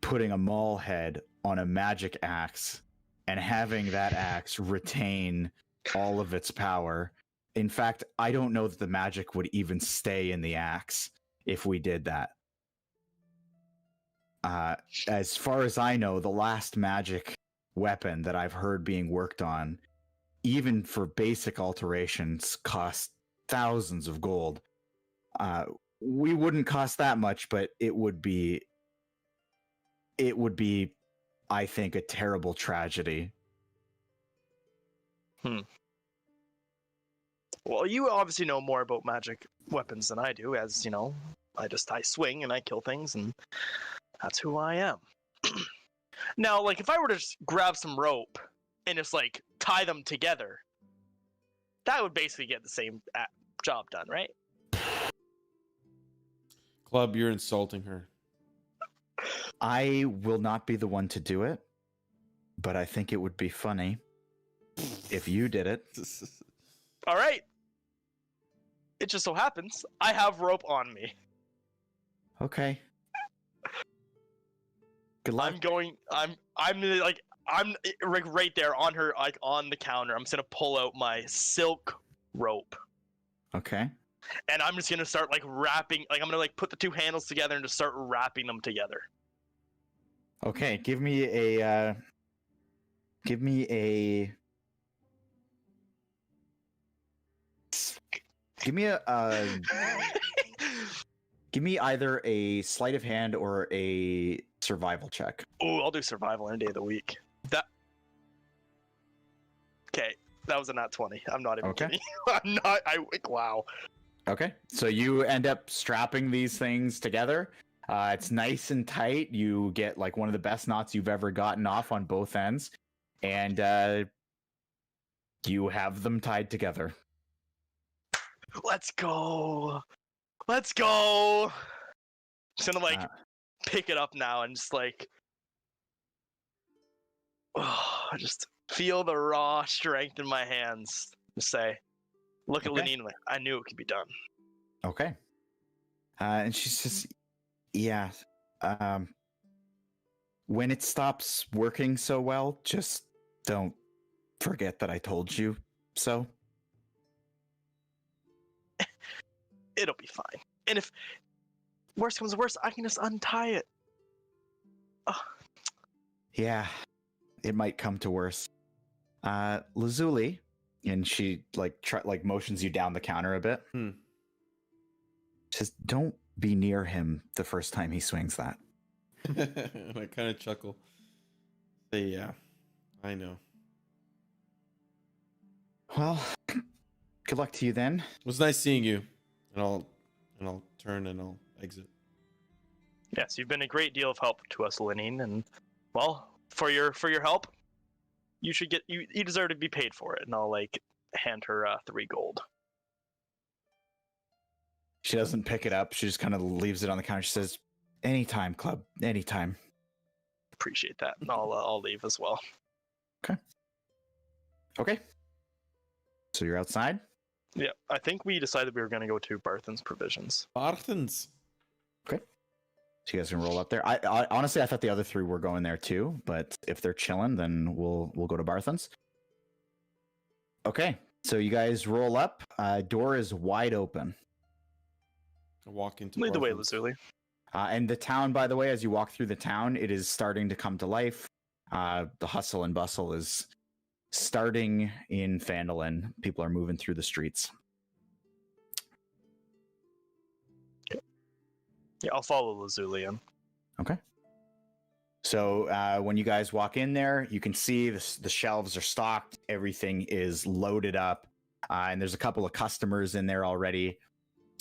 putting a maul head on a magic axe and having that axe retain all of its power. In fact, I don't know that the magic would even stay in the axe if we did that. As far as I know, the last magic weapon that I've heard being worked on, even for basic alterations, cost thousands of gold. We wouldn't cost that much, but it would be, I think, a terrible tragedy. Well, you obviously know more about magic weapons than I do, as you know, I swing and I kill things, and that's who I am. Now, like, if I were to just grab some rope and just like tie them together, that would basically get the same job done, right? Club, you're insulting her. I will not be the one to do it, but I think it would be funny if you did it. All right. It just so happens I have rope on me. Okay. Good luck. I'm like right there on her, like on the counter. I'm just gonna pull out my silk rope. Okay. And I'm just gonna start like wrapping, like I'm gonna like put the two handles together and just start wrapping them together. Okay, give me a give me either a sleight of hand or a survival check. Oh, I'll do survival any day of the week. Okay, that was a nat 20. I'm not even kidding. Wow. Okay, so you end up strapping these things together. It's nice and tight. You get like one of the best knots you've ever gotten off on both ends, and you have them tied together. Let's go. Just gonna like pick it up now and just like, just feel the raw strength in my hands. Just say, look at Lenine. I knew it could be done. Okay. And she says, yeah. When it stops working so well, just don't forget that I told you so. It'll be fine. And if worst comes to worst, I can just untie it. Oh. Yeah, it might come to worse. Lazuli, and she like motions you down the counter a bit. Says, don't be near him the first time he swings that. I kind of chuckle. Say, yeah, I know. Well, good luck to you then. It was nice seeing you. And I'll turn and I'll exit. Yes, you've been a great deal of help to us, Lenine, and well, for your help, you deserve to be paid for it. And I'll like hand her 3 gold. She doesn't pick it up. She just kind of leaves it on the counter. She says, anytime, club, anytime. Appreciate that. And I'll leave as well. Okay. So you're outside? Yeah, I think we decided we were going to go to Barthen's Provisions. Barthen's. Okay. So you guys can roll up there. I honestly, I thought the other 3 were going there too, but if they're chilling, then we'll go to Barthen's. Okay. So you guys roll up. Door is wide open. I walk into Lead the way, Barthen's. Lazuli. And the town, by the way, as you walk through the town, it is starting to come to life. The hustle and bustle is starting in Phandelver. People are moving through the streets. Yeah, I'll follow Lazuli in. Okay. So when you guys walk in there, you can see the shelves are stocked. Everything is loaded up. And there's a couple of customers in there already.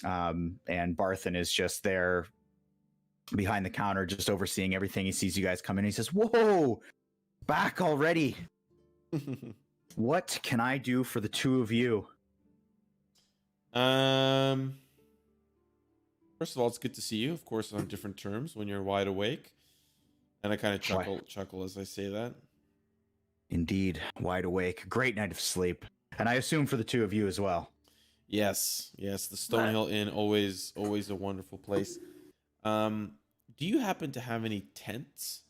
And Barthen is just there behind the counter, just overseeing everything. He sees you guys come in. He says, whoa, back already. What can I do for the 2 of you? First of all, it's good to see you, of course, on different terms when you're wide awake. And I kind of chuckle as I say that. Indeed, wide awake. Great night of sleep. And I assume for the two of you as well. Yes, yes. The Stonehill Inn, always a wonderful place. Do you happen to have any tents?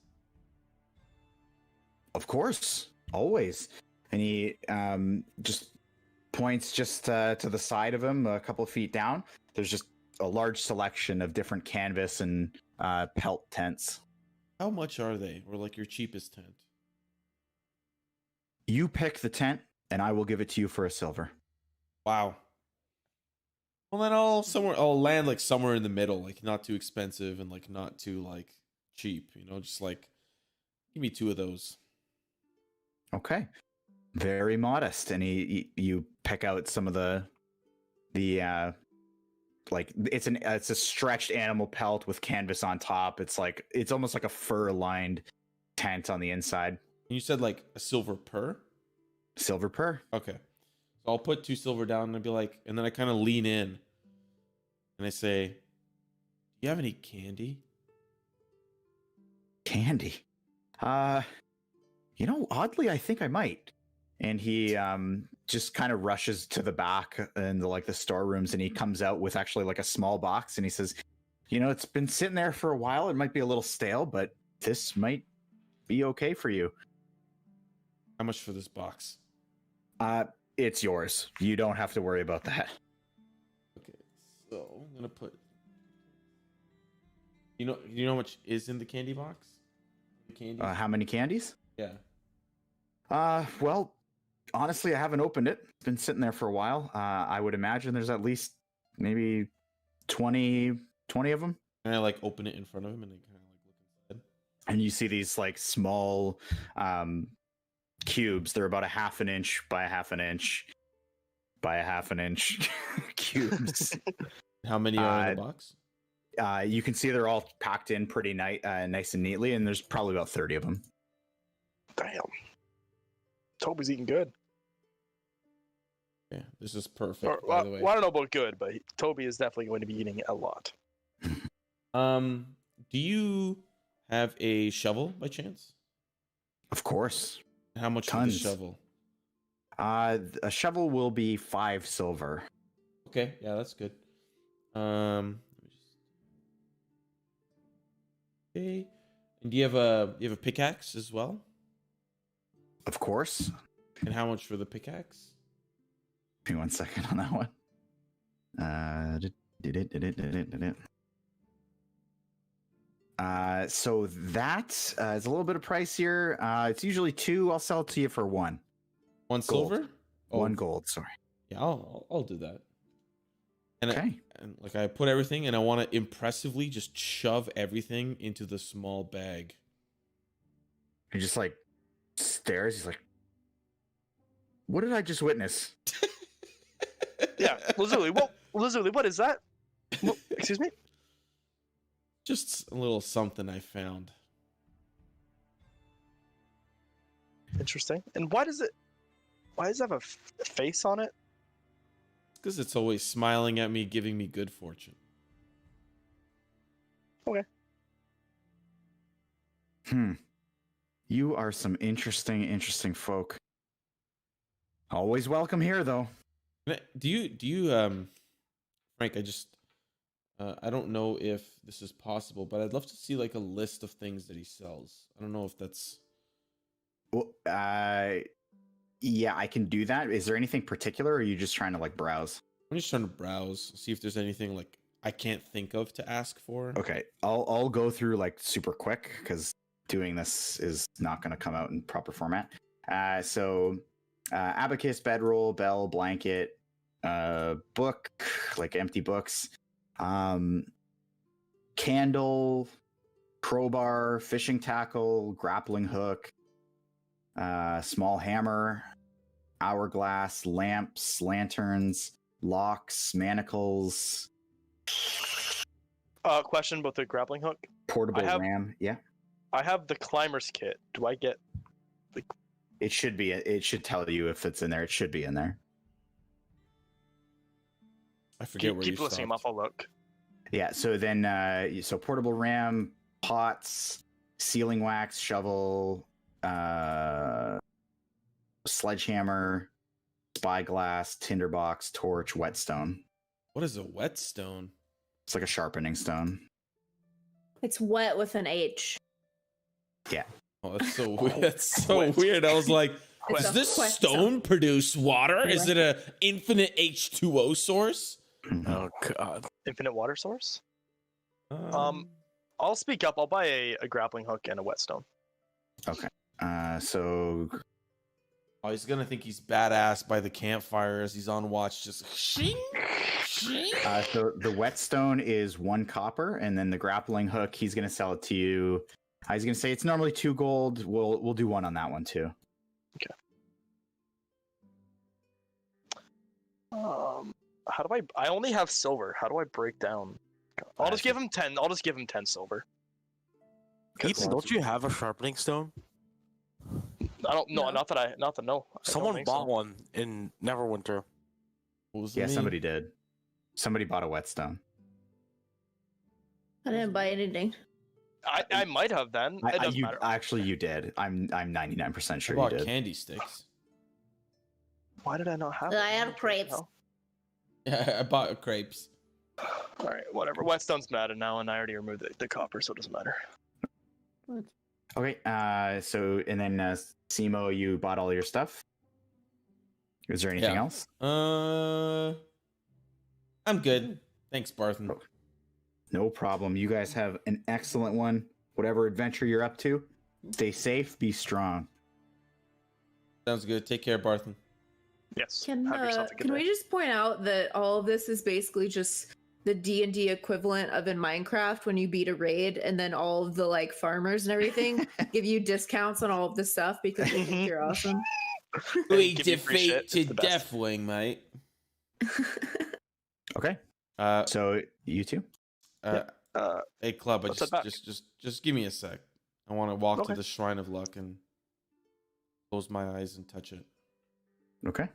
Of course, always. And he just points just to the side of him, a couple of feet down. There's just a large selection of different canvas and pelt tents. How much are they? Or like your cheapest tent? You pick the tent, and I will give it to you for a silver. Wow. Well, then I'll land like somewhere in the middle, like not too expensive and like not too like cheap, you know, just like give me 2 of those. Okay. Very modest. And you pick out some of the like it's a stretched animal pelt with canvas on top. It's almost like a fur lined tent on the inside. And you said like a silver per? Silver per. Okay. So I'll put 2 silver down and I'll be like, and then I kind of lean in and I say, do you have any candy? Candy? Oddly, I think I might. And he just kind of rushes to the back and the storerooms, and he comes out with actually like a small box, and he says, it's been sitting there for a while. It might be a little stale, but this might be okay for you. How much for this box? It's yours. You don't have to worry about that. Okay, so I'm gonna put. You know how much is in the candy box? The candies? How many candies? Yeah. Well, honestly, I haven't opened it. It's been sitting there for a while. I would imagine there's at least maybe 20 of them. And I like open it in front of him and then kind of like look inside. And you see these like small cubes. They're about a half an inch by a half an inch by a half an inch cubes. How many are in the box? You can see they're all packed in pretty nice and neatly, and there's probably about 30 of them. Damn. Toby's eating good. Yeah, this is perfect, by the way. Well, I don't know about good, but Toby is definitely going to be eating a lot. Do you have a shovel by chance? Of course. How much Tons. is the shovel? A shovel will be 5 silver. Okay, yeah, that's good. Okay. And do you have a pickaxe as well? Of course. And how much for the pickaxe? Give me 1 second on that one. So that is a little bit of pricier. It's usually 2. I'll sell it to you for 1. 1 silver? Oh, 1 gold. Sorry. Yeah, I'll do that. And Okay. I put everything, and I want to impressively just shove everything into the small bag. He just like stares. He's like, "What did I just witness?" Yeah, Lazuli. Lazuli, what is that? Excuse me? Just a little something I found. Interesting. And why does it have a face on it? Because it's always smiling at me, giving me good fortune. Okay. You are some interesting folk. Always welcome here, though. Do you Frank, I don't know if this is possible, but I'd love to see like a list of things that he sells. I don't know if that's... Well, yeah, I can do that. Is there anything particular, or are you just trying to like browse? I'm just trying to browse, see if there's anything like I can't think of to ask for. Okay, I'll go through like super quick because doing this is not going to come out in proper format. So abacus, bedroll, bell, blanket, book, like empty books, candle, crowbar, fishing tackle, grappling hook, small hammer, hourglass, lamps, lanterns, locks, manacles. Question about the grappling hook. Portable ram. Yeah. I have the climber's kit. Do I get the... It should be. It should tell you if it's in there. It should be in there. I forget where you keep listening up. I'll look. Yeah. So then, so portable ram, pots, sealing wax, shovel, sledgehammer, spyglass, tinderbox, torch, whetstone. What is a whetstone? It's like a sharpening stone. It's wet with an H. Yeah. Oh, that's so weird. That's so weird. I was like, It's does a this quest stone produce water? Is it a infinite H2O source? Mhm. Oh god. Infinite water source. I'll speak up. I'll buy a grappling hook and a whetstone. Okay. So Oh, he's gonna think he's badass by the campfire as he's on watch, just shing, shing. so the whetstone is 1 copper, and then the grappling hook, he's gonna sell it to you. He's gonna say it's normally 2 gold. We'll do 1 on that one too. How do I only have silver. How do I break down? I'll just give him 10. I'll just give him 10 silver. Ethan, don't you have a sharpening stone? I don't know. No. Not that no. I don't Someone think bought so. one in Neverwinter. What was Yeah, me? somebody did. Somebody bought a whetstone. I didn't buy anything. I might have then. It doesn't matter. Actually, you did. I'm 99% I sure bought you did. candy sticks. Why did I not have? I it? had crepes. No. Yeah, I bought crepes. All right, whatever. Whetstone's been added now, and I already removed the copper, so it doesn't matter. Okay. So and then Simo, you bought all your stuff. Is there anything Yeah. else? I'm good. Thanks, Barthen. No problem. You guys have an excellent one. Whatever adventure you're up to, stay safe, be strong. Sounds good. Take care, Barthen. Yes. Can have yourself a good can day. we just point out that all of this is basically just the D&D equivalent of in Minecraft when you beat a raid, and then all of the like farmers and everything give you discounts on all of the stuff because they think you're awesome. We give you free shit, defeat it's to the best. Deathwing, mate. Okay. Uh, So you two. hey, Club. Let's head back. Just give me a sec. I want to walk Okay. to the Shrine of Luck and close my eyes and touch it. Okay.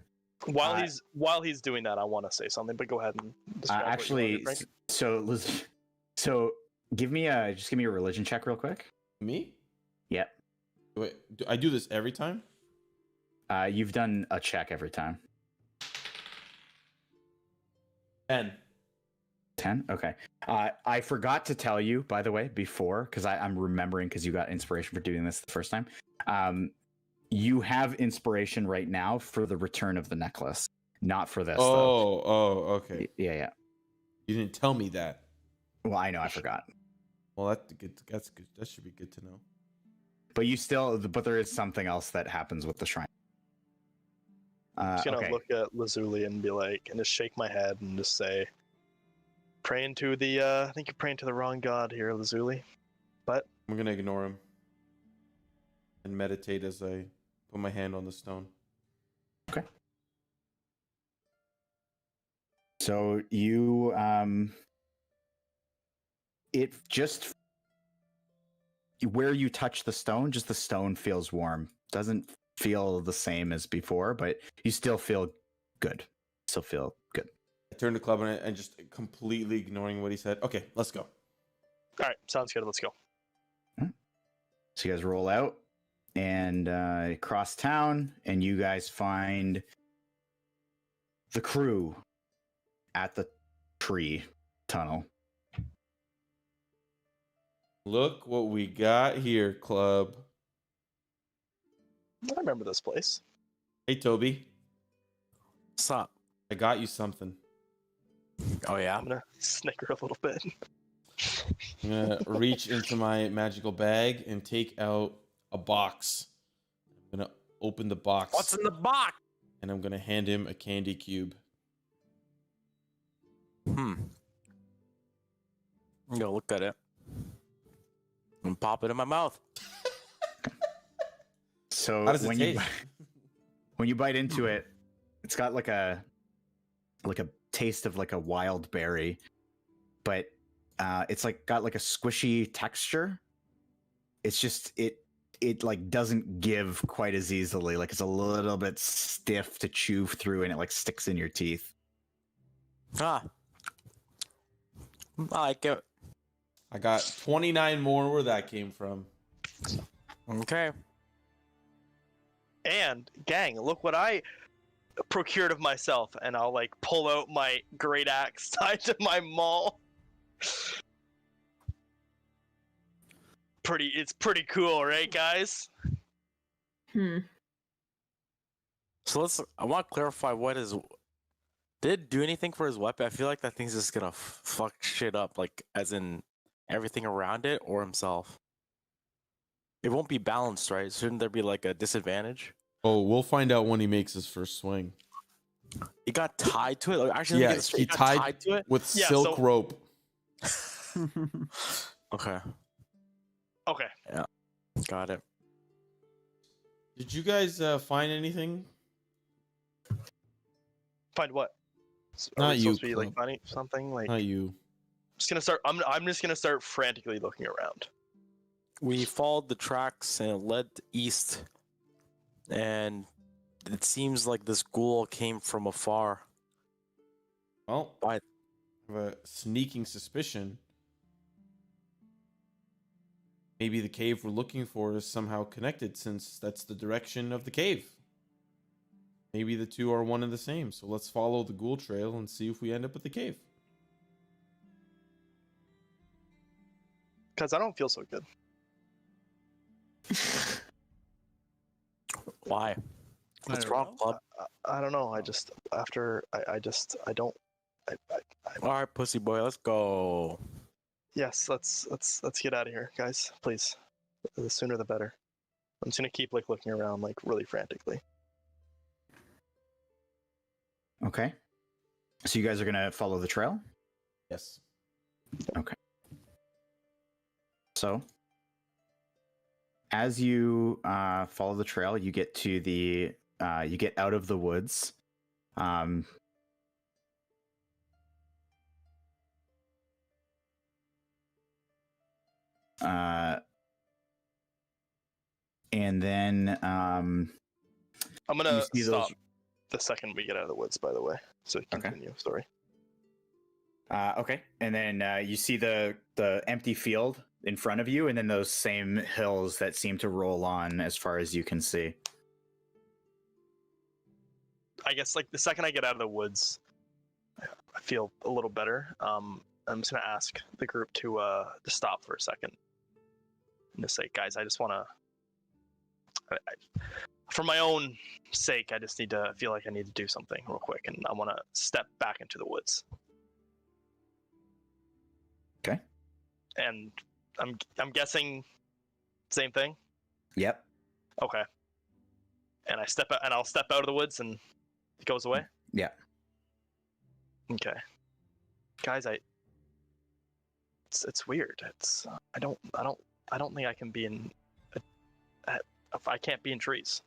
While he's doing that, I want to say something, but go ahead and describe what you Actually, wanna do, Frank. so give me a religion check real quick. Me? Yep. Wait, do I do this every time? You've done a check every time. 10. 10. Okay. I forgot to tell you, by the way, before, because I'm remembering because you got inspiration for doing this the first time. You have inspiration right now for the return of the necklace, not for this. though. Okay. Yeah. You didn't tell me that. Well, I know I forgot, Well, that's good. That's good. That should be good to know. but there is something else that happens with the shrine. I'm just gonna Okay. look at Lazuli and be like, and just shake my head and just say, praying to the. I think you're praying to the wrong god here, Lazuli. I'm gonna ignore him and meditate as I put my hand on the stone. So you, it just where you touch the stone, just the stone feels warm. Doesn't feel the same as before, but you still feel good. Still feel good. I turn to Club and just completely ignoring what he said. Okay, let's go. All right, sounds good. Let's go. So you guys roll out and cross town, and you guys find the crew at the tree tunnel. Look what we got here, Club. I remember this place. Hey, Toby. What's up? I got you something. Oh yeah. I'm gonna snicker a little bit. I'm gonna reach into my magical bag and take out a box. I'm gonna open the box. What's in the box? And I'm gonna hand him a candy cube. I'm gonna look at it and pop it in my mouth. So How does it when taste? when you bite into it, it's got like a taste of like a wild berry, but it's like got like a squishy texture. It's just it like doesn't give quite as easily. Like it's a little bit stiff to chew through, and it like sticks in your teeth. Ah. I like it. I got 29 more where that came from. Okay. And gang, look what I procured of myself, and I'll like pull out my great axe tied to my maul. It's pretty cool, right, guys? So I want to clarify what is. Did it do anything for his weapon? I feel like that thing's just gonna fuck shit up, like as in everything around it or himself. It won't be balanced, right? Shouldn't there be like a disadvantage? Oh, we'll find out when he makes his first swing. It got tied to it. Like, actually, let me Yeah, get this straight. he It got tied to it. with Yeah, silk so- rope. Okay, Okay. got it. Did you guys find anything? Find what? Not Are we you, supposed to be like Clint. finding something like? Not you. Just gonna start. I'm just gonna start frantically looking around. We followed the tracks and it led east, and it seems like this ghoul came from afar. Well, Why? I have a sneaking suspicion. Maybe the cave we're looking for is somehow connected, since that's the direction of the cave. Maybe the two are one and the same. So let's follow the ghoul trail and see if we end up at the cave. Because I don't feel so good. Why? What's wrong, club? I don't know. I just after I don't. All right, pussy boy, let's go. Yes, let's get out of here, guys. Please, the sooner the better. I'm just gonna keep like looking around like really frantically. Okay. So you guys are gonna follow the trail? Yes. So as you follow the trail, you get to the you get out of the woods. And then I'm gonna you see stop those- the second we get out of the woods. By the way, so continue. Sorry. okay, and then you see the empty field in front of you, and then those same hills that seem to roll on as far as you can see. I guess like the second I get out of the woods, I feel a little better. I'm just gonna ask the group to stop for a second and just say, guys, I just wanna, for my own sake, I just feel like I need to do something real quick, and I want to step back into the woods. Okay. And I'm guessing same thing. Yep. Okay. And I'll step out of the woods and it goes away. Yeah. Okay. Guys, it's weird. I don't think I can be in if I can't be in trees.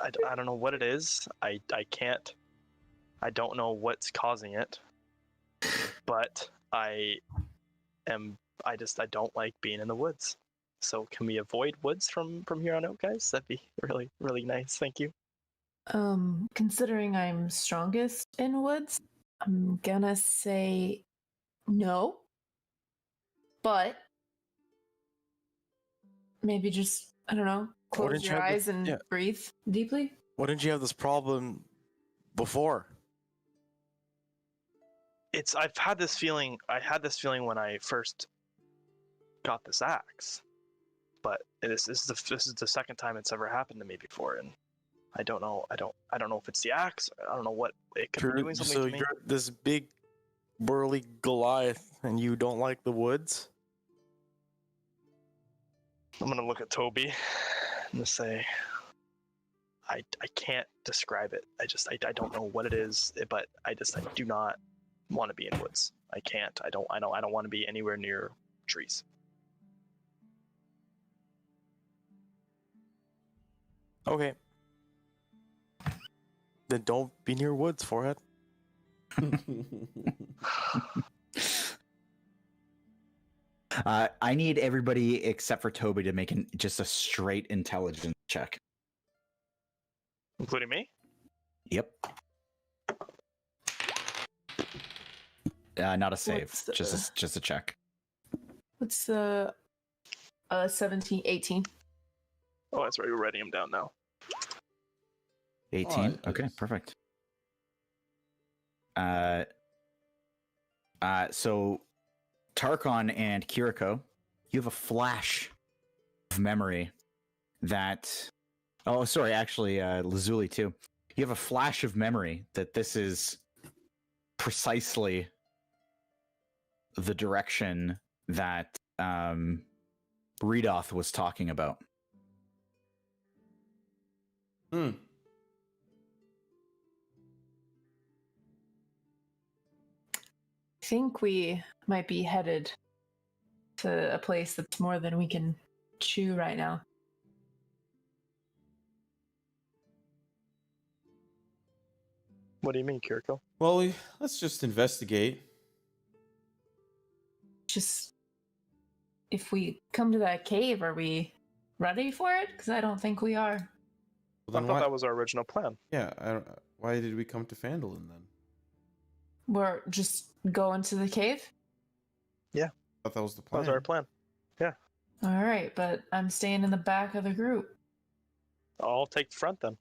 I don't know what it is. I can't. I don't know what's causing it. But I don't like being in the woods. So can we avoid woods from here on out, guys? That'd be really, really nice. Thank you. Considering I'm strongest in woods, I'm gonna say no. But maybe just, I don't know, close didn't you your have the- eyes and yeah. breathe deeply. Why didn't you have this problem before? I've had this feeling. I had this feeling when I first got this axe, but this is the second time it's ever happened to me before, and I don't know. I don't know if it's the axe. I don't know what it could be doing something So to me. you're this big, burly Goliath, and you don't like the woods? I'm gonna look at Toby and just say, I can't describe it. I don't know what it is, but I do not want to be in woods. I can't. I don't want to be anywhere near trees. Okay. Then don't be near woods, forehead. I need everybody except for Toby to make just a straight intelligence check. Including me? Yep. Not a save, What's just a check. What's the 17, 18. Oh, that's right. We're writing them down now. 18. I Okay, just- perfect. So Tarkon and Kiriko, you have a flash of memory that. Oh, sorry. Actually, Lazuli too. You have a flash of memory that this is precisely the direction that Redoth was talking about. Hmm. I think we might be headed to a place that's more than we can chew right now. What do you mean, Kiriko? Well, let's just investigate. Just if we come to that cave, are we ready for it? Because I don't think we are. Well, I then thought why? that was our original plan. Yeah. Why did we come to Phandelver then? We're just going to the cave? I thought that was the That plan. was our plan. All right, but I'm staying in the back of the group. I'll take the front then.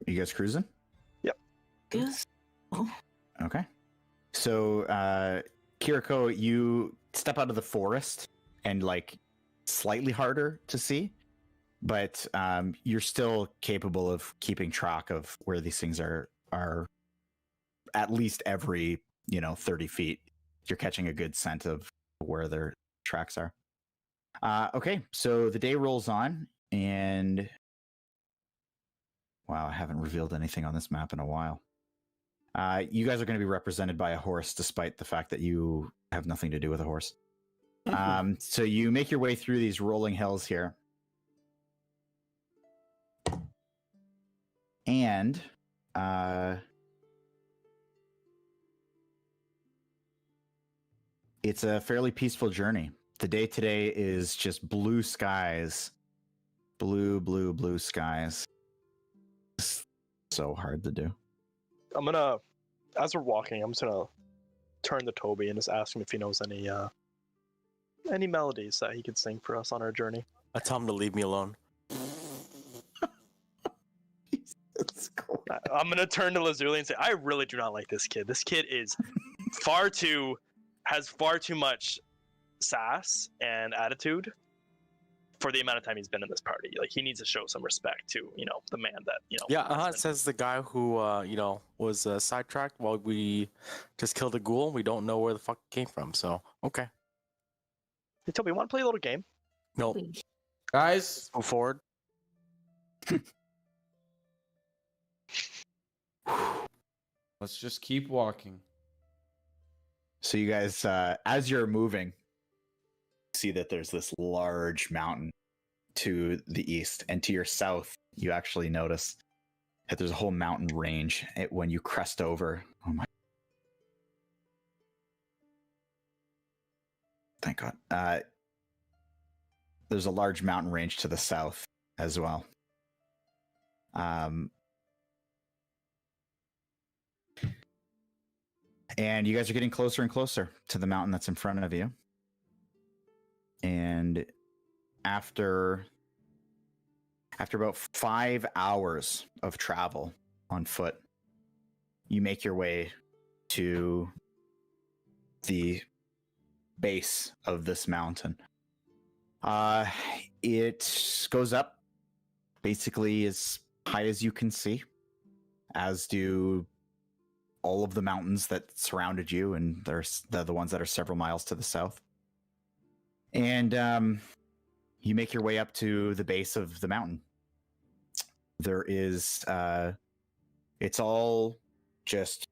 You guys cruising? Yes. Okay. So, Kiriko, you step out of the forest and like slightly harder to see, but you're still capable of keeping track of where these things are at least every 30 feet. You're catching a good scent of where their tracks are. Okay, so the day rolls on, and wow, I haven't revealed anything on this map in a while. You guys are going to be represented by a horse, despite the fact that you have nothing to do with a horse. So you make your way through these rolling hills here. And it's a fairly peaceful journey. The day today is just blue skies. Blue skies. It's so hard to do. I'm gonna, as we're walking, I'm just gonna turn to Toby and just ask him if he knows any melodies that he could sing for us on our journey. I tell him to leave me alone. I'm gonna turn to Lazuli and say, I really do not like this kid. This kid is has far too much sass and attitude for the amount of time he's been in this party. Like, he needs to show some respect to, the man that, Yeah, has it been- says the guy who, was sidetracked while we just killed a ghoul. We don't know where the fuck it came from, so, okay. Hey, Toby, want to play a little game? No, Guys, move forward. let's just keep walking. So you guys, as you're moving, see that there's this large mountain to the east, and to your south, you actually notice that there's a whole mountain range. When you crest over, oh my, thank God. There's a large mountain range to the south as well. And you guys are getting closer and closer to the mountain that's in front of you. And after about 5 hours of travel on foot, you make your way to the base of this mountain. It goes up basically as high as you can see, as do all of the mountains that surrounded you, and there's the ones that are several miles to the south. And you make your way up to the base of the mountain. There is, it's all just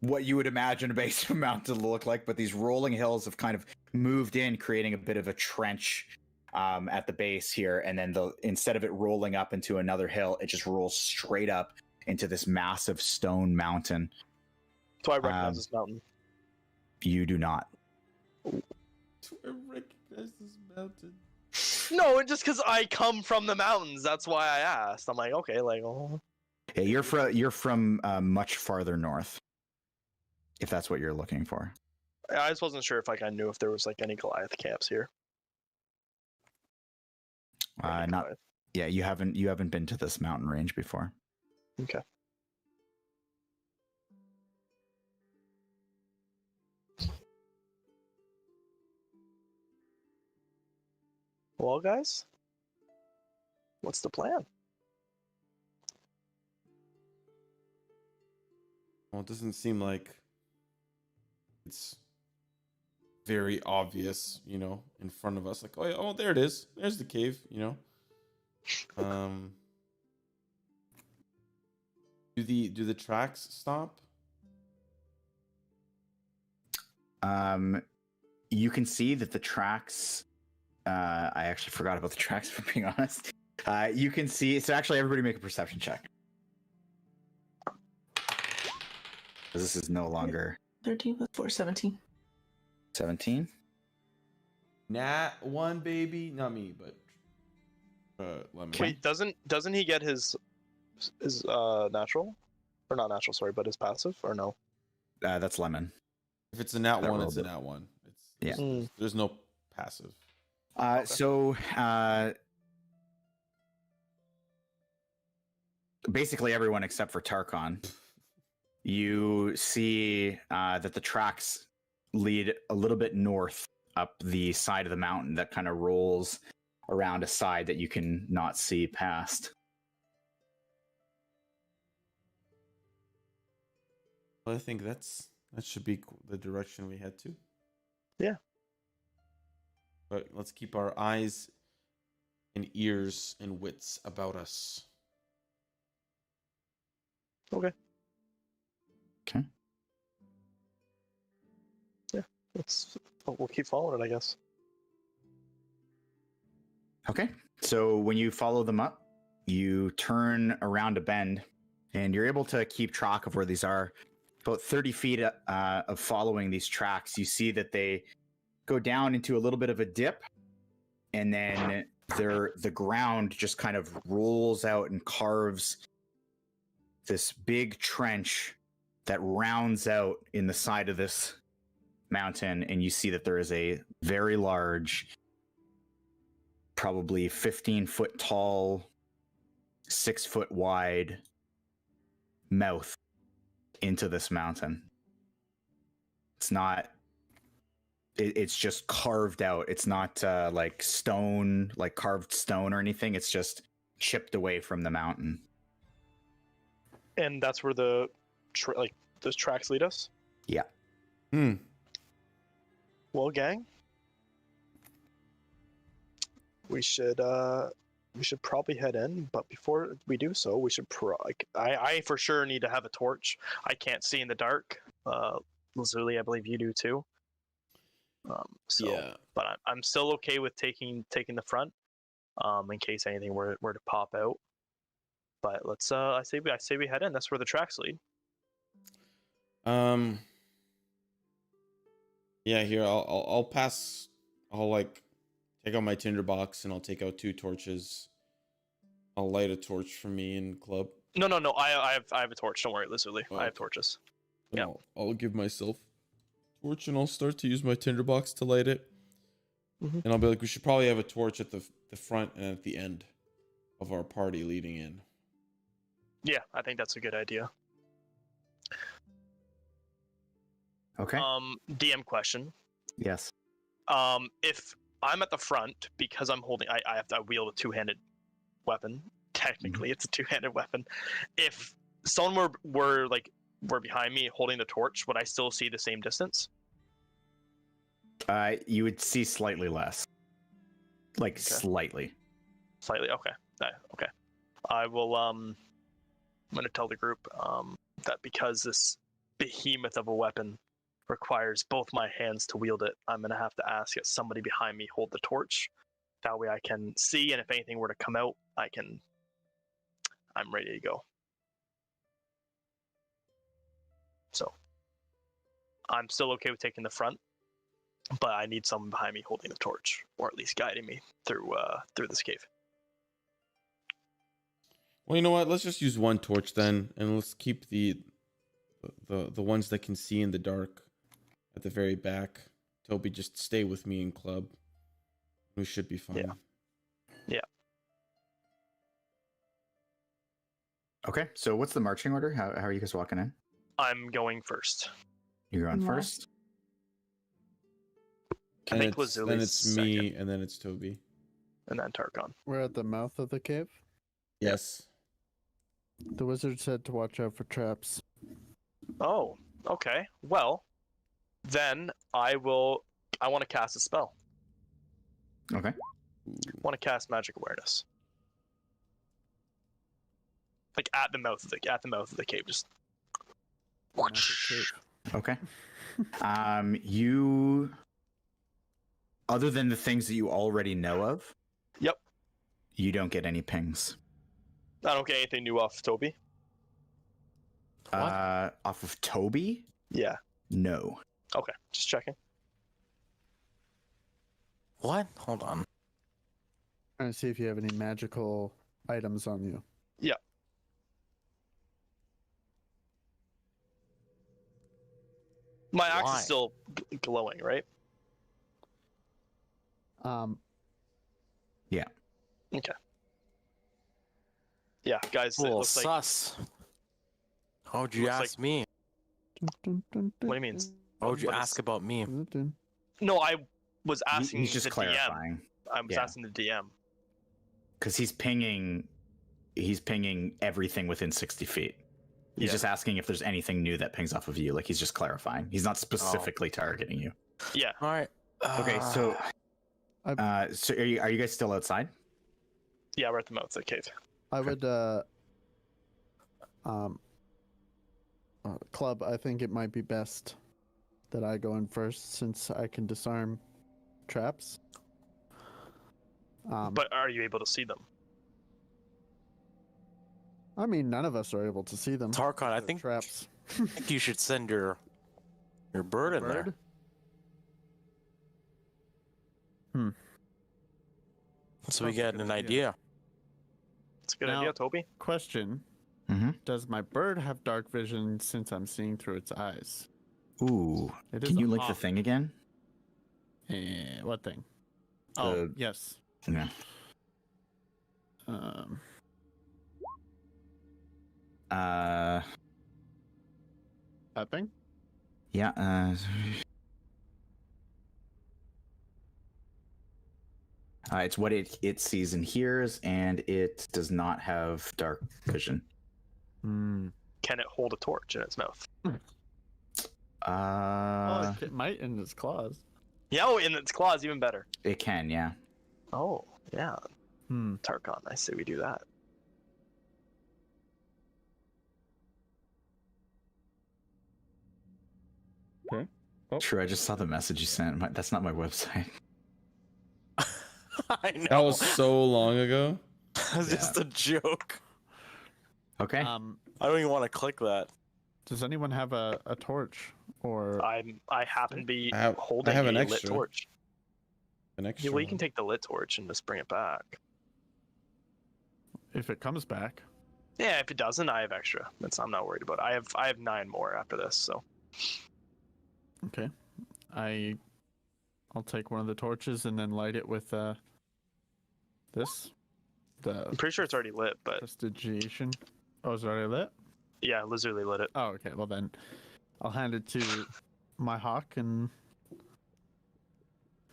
what you would imagine a base of a mountain to look like, but these rolling hills have kind of moved in, creating a bit of a trench at the base here. And then instead of it rolling up into another hill, it just rolls straight up into this massive stone mountain. So I recognize this mountain. You do not. Do I recognize this mountain? No, just because I come from the mountains. That's why I asked. I'm like, okay, like, oh. Yeah, you're from much farther north, if that's what you're looking for. I just wasn't sure if like I knew if there was like any Goliath camps here. Or any Not. Goliath. Yeah, you haven't been to this mountain range before. Okay. Well, guys, what's the plan? Well, it doesn't seem like it's very obvious, you know, in front of us. Like, oh, yeah, oh, there it is. There's the cave, you know. Do the tracks stop? You can see that the tracks. I actually forgot about the tracks, for being honest. You can see. So actually, everybody make a perception check. This is no longer 13 plus 4, 17. 17. Nat 1, baby. Not me, but Lemon. Wait, doesn't he get his natural, or not natural? Sorry, but his passive, or no? That's Lemon. If it's a nat That 1, it's a rolled it. nat 1. Yeah. There's no passive. So basically everyone except for Tarkon, you see that the tracks lead a little bit north up the side of the mountain that kind of rolls around a side that you can not see past. Well, I think that should be the direction we head to. Yeah. But let's keep our eyes and ears and wits about us. Okay. Okay. Yeah, we'll keep following it, I guess. Okay. So when you follow them up, you turn around a bend and you're able to keep track of where these are. About 30 feet of following these tracks, you see that they go down into a little bit of a dip, and then the ground just kind of rolls out and carves this big trench that rounds out in the side of this mountain, and you see that there is a very large, probably 15-foot tall, 6-foot wide mouth into this mountain. It's not. It's just carved out. It's not like stone, like carved stone or anything. It's just chipped away from the mountain. And that's where the those tracks lead us. Yeah. Well, gang, we should probably head in. But before we do so, we should I for sure need to have a torch. I can't see in the dark. Lazuli, I believe you do too. Yeah. But I'm still okay with taking the front, in case anything were to pop out. But let's I say we head in. That's where the tracks lead. Yeah, here I'll pass. I'll like take out my tinderbox and I'll take out 2 torches. I'll light a torch for me and Club. No. I have a torch. Don't worry, Lazuli. Oh. I have torches. And Yeah. I'll give myself a torch and I'll start to use my tinderbox to light it. Mhm. And I'll be like, we should probably have a torch at the front and at the end of our party leading in. Yeah, I think that's a good idea. Okay. DM question. Yes. If I'm at the front because I'm holding, I have to wield a 2-handed weapon. Technically, it's a 2-handed weapon. If someone were behind me holding the torch, would I still see the same distance? You would see slightly less. Like slightly. Slightly. Okay. Okay. I will. I'm going to tell the group that because this behemoth of a weapon requires both my hands to wield it, I'm going to have to ask that somebody behind me hold the torch. That way I can see, and if anything were to come out, I'm ready to go. So I'm still okay with taking the front, but I need someone behind me holding the torch, or at least guiding me through this cave. Well, you know what? Let's just use one torch then, and let's keep the ones that can see in the dark at the very back. Toby, just stay with me in club. We should be fine. Yeah. Okay, so what's the marching order? How are you guys walking in? I'm going first. You're on Wow. first? I think Then Lazuli's it's me, second. and then it's Toby. And then Tarkon. We're at the mouth of the cave. Yes. The wizard said to watch out for traps. Oh, okay. Well, then I want to cast a spell. Okay. I want to cast magic awareness. Like at the mouth of the cave, just Magic cave. Okay. You, other than the things that you already know of, Yep. you don't get any pings. I don't get anything new off Toby. Off of Toby? Yeah. No. Okay, just checking. What? Hold on. Trying to see if you have any magical items on you. Yeah. My axe Why? is still glowing, right? Yeah. Okay. Yeah, guys, it Well, looks like. sus. How'd you Looks ask me? What What do you mean? How'd you What is- ask about me? No, I was asking He's just the clarifying. DM. I was Yeah. asking the DM. Because he's pinging everything within 60 feet. He's Yeah. just asking if there's anything new that pings off of you. Like, he's just clarifying. He's not specifically targeting you. Yeah. All right. Okay, so so are you guys still outside? Yeah, we're at the mouth of the cave. I would club, I think it might be best that I go in first since I can disarm traps. But are you able to see them? I mean, none of us are able to see them. Tarkon, I They're think traps. you should send your bird in there. So we Sounds get good an to me. idea. It's a good Now- idea, Toby. Question: Mm-hmm. Does my bird have dark vision since I'm seeing through its eyes? Ooh. It is Can a you link the hawk. thing again? What thing? Oh, The- yes. Yeah. That thing? Yeah. It's what it sees and hears, and it does not have dark vision. Hmm. Can it hold a torch in its mouth? It might in its claws. Yeah, oh, in its claws, even better. It can, yeah. Oh, yeah. Hmm. Tarkon, I say we do that. True, I just saw the message you sent. That's not my website. I know. That was so long ago. That's just a joke. Okay. I don't even want to click that. Does anyone have a torch or? I happen to be I have holding an a lit extra. torch. An Yeah, extra. well, you can take the lit torch and just bring it back. If it comes back. Yeah, if it doesn't, I have extra. I'm not worried about it. I have 9 more after this, so. Okay. I'll take one of the torches and then light it with this. The I'm pretty sure it's already lit, but prestigiation. Oh, is it already lit? yeah, Lazuli lit it. Oh, okay. Well then, I'll hand it to my hawk and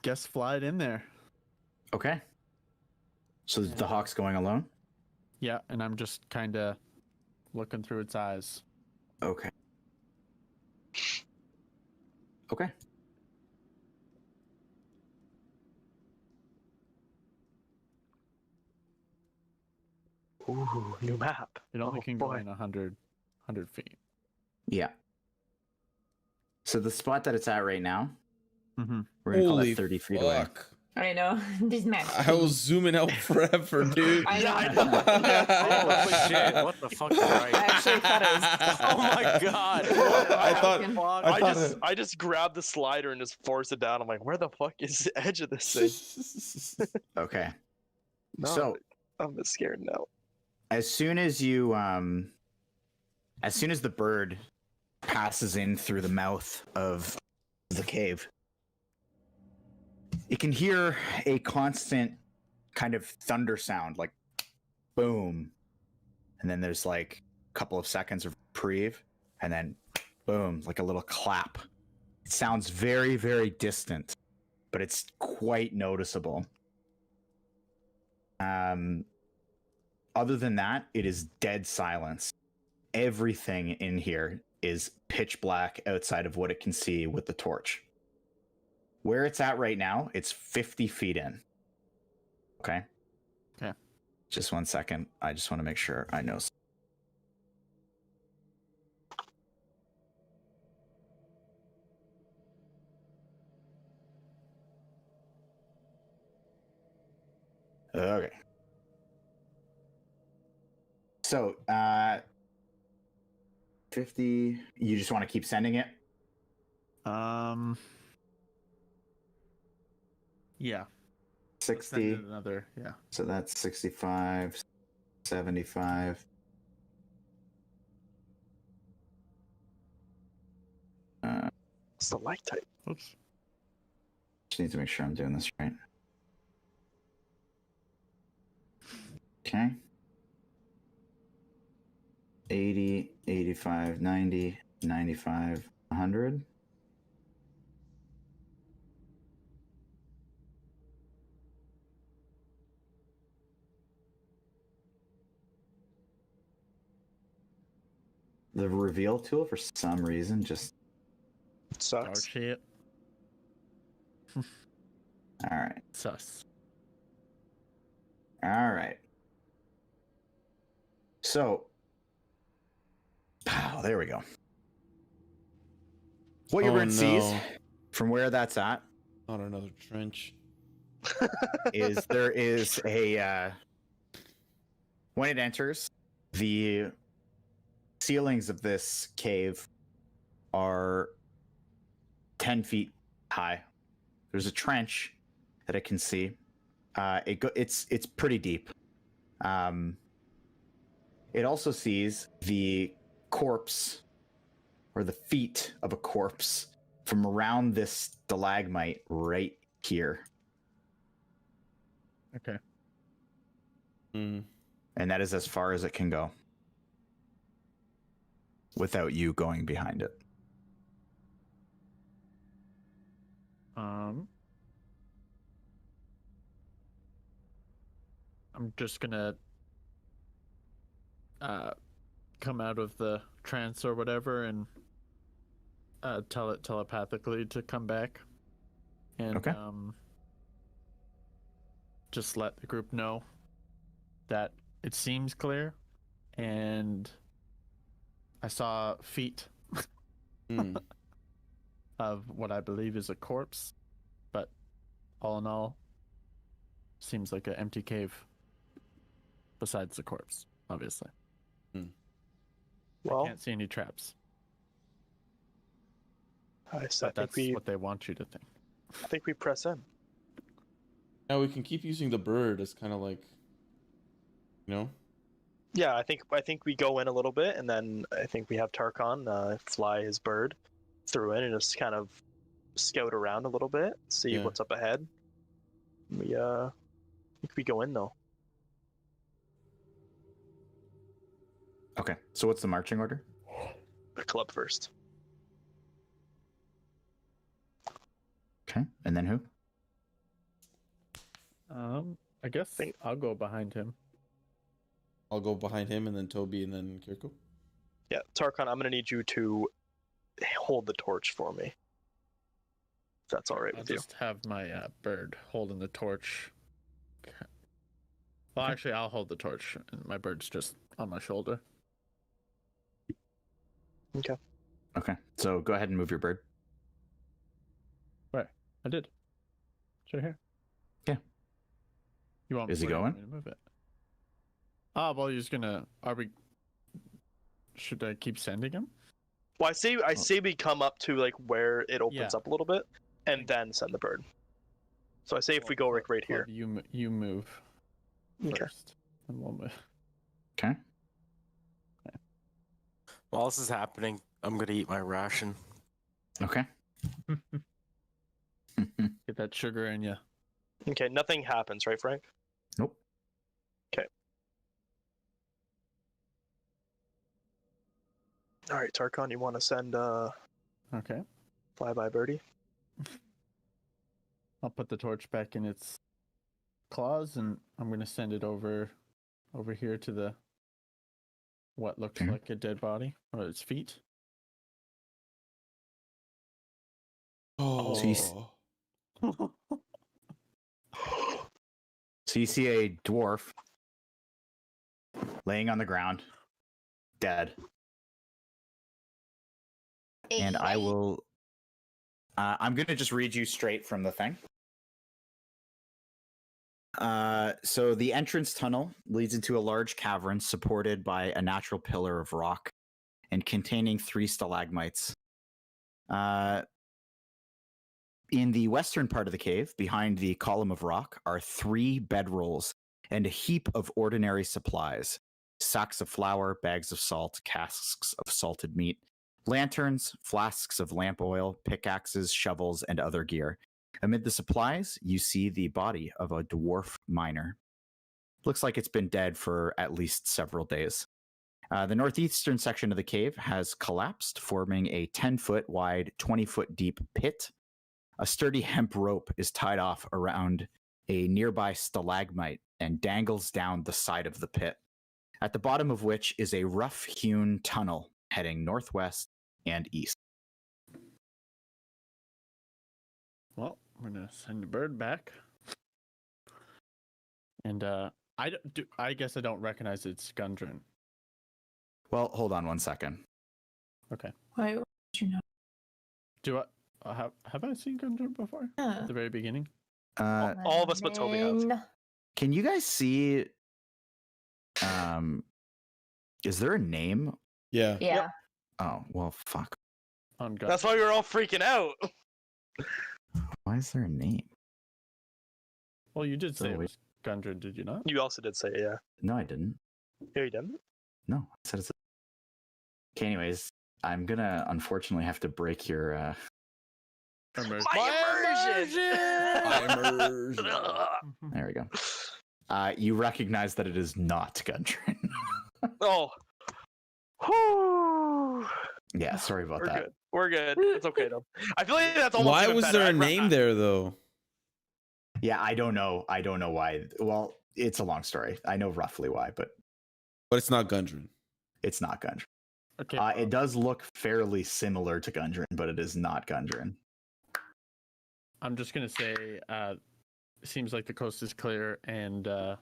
guess fly it in there. Okay. So the hawk's going alone? Yeah, and I'm just kind of looking through its eyes. Okay. Okay. Ooh, new map. It only Oh, can go boy. in 100 feet. Yeah. So the spot that it's at right now, Mm-hmm. we're gonna call Holy that 30 feet away. fuck. I know. This map. I was zooming out forever, dude. I know. Oh shit! What the fuck? I actually thought it was. Oh my god! I thought I thought I just grabbed the slider and just forced it down. I'm like, where the fuck is the edge of this thing? Okay. No, So I'm scared now. as soon as you as soon as the bird passes in through the mouth of the cave, it can hear a constant kind of thunder sound, like boom, and then there's like a couple of seconds of reprieve, and then boom, like a little clap. It sounds very, very distant, but it's quite noticeable. Other than that, it is dead silence. Everything in here is pitch black outside of what it can see with the torch. Where it's at right now, it's 50 feet in. Okay? Okay. Just 1 second. I just want to make sure I know. Okay. So, 50, you just want to keep sending it? Yeah. Let's 60. send it another, yeah. So that's 65, 75. Stalactite. Oops. Just need to make sure I'm doing this right. Okay. 80, 85, 90, 95, 100. The reveal tool, for some reason, just... Dark Sucks. shit. All right. Sus. All right. So... Pow, there we go. What your Oh, bird sees no. from where that's at Not another trench. is there is a... when it enters, the ceilings of this cave are 10 feet high. There's a trench that it can see. It's pretty deep. It also sees the corpse, or the feet of a corpse, from around this stalagmite right here. Okay. Hmm. And that is as far as it can go without you going behind it. I'm just gonna come out of the trance or whatever and tell it telepathically to come back, and Okay. just let the group know that it seems clear, and I saw feet Hmm. of what I believe is a corpse, but all in all, seems like an empty cave. Besides the corpse, obviously. Well, I can't see any traps, I but think that's we what they want you to think. I think we press in. Now we can keep using the bird as kind of like, you know? Yeah, I think we go in a little bit, and then I think we have Tarkon fly his bird through in and just kind of scout around a little bit, see Yeah. what's up ahead. We I think we go in though. Okay. So what's the marching order? The club first. Okay. And then who? I guess I'll go behind him. I'll go behind him, and then Toby, and then Kiriko. Yeah, Tarkon, I'm gonna need you to hold the torch for me. If that's all right I'll with you. just have my bird holding the torch. Well, actually, I'll hold the torch, and my bird's just on my shoulder. Okay. Okay. So go ahead and move your bird. I did. It's right here. Yeah. You want? Is he where do you want going? me to move it? Ah, well, he's gonna. Are we? Should I keep sending him? Well, I say we come up to like where it opens Yeah. up a little bit, and then send the bird. So I say if we go like right here. You move Okay. first, and we'll move. Okay. While this is happening, I'm gonna eat my ration. Okay. Get that sugar in you. Okay, nothing happens, right, Frank? Nope. All right, Tarkon, you want to send Okay. Flyby Birdie? I'll put the torch back in its claws, and I'm gonna send it over here to the what looks Mhm. like a dead body, or its feet. Oh. So So you see a dwarf laying on the ground, dead. And I will. I'm going to just read you straight from the thing. So the entrance tunnel leads into a large cavern supported by a natural pillar of rock and containing 3 stalagmites. In the western part of the cave, behind the column of rock, are 3 bedrolls and a heap of ordinary supplies: sacks of flour, bags of salt, casks of salted meat, lanterns, flasks of lamp oil, pickaxes, shovels, and other gear. Amid the supplies, you see the body of a dwarf miner. Looks like it's been dead for at least several days. The northeastern section of the cave has collapsed, forming a 10-foot wide, 20-foot deep pit. A sturdy hemp rope is tied off around a nearby stalagmite and dangles down the side of the pit, at the bottom of which is a rough-hewn tunnel heading northwest and east. Well, I'm gonna send the bird back, and I guess I don't recognize its Gundren. Well, hold on one second. Why would you know? Do I have I seen Gundren before? At the very beginning. All of us but Toby have. Can you guys see? Is there a name? Yeah. Yeah. Oh well, fuck. On Gundren. That's why we were all freaking out. Why is there a name? Well, you did say it wait. was Gundren, did you not? You also did say it, yeah. No, I didn't. Yeah, you didn't? No, I said it's. Okay, anyways, I'm gonna unfortunately have to break your. Immersion. My immersion! There we go. You recognize that it is not Gundren. Oh. Whew. Yeah, sorry about We're that. good. We're good. It's okay though. I feel like that's almost Why even was better. there a I'd ra- name there though? Yeah, I don't know. I don't know why. Well, it's a long story. I know roughly why, but But it's not Gundren. it's not Gundren. Okay. It does look fairly similar to Gundren, but it is not Gundren. I'm just gonna say, it seems like the coast is clear, and the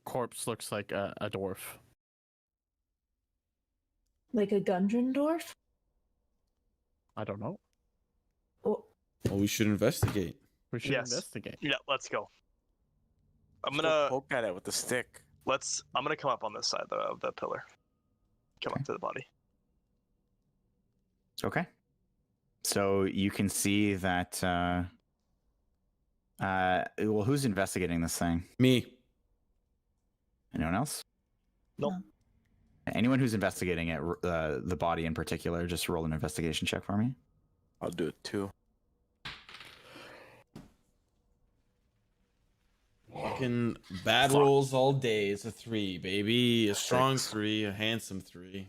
corpse looks like a dwarf. Like a Gundren dwarf? I don't know. Oh, Well, we should investigate. We should Yes. investigate. Yeah, let's go. I'm Still gonna poke at it with the stick. I'm gonna come up on this side of the pillar. Come up to the body. Okay. So you can see that. Well, who's investigating this thing? Me. Anyone else? Nope. No. Anyone who's investigating it, the body in particular, just roll an investigation check for me. I'll do it too. Fucking bad rolls all day. It's a 3, baby. A strong 6. 3, a handsome 3.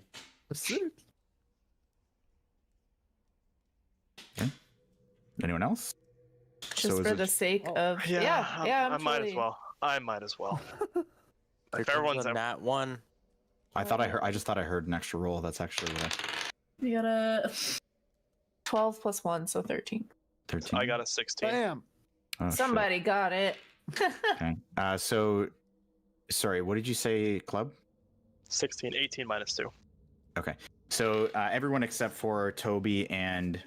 Anyone else? Just So is for it- the sake of I'm I might as totally- well. I might as well. Here If everyone's comes a nat 1. I thought I heard. I just thought I heard an extra roll. That's actually We got a 12 plus 1, so 13. 13. I got a 16. Bam. Oh, shit. Somebody got it. Okay. So, sorry. What did you say, Club? 16, 18 minus 2. So everyone except for Toby and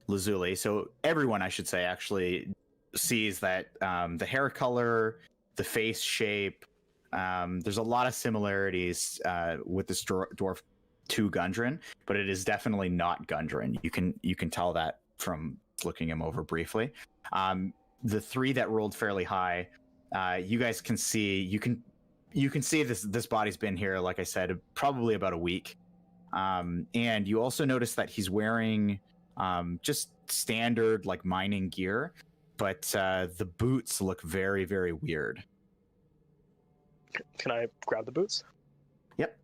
Lazuli. So everyone, I should say, actually sees that the hair color, the face shape. There's a lot of similarities with this dwarf to Gundren, but it is definitely not Gundren. You can tell that from looking him over briefly. The 3 that rolled fairly high, you guys can see. You you can see this body's been here, like I said, probably about a week. And you also notice that he's wearing just standard like mining gear, but the boots look very, very weird. Can I grab the boots? Yep.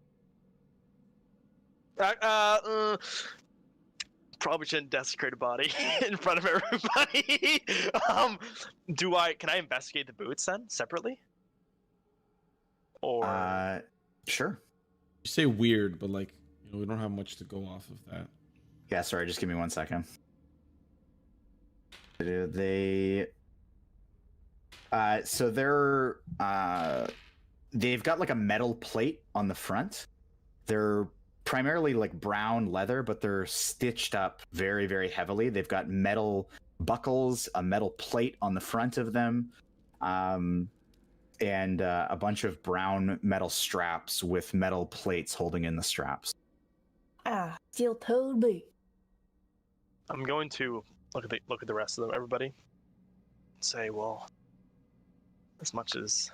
Probably shouldn't desecrate a body in front of everybody. Can I investigate the boots then separately? Or sure. You say weird, but like, you know, we don't have much to go off of that. Yeah, sorry, just give me 1 second. They so they've got like a metal plate on the front. They're primarily like brown leather, but they're stitched up very, very heavily. They've got metal buckles, a metal plate on the front of them, and a bunch of brown metal straps with metal plates holding in the straps. Steel toed boot. I'm going to look at the rest of them, everybody. Say, well, as much as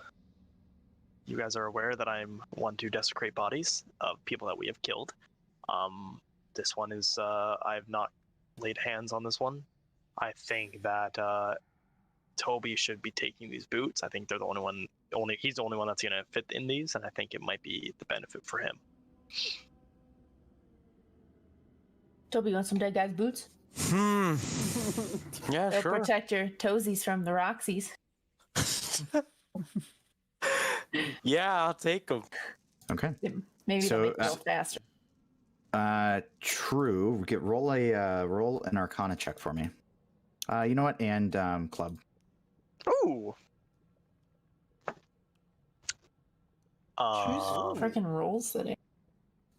you guys are aware that I'm one to desecrate bodies of people that we have killed, this one is I've not laid hands on this one. I think that Toby should be taking these boots. I think they're he's the only one that's gonna fit in these, and I think it might be the benefit for him. Toby, you want some dead guy's boots? Yeah, They'll sure. protect your toesies from the Roxies. Yeah, I'll take them. Okay. Maybe So, they'll make you go faster. True. Roll an Arcana check for me. You know what? And club. Ooh. Freaking rolls today.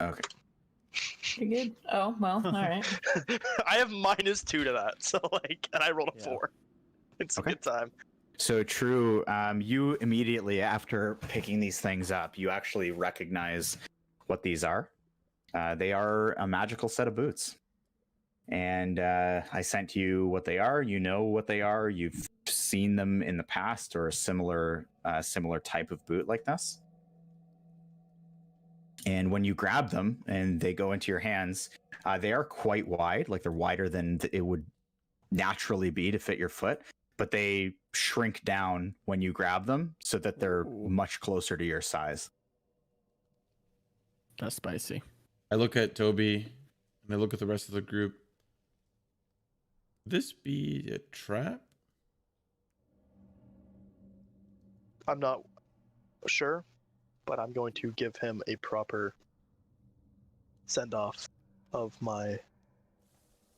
Okay. Pretty good. Oh, well, all right. I have -2 to that, so and I rolled a 4. It's Okay. a good time. So True, you immediately after picking these things up, you actually recognize what these are. They are a magical set of boots. And I sent you what they are. You know what they are. You've seen them in the past, or a similar type of boot like this. And when you grab them and they go into your hands, they are quite wide. Like they're wider than it would naturally be to fit your foot. But they shrink down when you grab them so that they're much closer to your size. That's spicy. I look at Toby and I look at the rest of the group. Could this be a trap? I'm not sure, but I'm going to give him a proper send-off of my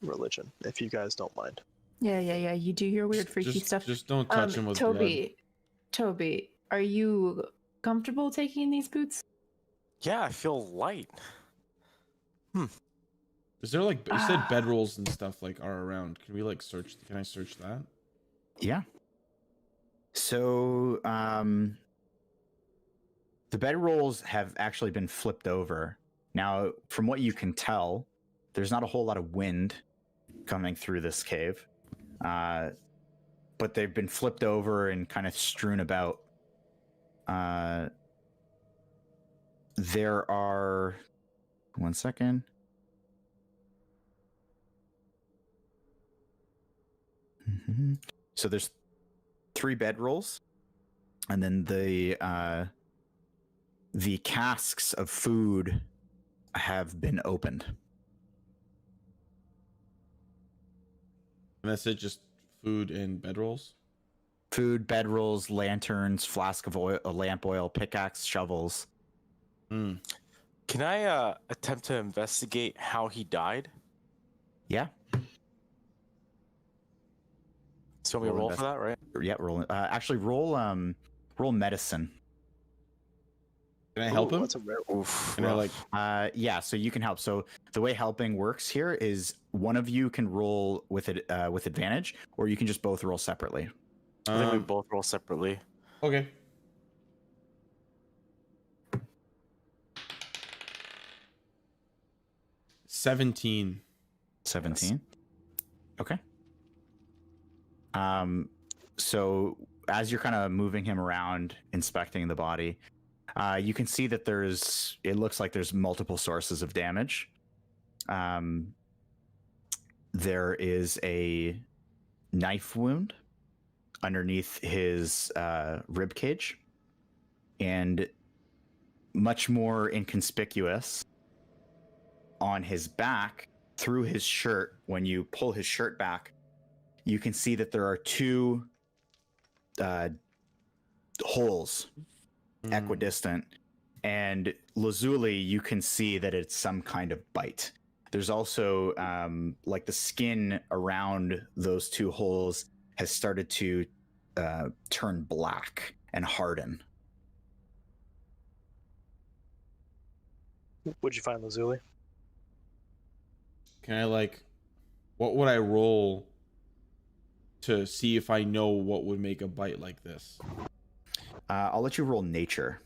religion, if you guys don't mind. Yeah. You do your weird, freaky stuff. Just don't touch him with blood. Toby, are you comfortable taking these boots? Yeah, I feel light. Is there like you said bedrolls and stuff like are around? Can we like search? Can I search that? Yeah. So the bedrolls have actually been flipped over. Now, from what you can tell, there's not a whole lot of wind coming through this cave. But they've been flipped over and kind of strewn about. There are... 1 second. So there's 3 bedrolls, and then the casks of food have been opened. And that's it, just food and bedrolls? Food, bedrolls, lanterns, flask of oil, lamp oil, pickaxe, shovels. Can I attempt to investigate how he died? Yeah. So we roll for that, right? Yeah, roll. Actually, roll medicine. Can I help him? That's a rare. Oof. Can I like? Yeah, so you can help. So the way helping works here is one of you can roll with it with advantage, or you can just both roll separately. I think we both roll separately. Okay. $17. 17. Okay. So as you're kind of moving him around, inspecting the body, You can see that it looks like there's multiple sources of damage. There is a knife wound underneath his rib cage, and much more inconspicuous on his back, through his shirt. When you pull his shirt back, you can see that there are two holes equidistant, and Lazuli, you can see that it's some kind of bite. There's also like the skin around those two holes has started to turn black and harden. What'd you find, Lazuli? Can I what would I roll to see if I know what would make a bite like this? I'll let you roll nature.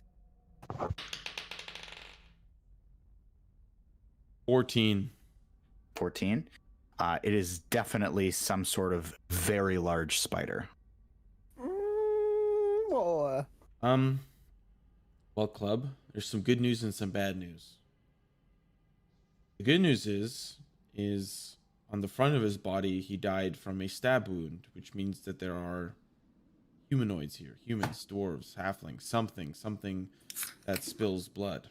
14. 14. It is definitely some sort of very large spider. Well, Well, club, there's some good news and some bad news. The good news is on the front of his body, he died from a stab wound, which means that there are humanoids here. Humans, dwarves, halflings, something that spills blood.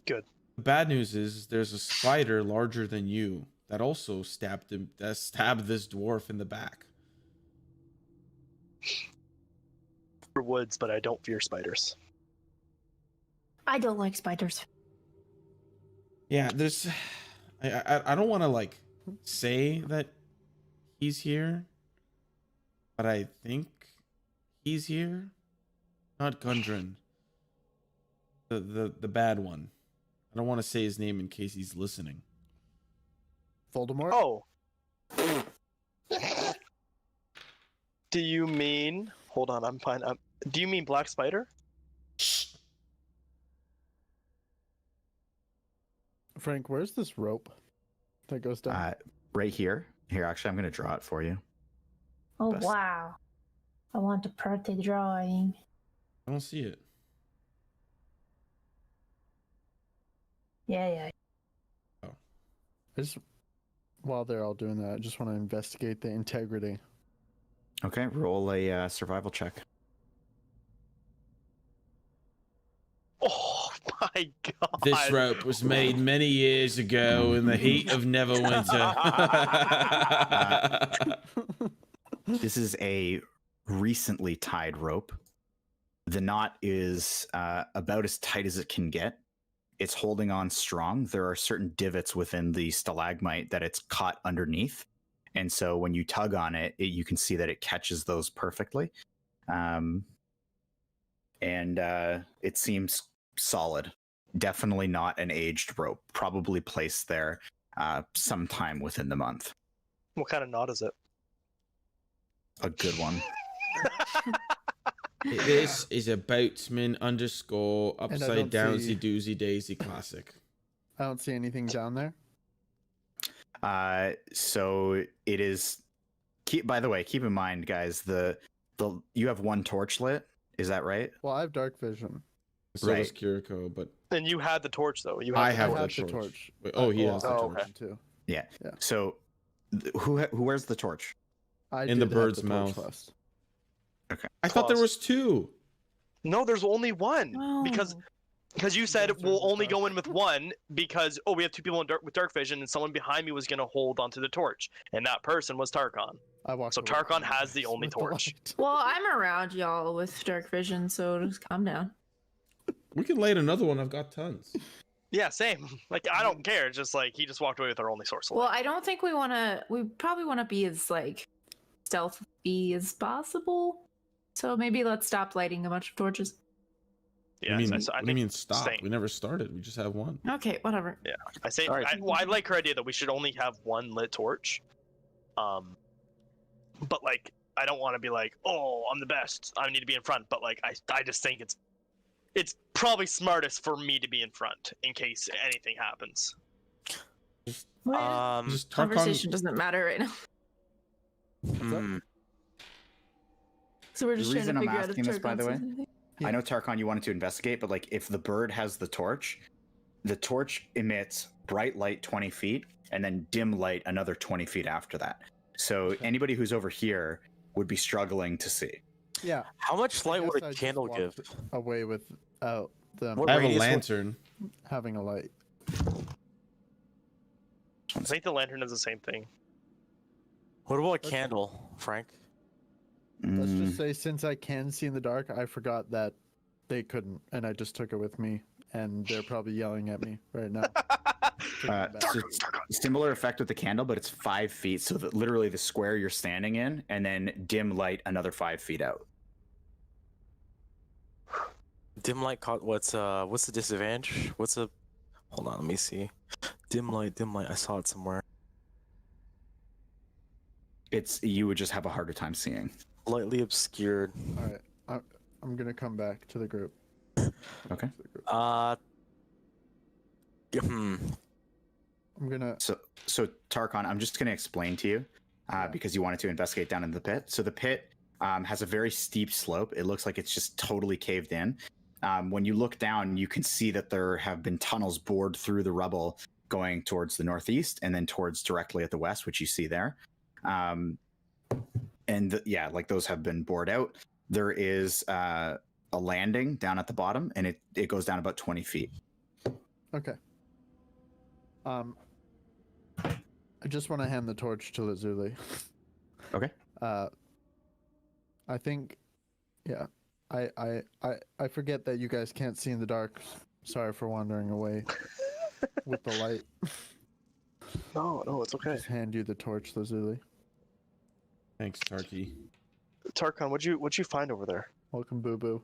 Good. The bad news is there's a spider larger than you that also stabbed this dwarf in the back. For woods, but I don't fear spiders. I don't like spiders. Yeah, there's I don't want to say that he's here, but I think he's here. Not Gundren. The bad one. I don't want to say his name in case he's listening. Voldemort? Oh. Do you mean... Hold on, I'm fine. Do you mean Black Spider? Frank, where's this rope that goes down? Right here. Here, actually, I'm going to draw it for you. Oh, Best. wow. I want to print the drawing. I don't see it. Yeah. While they're all doing that, I just want to investigate the integrity. Okay, roll a survival check. Oh my god. This rope was made many years ago in the heat of Neverwinter. This is a recently tied rope. The knot is about as tight as it can get. It's holding on strong. There are certain divots within the stalagmite that it's caught underneath. And so when you tug on it, you can see that it catches those perfectly. And it seems solid. Definitely not an aged rope. Probably placed there sometime within the month. What kind of knot is it? A good one. This is a boatsman _ upside down see- doozy daisy classic. I don't see anything down there. So it is. By the way, keep in mind, guys, you have one torch lit. Is that right? Well, I have dark vision. So Right. does Kiriko, but And you had the torch, though. You I had have I the have the torch. torch. Wait, oh, he Well, has I the have torch. vision too. Yeah. Yeah. So where's the torch? I In the did have bird's torch mouth. last. Okay. I thought there Claws. was two. No, there's only one. Because you said Those are we'll the only go dark. in with one because we have two people with dark vision and someone behind me was gonna hold onto the torch, and that person was Tarkon. I walked So away Tarkon from has the this only with torch. light. Well, I'm around y'all with dark vision, so just calm down. We can light another one. I've got tons. Yeah, same. Like I don't care. It's just like he just walked away with our only source of Well, light. I don't think we want to. We probably want to be as stealthy as possible. So maybe let's stop lighting a bunch of torches. Yeah, what do you mean, so I what do you think mean stop? same. We never started. We just have one. Okay, whatever. I say All right. I like her idea that we should only have one lit torch. But like I don't want to be like, oh, I'm the best. I need to be in front. But like I just think it's probably smartest for me to be in front in case anything happens. Well, Just conversation Tarkon. doesn't matter right now. Hmm. So we're The just trying to reason I'm figure out if asking this, by the Tarkon way, says anything. I know Tarkon, you wanted to investigate, but like if the bird has the torch emits bright light 20 feet and then dim light another 20 feet after that. So anybody who's over here would be struggling to see. Yeah. How much light would guess a I just candle give? walked away without them What I have a radius would- lantern. having a light. I think the lantern is the same thing. What about a Let's- candle, Frank? Let's just say, since I can see in the dark, I forgot that they couldn't, and I just took it with me, and they're probably yelling at me right now. Taking it back. So it's similar effect with the candle, but it's 5 feet. So that literally the square you're standing in, and then dim light another 5 feet out. Dim light. What's the disadvantage? Hold on, let me see. Dim light. I saw it somewhere. You would just have a harder time seeing. Lightly obscured. All right, I'm gonna come back to the group. Okay. Hmm. I'm gonna. So Tarkon, I'm just going to explain to you because you wanted to investigate down in the pit. So the pit has a very steep slope. It looks like it's just totally caved in. When you look down, you can see that there have been tunnels bored through the rubble going towards the northeast and then towards directly at the west, which you see there. Like those have been bored out. There is a landing down at the bottom, and it goes down about 20 feet. Okay. I just want to hand the torch to Lazuli. Okay. I think, yeah. I forget that you guys can't see in the dark. Sorry for wandering away with the light. No, it's okay. Just hand you the torch, Lazuli. Thanks, Tarky. Tarkon, what'd you find over there? Welcome, Boo Boo.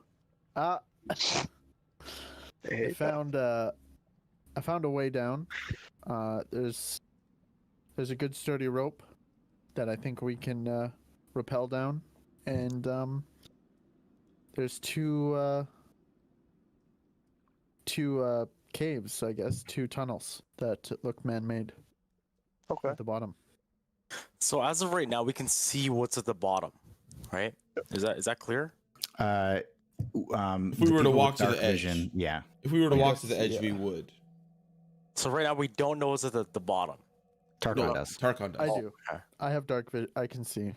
I I hate found a way down. There's a good sturdy rope that I think we can rappel down, and there's two caves, I guess, 2 tunnels that look man-made Okay. at the bottom. So as of right now, we can see what's at the bottom, right? Is that clear? If we were to walk to the edge. Yeah. If we were to I walk guess, to the edge, yeah. we would. So right now we don't know what's at the bottom. Tarkon No, does. Tarkon does. I Oh, do. okay. I have dark vision. I can see.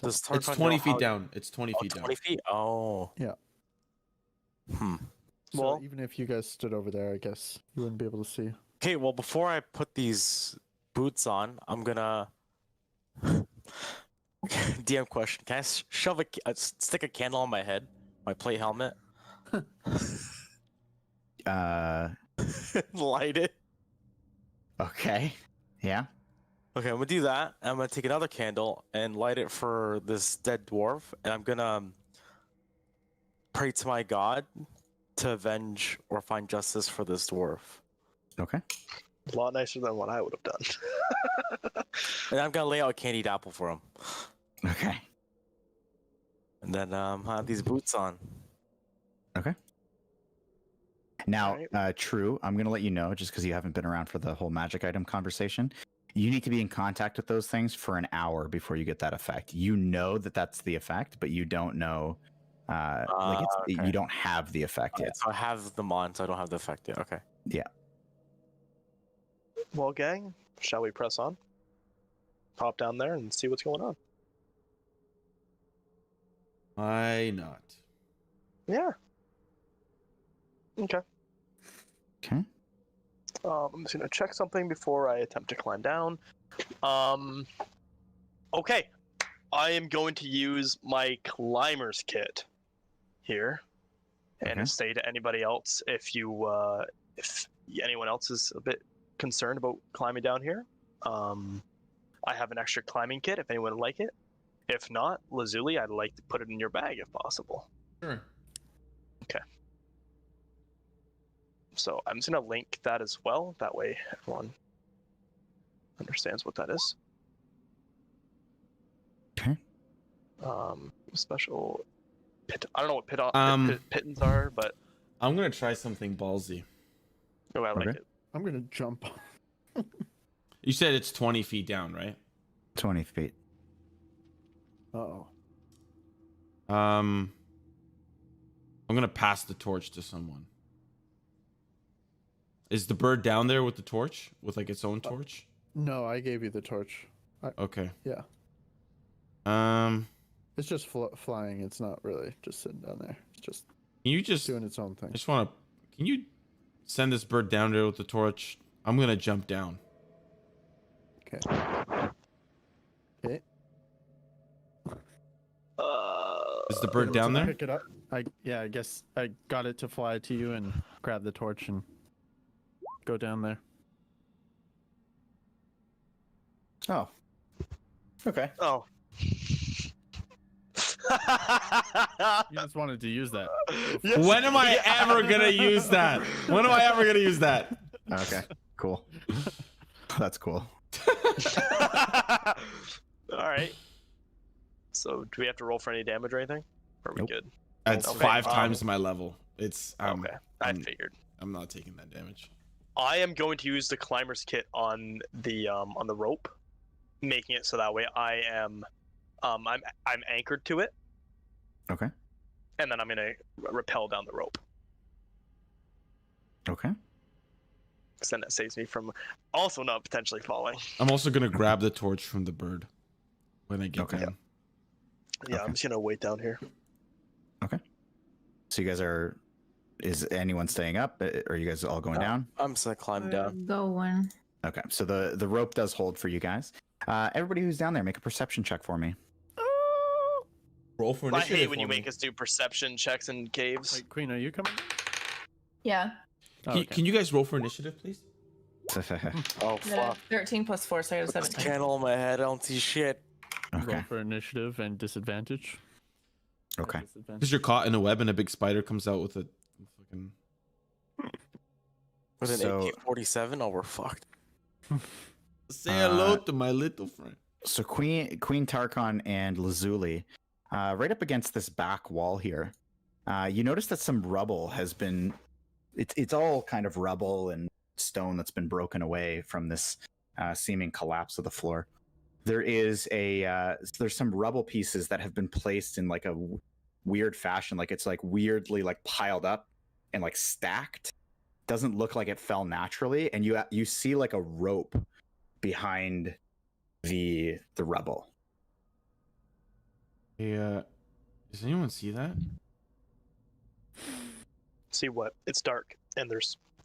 Does It's Tarkon 20 know feet how- down. It's 20 Oh, feet down. 20 feet? Oh. Yeah. Hmm. So Well- even if you guys stood over there, I guess you wouldn't be able to see. Okay, well, before I put these boots on, I'm gonna... DM question. Can I stick a candle on my head? My plate helmet? Light it? Okay. Yeah. Okay, I'm gonna do that. I'm gonna take another candle and light it for this dead dwarf, and I'm gonna pray to my god to avenge or find justice for this dwarf. Okay. A lot nicer than what I would have done. And I'm gonna lay out a candied apple for him. Okay. And then have these boots on. Okay. Now, Alright. True, I'm going to let you know, just because you haven't been around for the whole magic item conversation, you need to be in contact with those things for an hour before you get that effect. You know that that's the effect, but you don't know, Okay. you don't have the effect Alright, yet. so I have them on, so I don't have the effect yet. Okay. Well, gang, shall we press on? Pop down there and see what's going on. Why not? Yeah. Okay. Okay. I'm just gonna check something before I attempt to climb down. Okay. I am going to use my climber's kit here, and Okay. say to anybody else if anyone else is a bit concerned about climbing down here. I have an extra climbing kit if anyone would like it. If not, Lazuli, I'd like to put it in your bag if possible. Sure. So I'm just gonna link that as well. That way everyone understands what that is. Okay. Special pit. I don't know what pittons are, but I'm gonna try something ballsy. oh, I like Okay. it. I'm gonna jump. You said it's 20 feet down, right? 20 feet. Uh-oh. I'm I'm gonna pass the torch to someone. Is the bird down there with the torch? With like its own torch? No, I gave you the torch. Okay. Yeah. It's just flying. It's not really just sitting down there. It's just Can you just doing its own thing. I just wanna can you send this bird down there with the torch? I'm gonna jump down. Okay. Okay. Is the bird down there? Pick it up. I guess I got it to fly to you and grab the torch and go down there. Oh. Okay. Oh. You just wanted to use that. Yes. When am I ever gonna use that? When am I ever gonna use that? Okay. Cool. That's cool. All right. So, do we have to roll for any damage or anything? Or are we Nope. good? That's Okay, 5 times my level. It's Okay, I I'm- figured. I'm not taking that damage. I am going to use the climber's kit on the rope, making it so that way I am, I'm anchored to it, Okay. and then I'm gonna rappel down the rope. Okay. Because then that saves me from also not potentially falling. I'm also gonna grab the torch from the bird when I get Okay. down. Yeah, Okay. I'm just gonna wait down here. So you guys are. Is anyone staying up? Are you guys all going down? I'm just gonna climb We're down. going. Okay. So the rope does hold for you guys. Everybody who's down there, make a perception check for me. Roll for I initiative. hate when you for me. make us do perception checks in caves. Wait, Queen, are you coming? Yeah. Oh, Can, okay. can you guys roll for initiative, please? Oh I got fuck! 13 plus 4, so I got a Put this 17. candle on my head. I don't see shit. Okay. Roll for initiative and disadvantage. Okay. Because you're caught in a web and a big spider comes out with a fucking. With an So- AK-47, oh, we're fucked. Say hello to my little friend. So Queen Tarkon and Lazuli, right up against this back wall here, you notice that some rubble has been. It's all kind of rubble and stone that's been broken away from this seeming collapse of the floor. There's some rubble pieces that have been placed in like a weird fashion, like it's like weirdly like piled up and like stacked. Doesn't look like it fell naturally, and you see like a rope behind the rubble. Hey, does anyone see that? See what? It's dark, and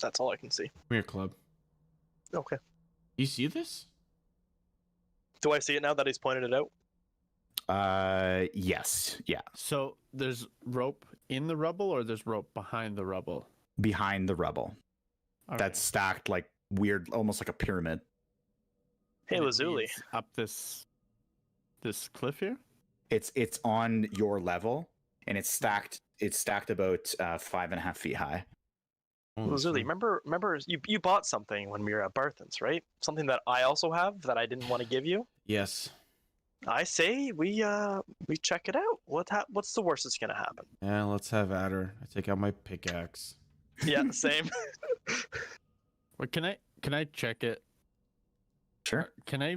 that's all I can see. Come here, club. Okay. You see this? Do I see it now that he's pointed it out? Yes, yeah, So there's rope in the rubble, or there's rope behind the rubble? behind the rubble. Okay. That's stacked like weird, almost like a pyramid. Hey, And it Lazuli. leads up this cliff here. It's on your level, and it's stacked. It's stacked about 5.5 feet high. Holy Lazuli, shit. remember you bought something when we were at Barthen's, right? Something that I also have that I didn't want to give you. Yes. I say we check it out. What's the worst that's gonna happen? Yeah, let's have at her. I take out my pickaxe. Yeah, same. Wait, can I check it? Sure. Can I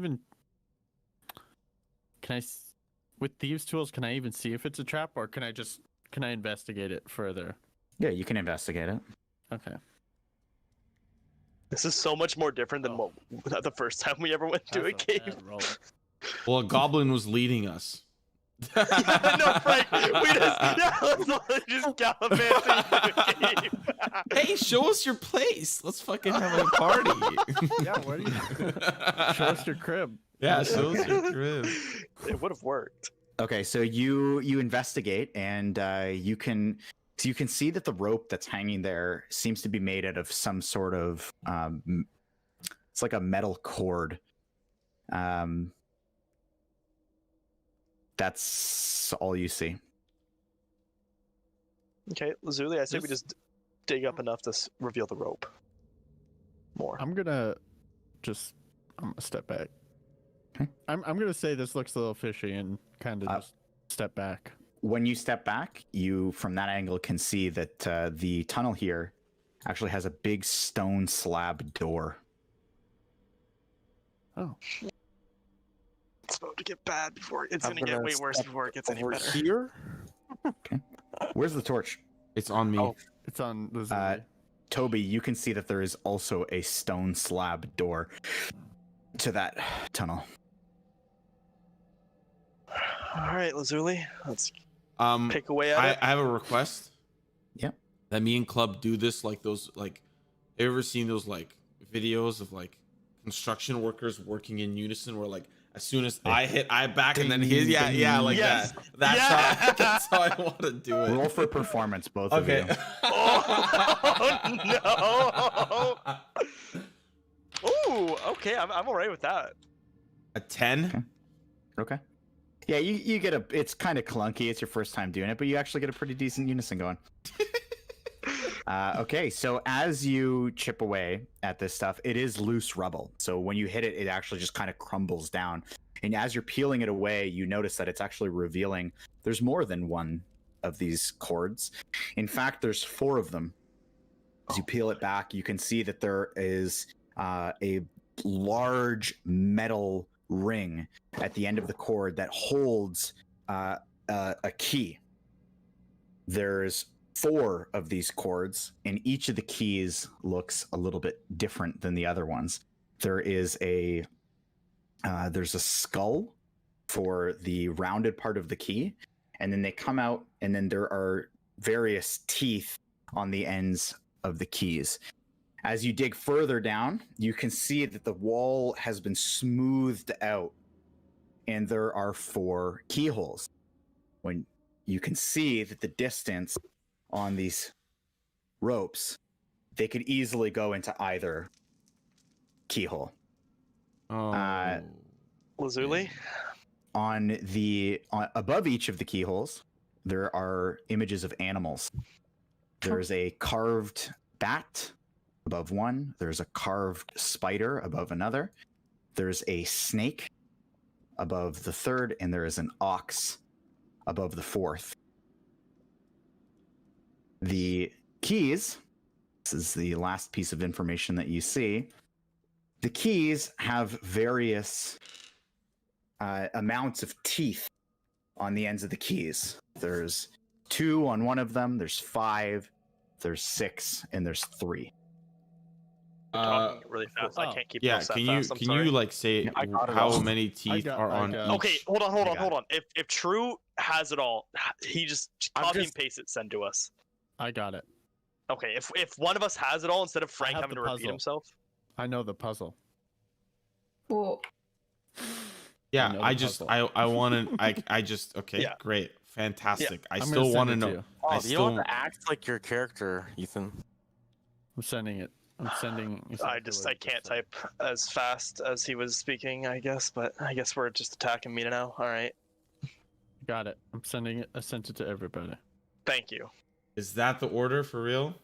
with thieves tools? Can I even see if it's a trap, or can I investigate it further? Yeah, you can investigate it. Okay. This is so much more different than what the first time we ever went to a That's cave. bad roll. Well, a goblin was leading us. No, Frank, let's just gallivanting into a cave. Hey, show us your place. Let's fucking have a party. Yeah, where do you show us your crib? Yeah, show us your crib. It would have worked. Okay, so you investigate, and you can see that the rope that's hanging there seems to be made out of some sort of it's like a metal cord. That's all you see. Okay, Lazuli, I say we just dig up enough to reveal the rope. More. I'm gonna step back. Okay. I'm gonna say this looks a little fishy and kind of just step back. When you step back, you from that angle can see that the tunnel here actually has a big stone slab door. Oh, It's about to get bad before it's I'm gonna get gonna way worse step before it gets any Over better. here? Where's the torch? It's on me. Oh. It's on Lazuli. Toby, you can see that there is also a stone slab door to that tunnel. All right, Lazuli, let's Um, pick away at it. I have a request. Yep. That me and Club do this like those like. Have you ever seen those like videos of like construction workers working in unison where like as soon as I hit I back and then his yeah like Yes. that. That's how I want to do it. Roll for performance, both of Okay. you. Oh no! Ooh, okay, I'm alright with that. A 10. Okay. Yeah, you get a. It's kind of clunky. It's your first time doing it, but you actually get a pretty decent unison going. Okay, so as you chip away at this stuff, it is loose rubble. So when you hit it, it actually just kind of crumbles down. And as you're peeling it away, you notice that it's actually revealing there's more than one of these cords. In fact, there's 4 of them. As you peel it back, you can see that there is a large metal ring at the end of the cord that holds a key. There's 4 of these cords, and each of the keys looks a little bit different than the other ones. There is there's a skull for the rounded part of the key, and then they come out, and then there are various teeth on the ends of the keys. As you dig further down, you can see that the wall has been smoothed out, and there are 4 keyholes. When you can see that the distance on these ropes, they could easily go into either keyhole. Oh. Lazuli? Above each of the keyholes, there are images of animals. There's a carved bat above one. There's a carved spider above another. There's a snake above the third, and there is an ox above the fourth. The keys, this is the last piece of information that you see. The keys have various amounts of teeth on the ends of the keys. There's 2 on one of them, there's 5, there's 6, and there's 3. You're talking really fast. I can't keep those that fast. Can you like say I got it how all. many teeth are on each? Okay, hold on. I got If True has it all, he just I'm copy just- and paste it, send to us. I got it. Okay, if one of us has it all instead of Phrank have having the to repeat puzzle. himself. I know the puzzle. Well, Yeah, know the I just puzzle. I want to I just okay, Yeah. great, fantastic. I I'm still gonna want to send it to know. you. Oh, I you still don't have to act like your character, Ethan. I'm sending it. I'm sending. I can't type as fast as he was speaking, I guess, but I guess we're just attacking me now. All right. Got it. I'm sending it. I sent it to everybody. Thank you. Is that the order for real?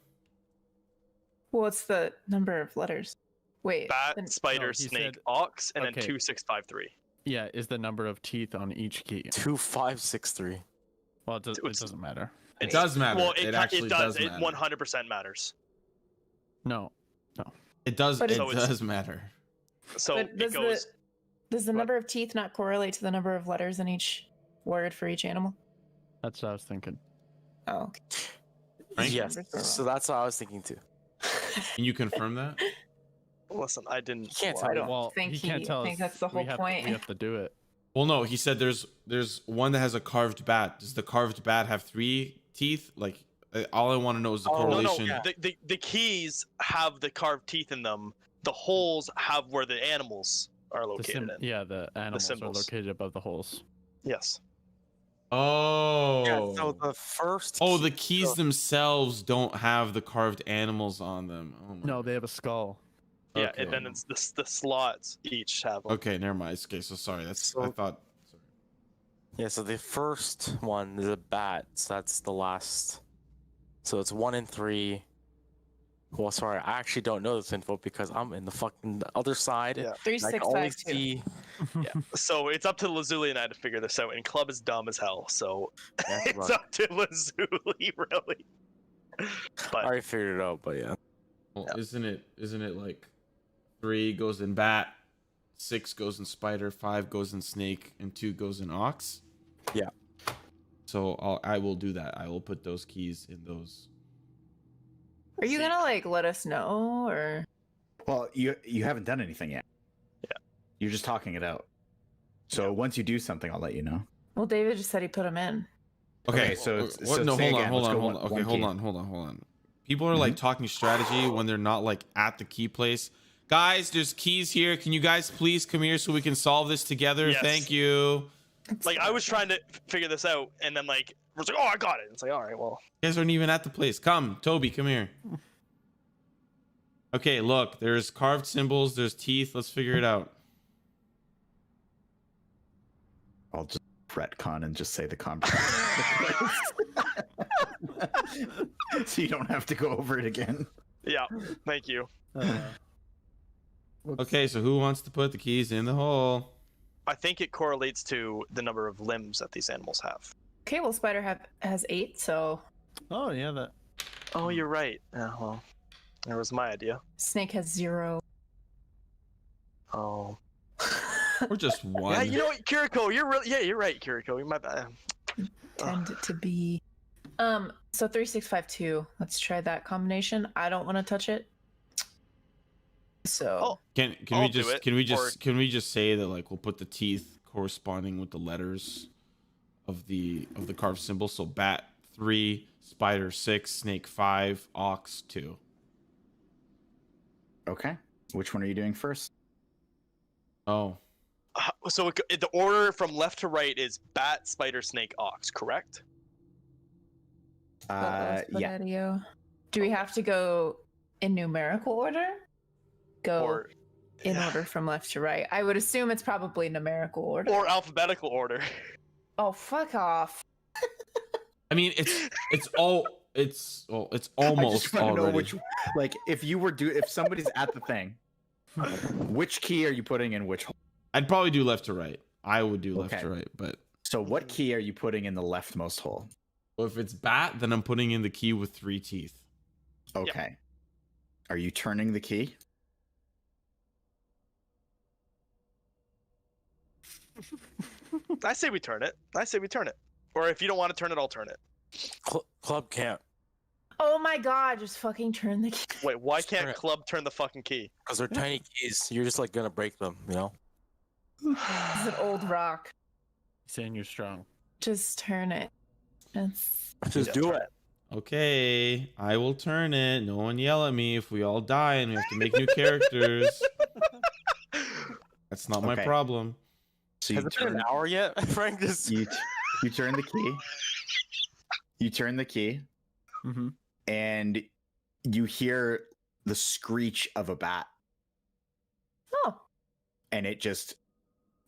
what's the number of letters? Wait. Bat, then- spider, no, he snake, said- ox, and then okay. 2653. Yeah, is the number of teeth on each key. 2563. Well, it It's- doesn't matter. It does matter. Well, it it actually does. does It matter. 100% matters. No. It does. But It So it's- does matter. So But it does goes. does the what? number of teeth not correlate to the number of letters in each word for each animal? That's what I was thinking. Oh, okay. Frank? Yes, so that's what I was thinking too. Can you confirm that? Listen, I didn't. You can't Well, tell I me. don't Well, think he can't tell think us. that's the whole point. We have to do it. Well, no. He said there's one that has a carved bat. Does the carved bat have 3 teeth? Like, all I want to know is the Oh, no, no, correlation. yeah. The keys have the carved teeth in them. The holes have where the animals are The located in. yeah, the animals are symbols. located above the holes. Yes. Oh. Yeah, so the first. Oh, key- the keys so- themselves don't have the carved animals on them. Oh my No, they have a skull. Yeah, Okay. and then it's the slots each have them. Okay, never mind. Okay, so sorry. That's I So- thought. Sorry. Yeah, so the first one is a bat, so that's the last. So it's 1 and 3. Well, sorry, I actually don't know this info because I'm in the fucking other side. Yeah. Three, and I six, can only five, two. see. So it's up to Lazuli and I to figure this out, and Club is dumb as hell, so That's it's right. up to Lazuli, really. I But already figured it out, but yeah. Well, isn't it like 3 goes in bat, 6 goes in spider, 5 goes in snake, and 2 goes in ox? So I will do that. I will put those keys in those. Are you gonna like let us know or? Well, you haven't done anything yet. Yeah. You're just talking it out. So once you do something, I'll let you know. Well, David just said he put them in. Okay, so no, say hold on, again. hold Let's on, go hold on. Okay, one hold key. on, hold on, hold on. People are like talking strategy when they're not like at the key place. Guys, there's keys here. Can you guys please come here so we can solve this together? Yes. Thank you. Like I was trying to figure this out, and then like we're like, oh, I got it. It's like, all right, well. You guys aren't even at the place. Come, Toby, come here. Okay, look, there's carved symbols, there's teeth. Let's figure it out. I'll just retcon and just say the conversation. So you don't have to go over it again. Yeah, thank you. Okay, so who wants to put the keys in the hole? I think it correlates to the number of limbs that these animals have. Okay, well, Spider has 8, so Oh yeah, that. Oh, you're right. Yeah, well, that was my idea. Snake has 0. Oh. Or just one? Yeah, you know what, Kiriko, you're right, Kiriko. My bad. Tend to be. So 3, 6, 5, 2. Let's try that combination. I don't want to touch it. So. Oh. Can I'll we do just it, can we just say that like we'll put the teeth corresponding with the letters of the carved symbol? So bat 3, spider 6, snake 5, ox 2. Okay. Which one are you doing first? Oh, So the order from left to right is bat, spider, snake, ox, correct? Yeah. Spaghetti-O. Do we have to go in numerical order? Go Or in order from left to right. I would assume it's probably numerical order. or alphabetical order. Oh, fuck off. I mean it's almost I just want to know already. which, like, if somebody's at the thing, which key are you putting in which hole? I'd probably do left to right. I would do left Okay. to right, but So what key are you putting in the leftmost hole? if it's bat, then I'm putting in the key with 3 teeth. Okay. Are you turning the key? I say we turn it. Or if you don't want to turn it, I'll turn it. Club can't, Oh my god, just fucking turn the key. Wait, why Just turn can't it. Club turn the fucking key? because they're tiny keys. You're just like gonna break them, you know? This is an old rock. Saying you're strong. Just turn it. Just do it. Okay, I will turn it. No one yell at me if we all die and we have to make new characters. That's not my Okay. problem. So Has you it been an turn, hour yet, Frank? you turn the key. You turn the key, Mm-hmm. and you hear the screech of a bat, Oh, and it just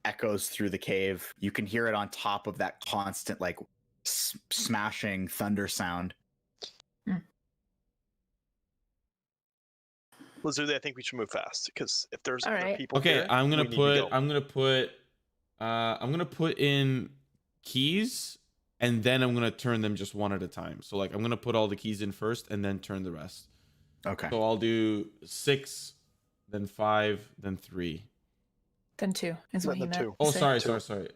echoes through the cave. You can hear it on top of that constant, like, smashing thunder sound. Lazuli, I think we should move fast because if there's All other right. people Okay, here, I'm we gonna need to put go. I'm gonna put in keys, and then I'm gonna turn them just one at a time. So like I'm gonna put all the keys in first and then turn the rest. Okay. So I'll do 6, then 5, then 3. then 2 is what Then he the meant. 2. Oh, to say. sorry.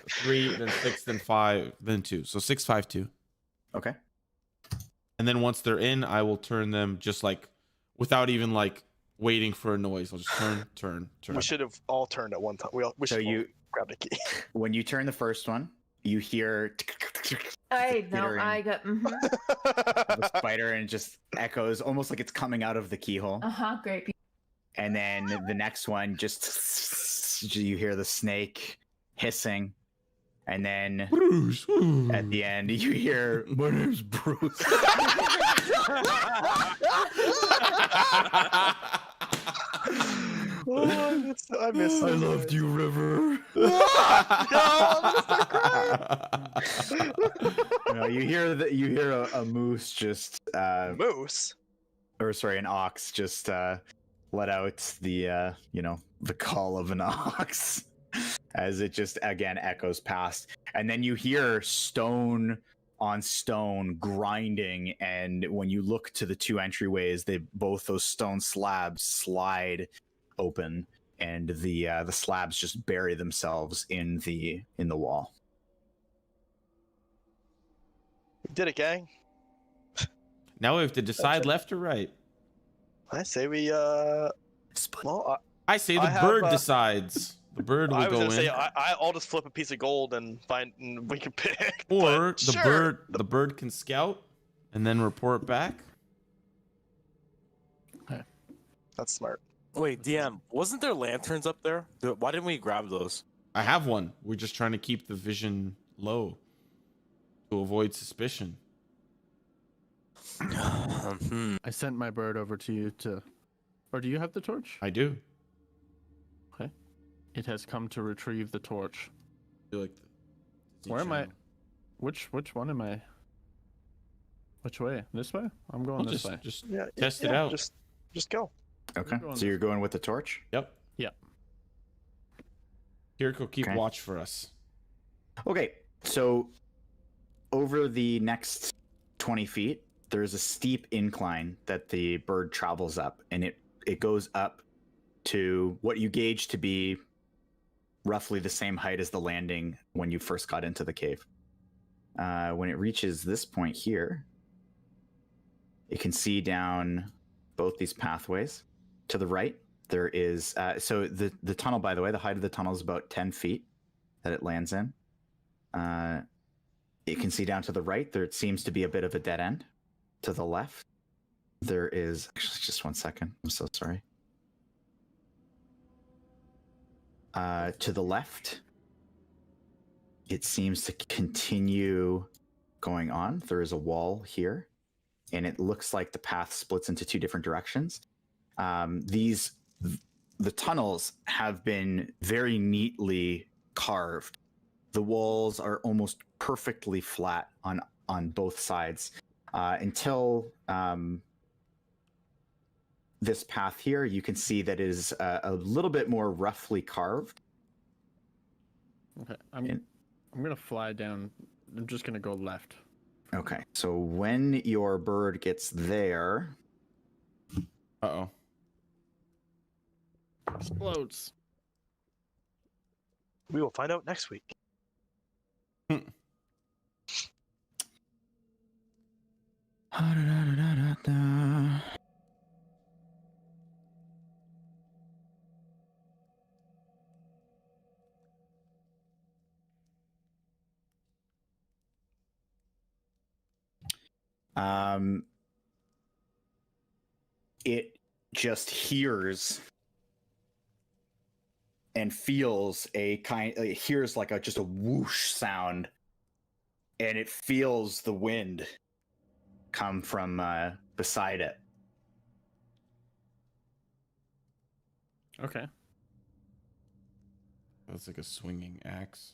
3, then 6, then 5, then 2. So 6, 5, 2. Okay. And then once they're in, I will turn them just like without even like waiting for a noise. I'll just turn. We should have all turned at one time. We So should you, grab the key. when you turn the first one, you hear I know. skittering I got. of the spider, and it just echoes almost like it's coming out of the keyhole. Great. And then the next one, just you hear the snake hissing, and then Bruce. at the end you hear, "My name's Bruce." I miss I loved you, River. You hear a moose just Moose. or sorry, an ox just let out the the call of an ox as it just again echoes past, and then you hear stone on stone grinding, and when you look to the 2 entryways, both those stone slabs slide open, and the slabs just bury themselves in the wall. We did it, gang. Now we have to decide left or right. I say we Split. well, I say the I have, bird decides. The bird will I was go gonna in. say I'll just flip a piece of gold and find and we can pick. Or but the sure. bird can scout and then report back. That's smart. Wait, DM, wasn't there lanterns up there? Why didn't we grab those? I have one. We're just trying to keep the vision low to avoid suspicion. I sent my bird over to you to, or do you have the torch? I do. Okay. It has come to retrieve the torch. I feel like Where am I? Which one am I? Which way? This way? I'm going this way. Just Yeah, test it out. Just go. Okay. going So you're going with the torch? Yep. Yep. Kiriko, keep Okay. watch for us. Okay. So over the next 20 feet, there's a steep incline that the bird travels up, and it goes up to what you gauge to be roughly the same height as the landing when you first got into the cave. When it reaches this point here, you can see down both these pathways. To the right, there is so the tunnel, by the way, the height of the tunnel is about 10 feet that it lands in. You can see down to the right, there seems to be a bit of a dead end. To the left, there is actually just 1 second. I'm so sorry. To the left, it seems to continue going on. There is a wall here, and it looks like the path splits into two different directions. The tunnels have been very neatly carved. The walls are almost perfectly flat on both sides until this path here. You can see that is a little bit more roughly carved. Okay. I'm gonna fly down. I'm just gonna go left. Okay, so when your bird gets there, Uh-oh. Explodes. We will find out next week. it just hears and feels it hears like just a whoosh sound, and it feels the wind come from beside it. Okay. That's like a swinging axe.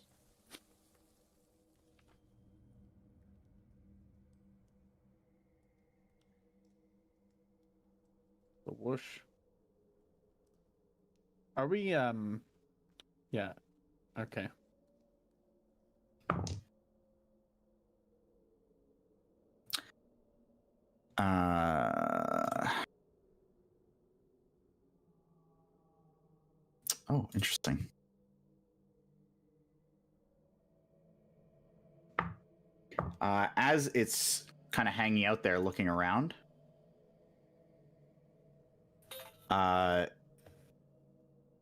The whoosh. Are we yeah. Okay. Oh, interesting. As it's kind of hanging out there looking around,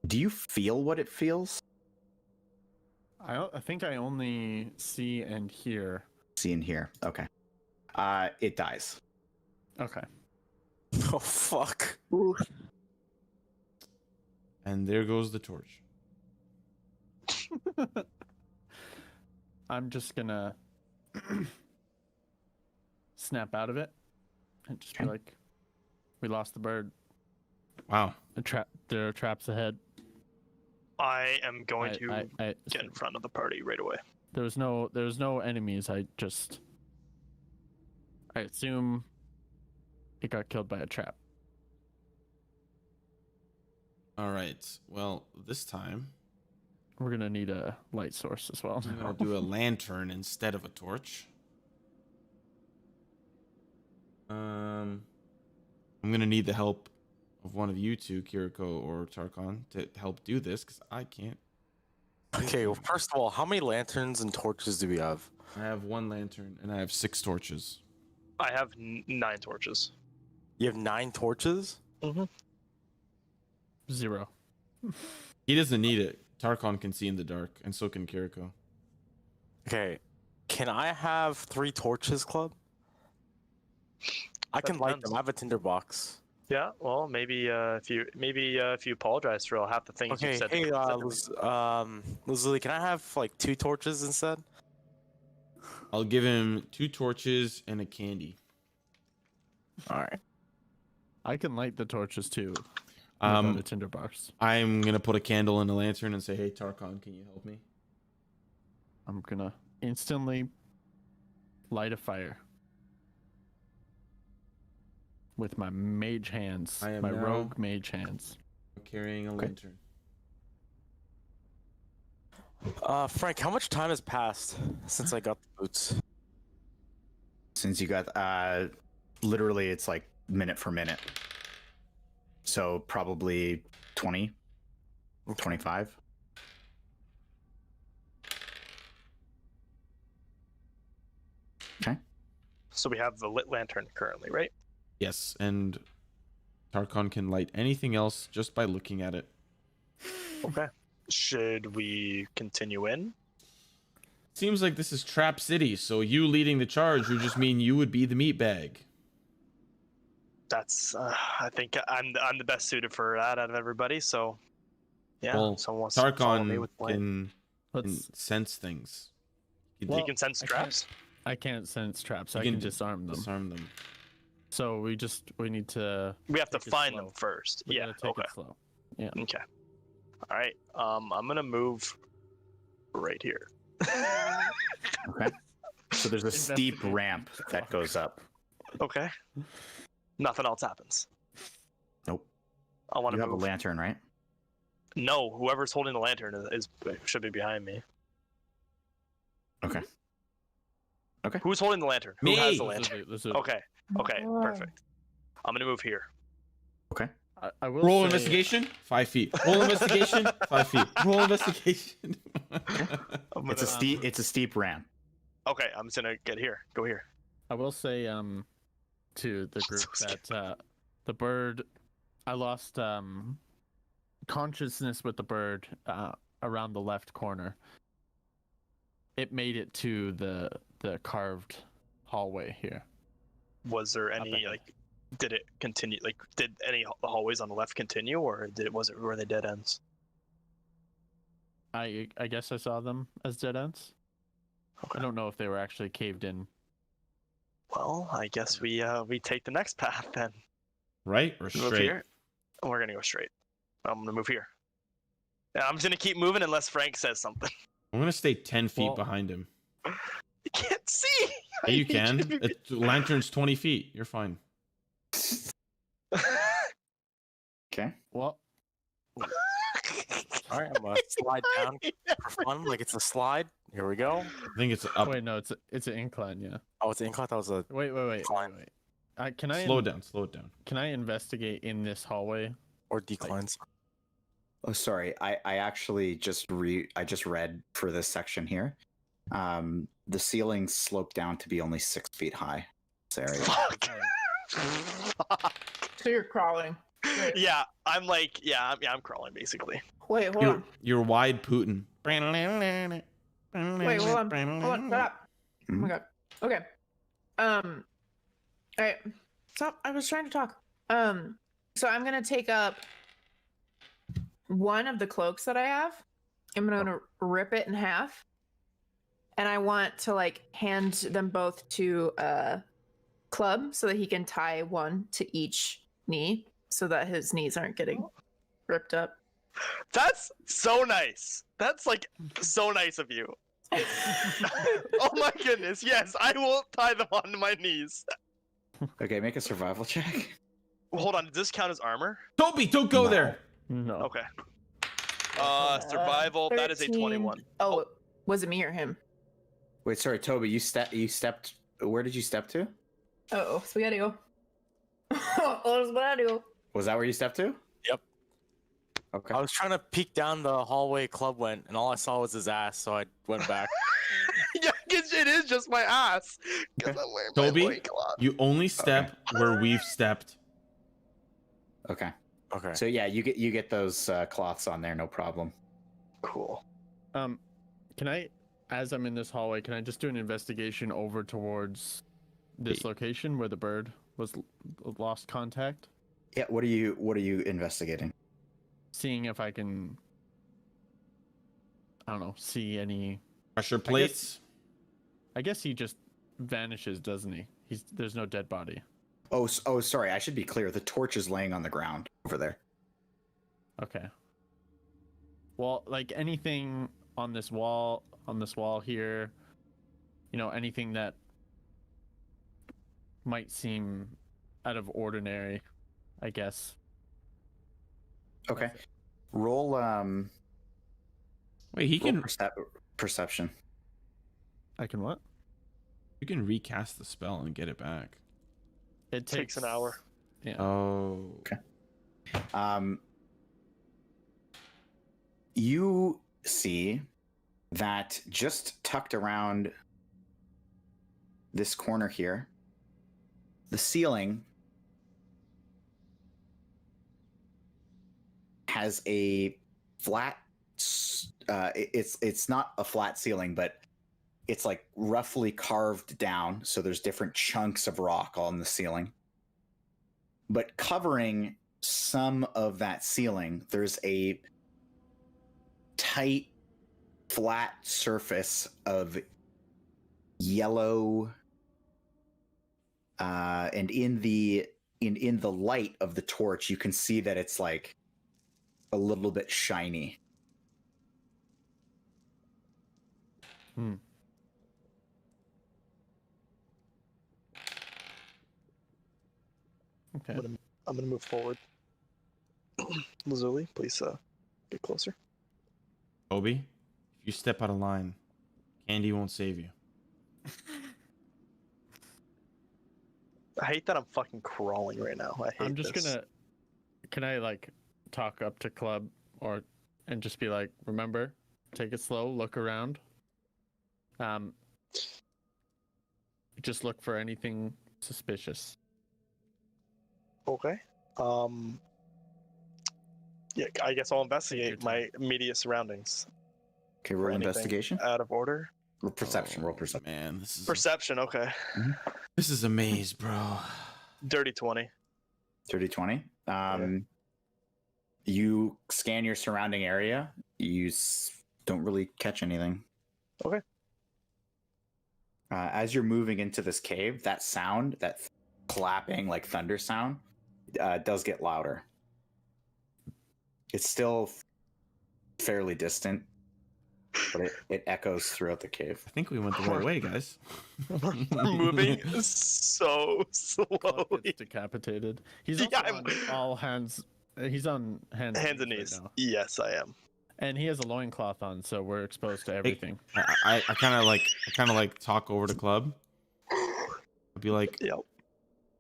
do you feel what it feels? I think I only see and hear. See and hear. Okay. It dies. Okay. Oh, fuck. And there goes the torch. I'm just gonna snap out of it and just be like, we lost the bird. Wow. There are traps ahead. I am going to I get in front of the party right away. There was no enemies. I assume it got killed by a trap. All right. Well, this time We're gonna need a light source as well. I'm gonna do a lantern instead of a torch. I'm gonna need the help of one of you two, Kiriko or Tarkon, to help do this because I can't. Okay, well, first of all, how many lanterns and torches do we have? I have 1 lantern and I have 6 torches. I have 9 torches. You have 9 torches? 0. He doesn't need it. Tarkon can see in the dark, and so can Kiriko. Okay. Can I have 3 torches, Club? I That can light depends. them. I have a tinderbox. Yeah, well, maybe if you apologize for half the things Okay, you've said. hey, to me. Lazuli, can I have like 2 torches instead? I'll give him 2 torches and a candy. All right. I can light the torches too. Um, A tinderbox. I'm gonna put a candle in a lantern and say, "Hey, Tarkon, can you help me?" I'm gonna instantly light a fire with my mage hands. I am My now- rogue mage hands. Carrying a lantern. Frank, how much time has passed since I got the boots? Since you got literally it's like minute for minute. So probably 20, 25. Okay. So we have the lit lantern currently, right? Yes, and Tarkon can light anything else just by looking at it. Okay. Should we continue in? Seems like this is Trap City, so you leading the charge would just mean you would be the meat bag. That's I think I'm the best suited for that out of everybody. So yeah, Well, someone wants to follow me Tarkon with light. can Let's. sense things. He Well, You can sense I traps. I can't sense traps. You I can can disarm them. disarm them. So we need to. We have to take it find them slow. first. We Yeah. gotta take Okay. it slow. Okay. All right. I'm gonna move right here. Okay. So there's a steep Investigate. ramp that goes up. Okay. Nothing else happens. Nope. I want You to have a move. lantern, right? No, whoever's holding the lantern should be behind me. Okay. Okay. Who's holding the lantern? Who Me! has the lantern? Let's do it. Okay. Okay. Perfect. I'm gonna move here. Okay. I will Roll say- investigation, 5 feet. Roll investigation, 5 feet. Roll investigation. I'm It's a gonna- steep. It's a steep ramp. Okay. I'm just gonna get here. Go here. I will say to the group So that the bird, I lost consciousness with the bird around the left corner. It made it to the carved hallway here. Was there any ahead. like? Did it continue? Like, did any the hallways on the left continue, or were they dead ends? I guess I saw them as dead ends. Okay. I don't know if they were actually caved in. Well, I guess we take the next path then. Right or Move straight? here. We're gonna go straight. I'm gonna move here. Yeah, I'm just gonna keep moving unless Frank says something. I'm gonna stay 10 feet Well- behind him. You can't see. Yeah, you can. The lantern's 20 feet. You're fine. Okay. Well, All right, I'm gonna slide down for fun, like it's a slide. Here we go. I think it's up. wait, no, it's an incline. Yeah. Oh, it's an incline. That was a Wait. Climb. Can I Slow it down. Slow it down. Can I investigate in this hallway? or declines. Oh, sorry. I actually just read for this section here. The ceiling sloped down to be only 6 feet high. This area. Fuck. Fuck. So you're crawling. Wait, Yeah, I'm crawling basically. wait, hold on. You're wide Putin. Wait, hold on. Hold on. Stop. Oh my god. Okay. Alright. Stop. I was trying to talk. So I'm gonna take up one of the cloaks that I have. I'm gonna rip it in half. And I want to like hand them both to Club so that he can tie one to each knee so that his knees aren't getting ripped up. That's so nice. That's like so nice of you. Oh my goodness. Yes, I will tie them onto my knees. Okay, make a survival check. Hold on, does this count as armor? Toby, don't go No. there. No. Okay. Survival, that is a 13. 21. Oh, was it me or him? Wait, sorry, Toby. You stepped. Where did you step to? Oh, spaghetti-o. Oh, spaghetti-o. Was that where you stepped to? Yep. Okay. I was trying to peek down the hallway Club went, and all I saw was his ass, so I went back. Yeah, it is just my ass. 'Cause I'm wearing my Toby, loincloth. you only step where we've stepped. Okay. Okay. So yeah, you get those cloths on there, no problem. Cool. Can I, as I'm in this hallway, can I just do an investigation over towards this location where the bird was lost contact? Yeah. What are you investigating? Seeing if I can, I don't know, see any. Pressure plates. I guess he just vanishes, doesn't he? There's no dead body. Oh, sorry. I should be clear. The torch is laying on the ground over there. Okay. Well, like anything on this wall here, anything that might seem out of ordinary, I guess. Okay. Roll Wait, he can perception. I can what? you can recast the spell and get it back. It Takes an hour. Yeah. Oh. Okay. You see that just tucked around this corner here, the ceiling has a flat. It's not a flat ceiling, but it's like roughly carved down. So there's different chunks of rock on the ceiling. But covering some of that ceiling, there's a tight, flat surface of yellow, and in the light of the torch, you can see that it's like a little bit shiny. Okay. I'm gonna move forward. Lazuli, please get closer. Toby, if you step out of line, Candy won't save you. I hate that I'm fucking crawling right now. I'm just gonna. Can I like talk up to Club and just be like, remember, take it slow, look around. Just look for anything suspicious. Okay. Yeah, I guess I'll investigate my immediate surroundings. Okay, For roll anything investigation. Out of order. Roll perception. Roll perception. Man, this is Perception, okay. this is a maze, bro. Dirty 20. 30-20. You scan your surrounding area. You don't really catch anything. Okay. As you're moving into this cave, that sound, that clapping like thunder sound, does get louder. It's still fairly distant, but it echoes throughout the cave. I think we went the right way, guys. Moving so Club slowly. gets decapitated. He's Yeah, also on all hands. He's on hands. Hands and right knees. now. Yes, I am. And he has a loincloth on, so we're exposed to everything. I kind of like talk over to Club. I'd be like, Yep.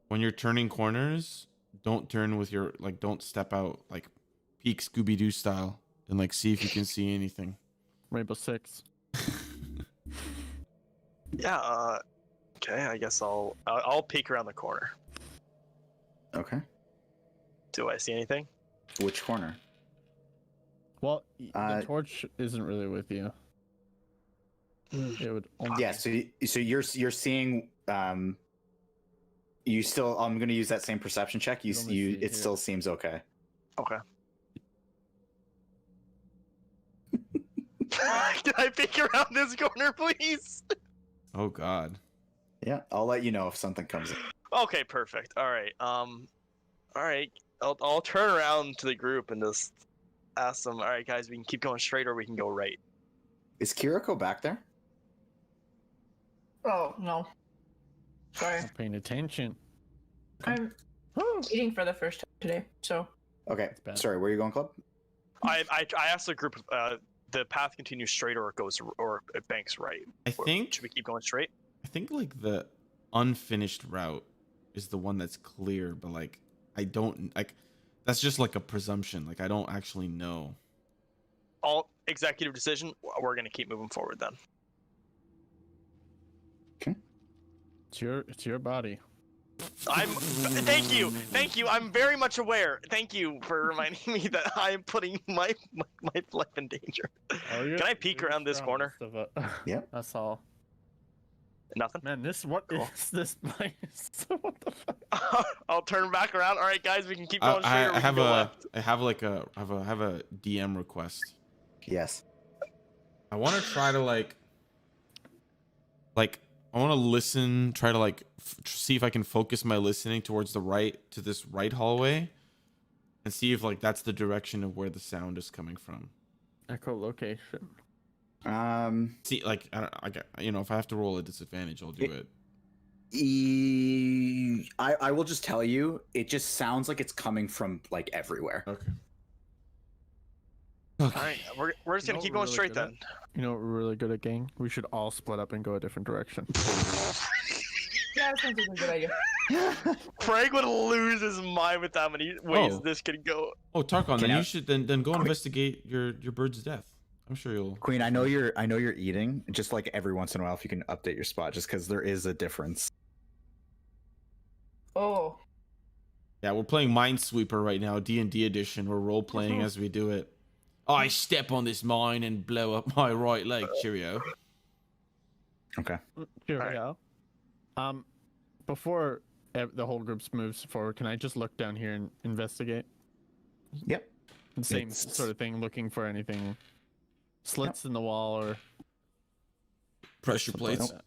when you're turning corners, don't turn with your don't step out, like peek Scooby-Doo style, and like see if you can see anything. Rainbow Six. Yeah, okay, I guess I'll peek around the corner. Okay. Do I see anything? Which corner? Well, the torch isn't really with you. It would only... Yeah. So you're seeing. You still. I'm going to use that same perception check. Let me see It still seems okay. Okay. Can I peek around this corner, please? Oh God. Yeah. I'll let you know if something comes in. Okay, perfect. All right. All right. I'll turn around to the group and just ask them. All right, guys, we can keep going straight or we can go right. Is Kiriko back there? Oh no. Sorry. Not paying attention. I'm eating for the first time today, so. Okay. bad. Sorry. Where are you going, Club? I asked the group. The path continues straight or it banks right. I think Should we keep going straight? I think like the unfinished route is the one that's clear, but like I don't like that's just like a presumption. Like I don't actually know. All executive decision. We're gonna keep moving forward then. It's your body. Thank you. I'm very much aware. Thank you for reminding me that I am putting my life in danger. Oh, Can I peek around this corner? Yep. That's all. Nothing. Man, what Cool. is this place? What the fuck? I'll turn back around. All right, guys, we can keep going straight. Or we can go left. I have a DM request. Yes. I want to try to like I want to listen, try to see if I can focus my listening towards the right, to this right hallway, and see if that's the direction of where the sound is coming from. Echolocation. See, if I have to roll a disadvantage, I'll do it. I will just tell you, it just sounds like it's coming from everywhere. Okay. All right, we're just gonna keep going straight then. You know what we're really good at, gang? We should all split up and go a different direction. Yeah, that sounds like a good idea. Phrank would lose his mind with how many ways this could go. Oh, Tarkon, then you should then go investigate your bird's death. I'm sure you'll. Queen, I know you're eating. Just every once in a while, if you can update your spot, just because there is a difference. Oh. Yeah, we're playing Minesweeper right now, D&D edition. We're role playing as we do it. I step on this mine and blow up my right leg. Cheerio. Okay. Cheerio. Before the whole group moves forward, can I just look down here and investigate? Yep. Same sort of thing, looking for anything, slits in the wall or pressure plates. Like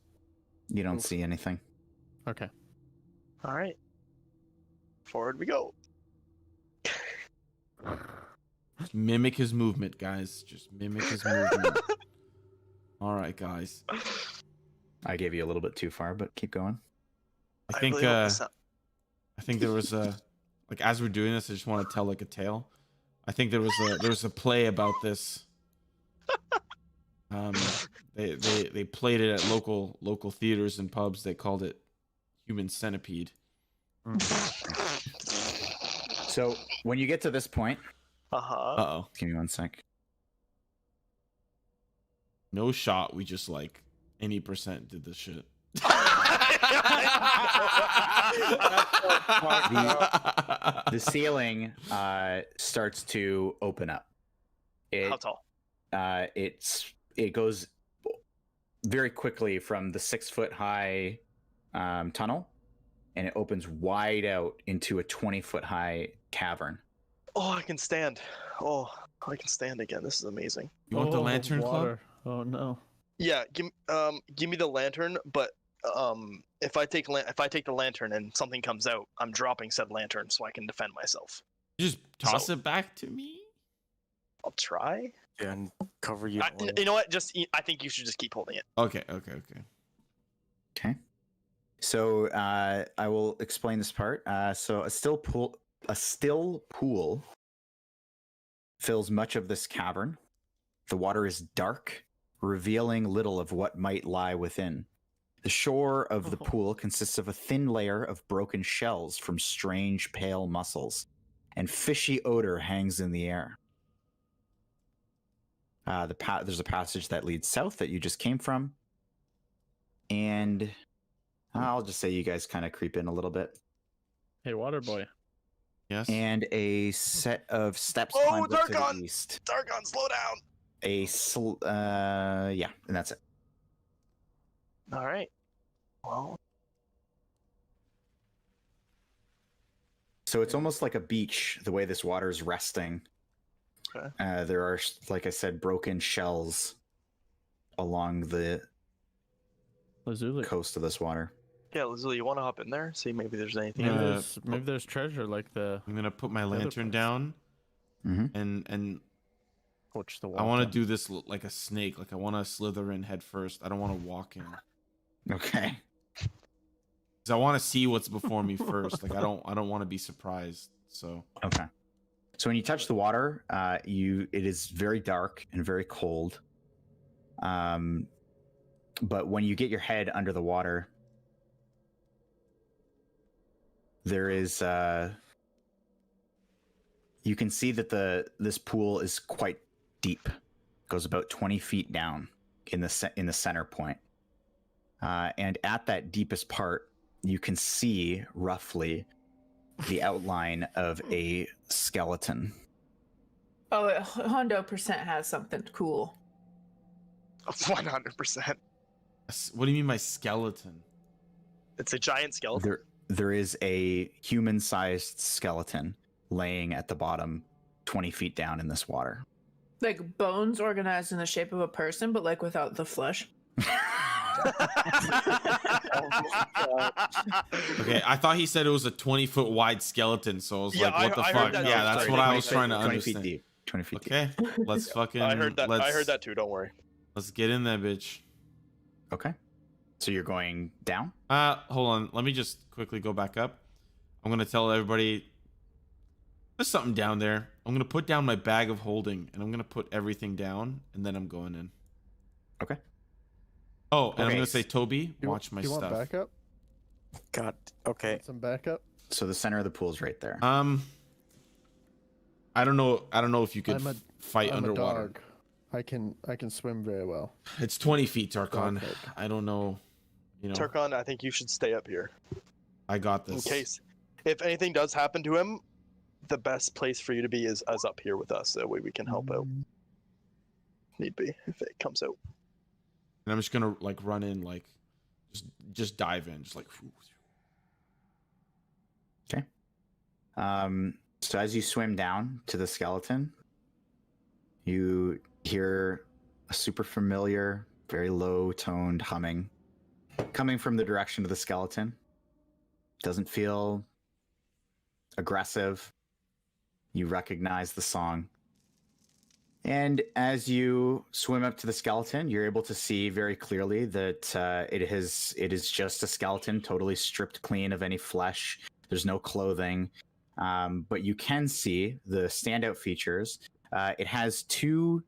you don't see anything. Okay. All right. Forward we go. Just mimic his movement, guys. Just mimic his movement. All right, guys. I gave you a little bit too far, but keep going. I think there was a as we're doing this, I just want to tell a tale. I think there was a play about this. They played it at local theaters and pubs. They called it Human Centipede. So when you get to this point, Uh-oh. Give me one sec. No shot. We just any percent did this shit. The ceiling starts to open up. How tall? It goes very quickly from the 6-foot high tunnel, and it opens wide out into a 20-foot high cavern. Oh, I can stand. Oh, I can stand again. This is amazing. You want the lantern water. club? Oh no. Yeah, give me the lantern, but if I take the lantern and something comes out, I'm dropping said lantern so I can defend myself. You just toss it back to me? I'll try. And cover you. You know what? I think you should just keep holding it. Okay. Okay. So I will explain this part. So a still pool fills much of this cavern. The water is dark, revealing little of what might lie within. The shore of the pool consists of a thin layer of broken shells from strange pale mussels, and fishy odor hangs in the air. There's a passage that leads south that you just came from, and I'll just say you guys kind of creep in a little bit. Hey, water boy. Yes. And a set of steps Oh, climb up to the Tarkon! east. Tarkon, slow down. Yeah, and that's it. All right. Well. So it's almost like a beach, the way this water is resting. Okay. There are, like I said, broken shells along the Lazuli. coast of this water. Yeah, Lazuli, you want to hop in there? See, maybe there's anything. Maybe there's treasure like the. I'm gonna put my other lantern place. down, Mm-hmm. and Torch the I water. want to do this like a snake. I want to slither in head first. I don't want to walk in. Okay. Because I want to see what's before me first. I don't want to be surprised. So Okay. So when you touch the water, it is very dark and very cold. But when you get your head under the water, there is you can see that this pool is quite deep. It goes about 20 feet down in the center point. And at that deepest part, you can see roughly the outline of a skeleton. Oh, Hondo percent has something cool. 100%. What do you mean by skeleton? It's a giant skeleton. There is a human-sized skeleton laying at the bottom, 20 feet down in this water. Like bones organized in the shape of a person, but like without the flesh. Okay, I thought he said it was a 20-foot wide skeleton, so I was Yeah, like, what the I fuck? heard that. Yeah, No, that's sorry, what I 20 was trying to 20 understand. feet deep. 20 feet deep. Okay, let's fucking. I heard that. I heard that let's- too. Don't worry. Let's get in there, bitch. Okay. So you're going down? Hold on. Let me just quickly go back up. I'm gonna tell everybody there's something down there. I'm gonna put down my bag of holding, and I'm gonna put everything down, and then I'm going in. Okay. Oh, and I'm Okay. gonna say, Toby, You- watch my you stuff. want backup? God. Okay. Want some backup? So the center of the pool's right there. I don't know. I don't know if you could I'm a- fight I'm underwater. a dog. I can swim very well. It's 20 feet, Tarkon. Dog I don't know. You know, Tarkon, I think you should stay up here I got in this. case if anything does happen to him. The best place for you to be is up here with us. That way we can help out. Need be if it comes out. And I'm just gonna like run in, like, just dive in, just like. So as you swim down to the skeleton, you hear a super familiar, very low-toned humming coming from the direction of the skeleton. Doesn't feel aggressive. You recognize the song. And as you swim up to the skeleton, you're able to see very clearly that it is just a skeleton, totally stripped clean of any flesh. There's no clothing. But you can see the standout features. It has two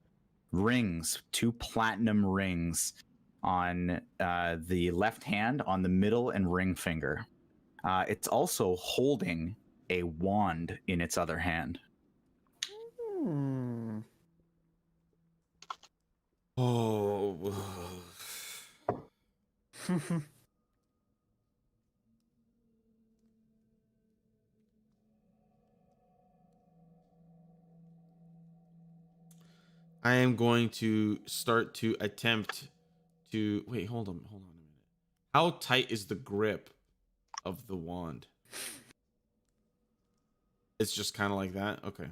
rings, two platinum rings on the left hand, on the middle and ring finger. It's also holding a wand in its other hand. Hmm. Oh. I am going to start to attempt to wait. Hold on a minute. How tight is the grip of the wand? It's just kind of like that. Okay.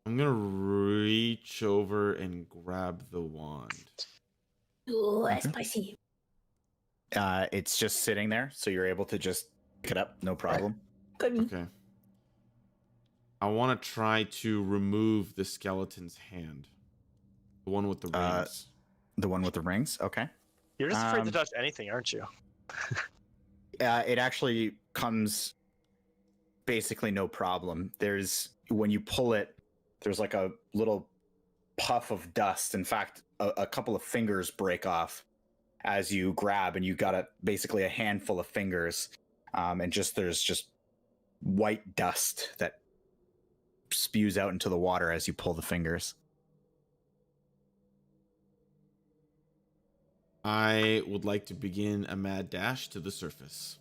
I'm gonna reach over and grab the wand. Ooh, that's spicy. It's just sitting there, so you're able to just pick it up, no problem. Okay. I want to try to remove the skeleton's hand. The one with the rings. The one with the rings? Okay. You're just afraid to touch anything, aren't you? It actually comes basically no problem. When you pull it, there's like a little puff of dust. In fact, a couple of fingers break off as you grab, and you got basically a handful of fingers, and there's just white dust that spews out into the water as you pull the fingers. I would like to begin a mad dash to the surface.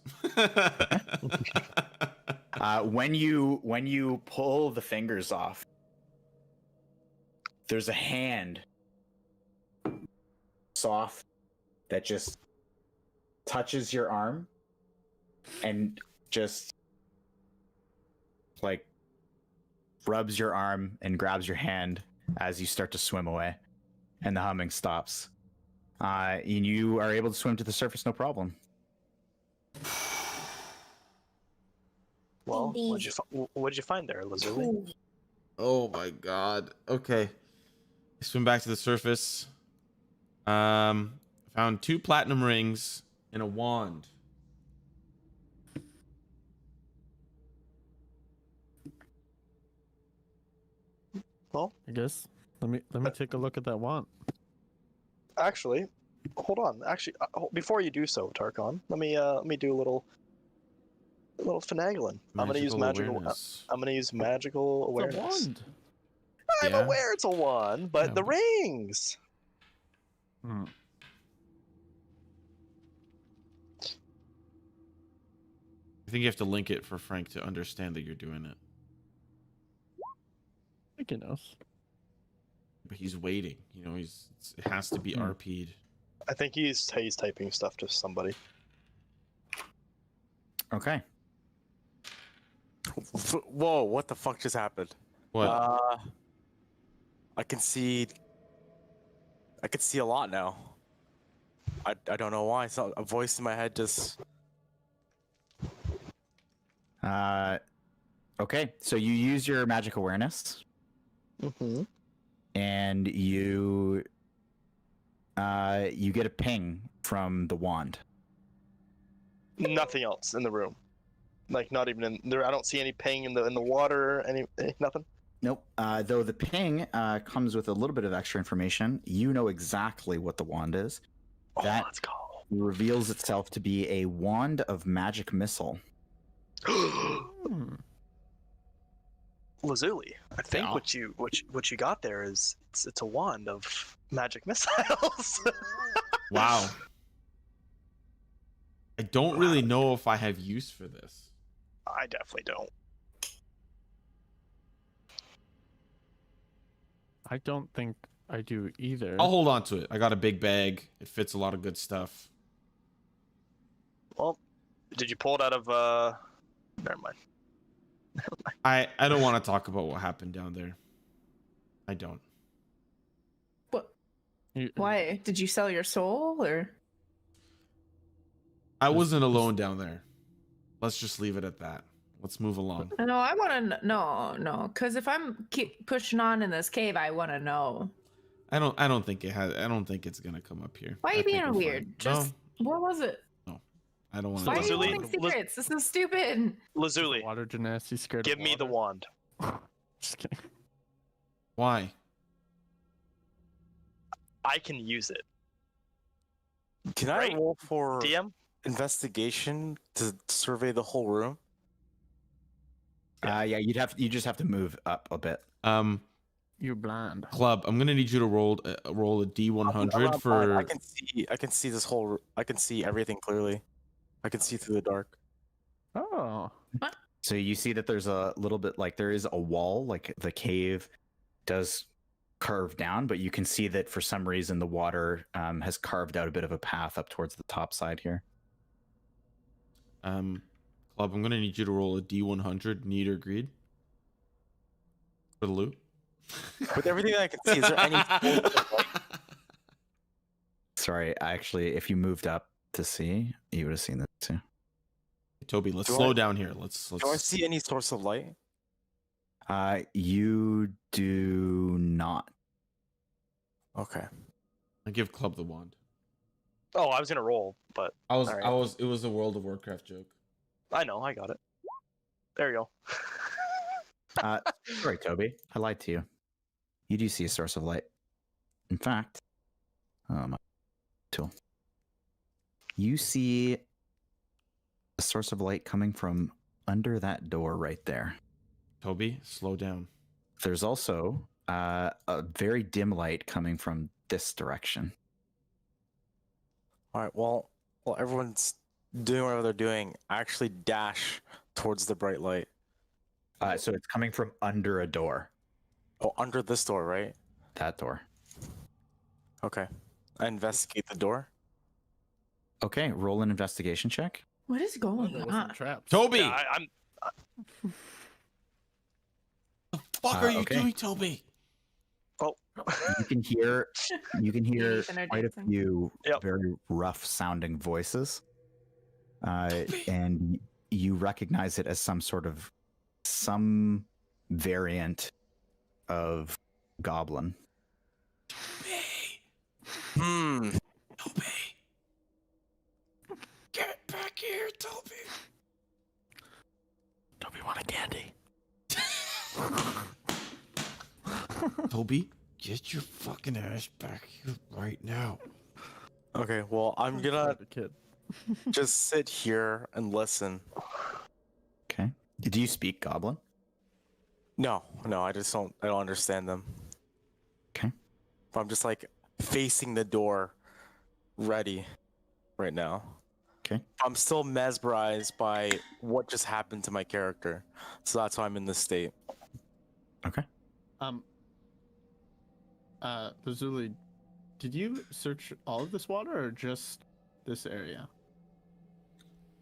When you pull the fingers off, there's a hand, soft, that just touches your arm and just like rubs your arm and grabs your hand as you start to swim away, and the humming stops. And you are able to swim to the surface, no problem. Well, what'd you find there, Lazuli? Oh my god. Okay. I swim back to the surface. Found 2 platinum rings and a wand. Well, I guess. Let me take a look at that wand. actually, hold on. Actually, before you do so, Tarkon, let me do a little finagling. I'm gonna use magical. awareness. I'm gonna use magical awareness. It's a wand. I'm Yeah. aware it's a wand, but Yeah. the rings. Hmm. I think you have to link it for Frank to understand that you're doing it. I think he knows. But he's waiting. You know, it has to be RP'd. I think he's typing stuff to somebody. Okay. Whoa! What the fuck just happened? What? I can see a lot now. I don't know why. So a voice in my head just. Okay, so you use your magic awareness, and you get a ping from the wand. Nothing else in the room. Like not even in there. I don't see any ping in the water. Nothing. Nope. Though the ping comes with a little bit of extra information. You know exactly what the wand is. That Let's go. reveals itself to be a wand of magic missile. Lazuli, I think Yeah. what you got there is it's a wand of magic missiles. Wow. I don't really know if I have use for this. I definitely don't. I don't think I do either. I'll hold on to it. I got a big bag. It fits a lot of good stuff. Well, did you pull it out of? Never mind. I don't want to talk about what happened down there. I don't. What? You- Why? Did you sell your soul or? I wasn't alone down there. Let's just leave it at that. Let's move along. No, I want to no, because if I'm keep pushing on in this cave, I want to know. I don't think it's gonna come up here. Why are I you think being we're weird? fine. Just what was it? No, I don't want Why are you Lazuli- holding secrets? This is stupid. Lazuli, Water Genasi scared give of me the water. wand. Just kidding. Why? I can use it. Can I Right. roll for DM. investigation to survey the whole room? Yeah, you just have to move up a bit. You're blind. Club, I'm gonna need you to roll a D100 for. I can see this whole. I can see everything clearly. I can see through the dark. Oh. So you see that there's a little bit like there is a wall, like the cave does curve down, but you can see that for some reason the water has carved out a bit of a path up towards the top side here. Club, I'm gonna need you to roll a D100. Need or greed for the loot. With everything that I can see, is there any? Sorry, actually, if you moved up to see, you would have seen that too. Toby, let's Do slow I- down here. Let's. Do I see any source of light? You do not. Okay. I give Club the wand. Oh, I was gonna roll, but Alright. It was a World of Warcraft joke. I know I got it. There you go. Sorry, Toby, I lied to you. You do see a source of light. In fact, my tool. You see a source of light coming from under that door right there. Toby, slow down. There's also a very dim light coming from this direction. All right. Well, while everyone's doing whatever they're doing, I actually dash towards the bright light. So it's coming from under a door. Oh, under this door, right? That door. Okay. I investigate the door. Okay, roll an investigation check. What is going There wasn't on? traps. Toby, Yeah, I'm. the fuck are you okay. doing, Toby? You can hear Nathan are quite a dancing. few Yep. very rough sounding voices. Toby. And you recognize it as some variant of goblin. Toby, Hmm. Toby, get back here, Toby. Toby want a candy. Toby, get your fucking ass back here right now. Okay. Well, I'm gonna The kid. just sit here and listen. Okay. Do you speak goblin? No, I just don't. I don't understand them. Okay. But I'm just like facing the door, ready, right now. Okay. I'm still mesmerized by what just happened to my character, so that's why I'm in this state. Okay. Lazuli, did you search all of this water or just this area?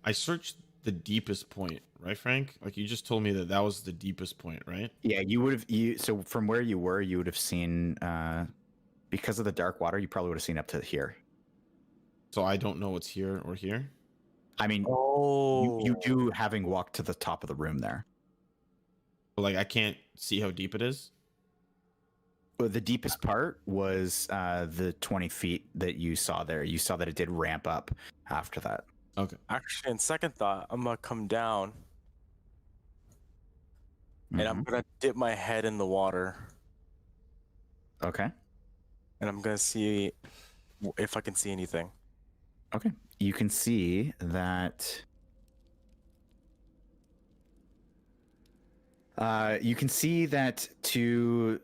I searched the deepest point, right, Frank? Like you just told me that was the deepest point, right? Yeah, you would have. So from where you were, you would have seen. Because of the dark water, you probably would have seen up to here. So I don't know what's here or here. I mean, Oh, you do having walked to the top of the room there. But like I can't see how deep it is. But the deepest part was the 20 feet that you saw there. You saw that it did ramp up after that. Okay. actually, in second thought, I'm gonna come down and I'm Mhm. gonna dip my head in the water, Okay. and I'm gonna see if I can see anything. Okay. You can see that. You can see that you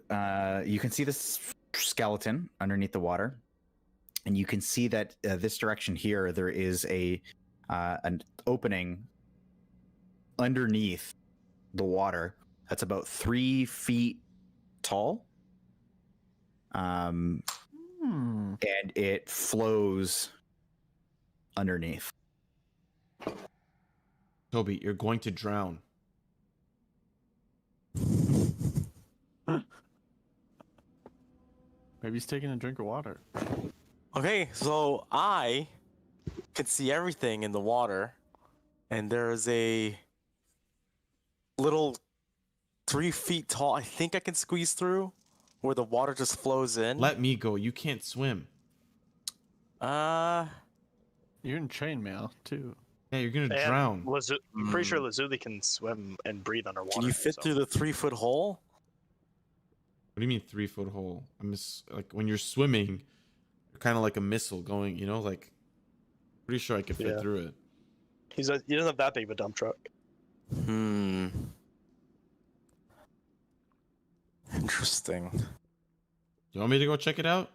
can see this skeleton underneath the water, and you can see that this direction here there is an opening underneath the water that's about 3 feet tall, and it flows underneath. Toby, you're going to drown. Maybe he's taking a drink of water. Okay, so I can see everything in the water, and there is a little 3 feet tall. I think I can squeeze through, where the water just flows in. Let me go. You can't swim. Uh, You're in chainmail too. Yeah, you're gonna And drown. I'm pretty sure Lazuli can swim and breathe underwater. can you fit so- through the 3-foot hole? What do you mean 3-foot hole? Like when you're swimming, you're kind of like a missile going. Like pretty sure I could fit Yeah. through it. He doesn't have that big of a dump truck. Interesting. You want me to go check it out?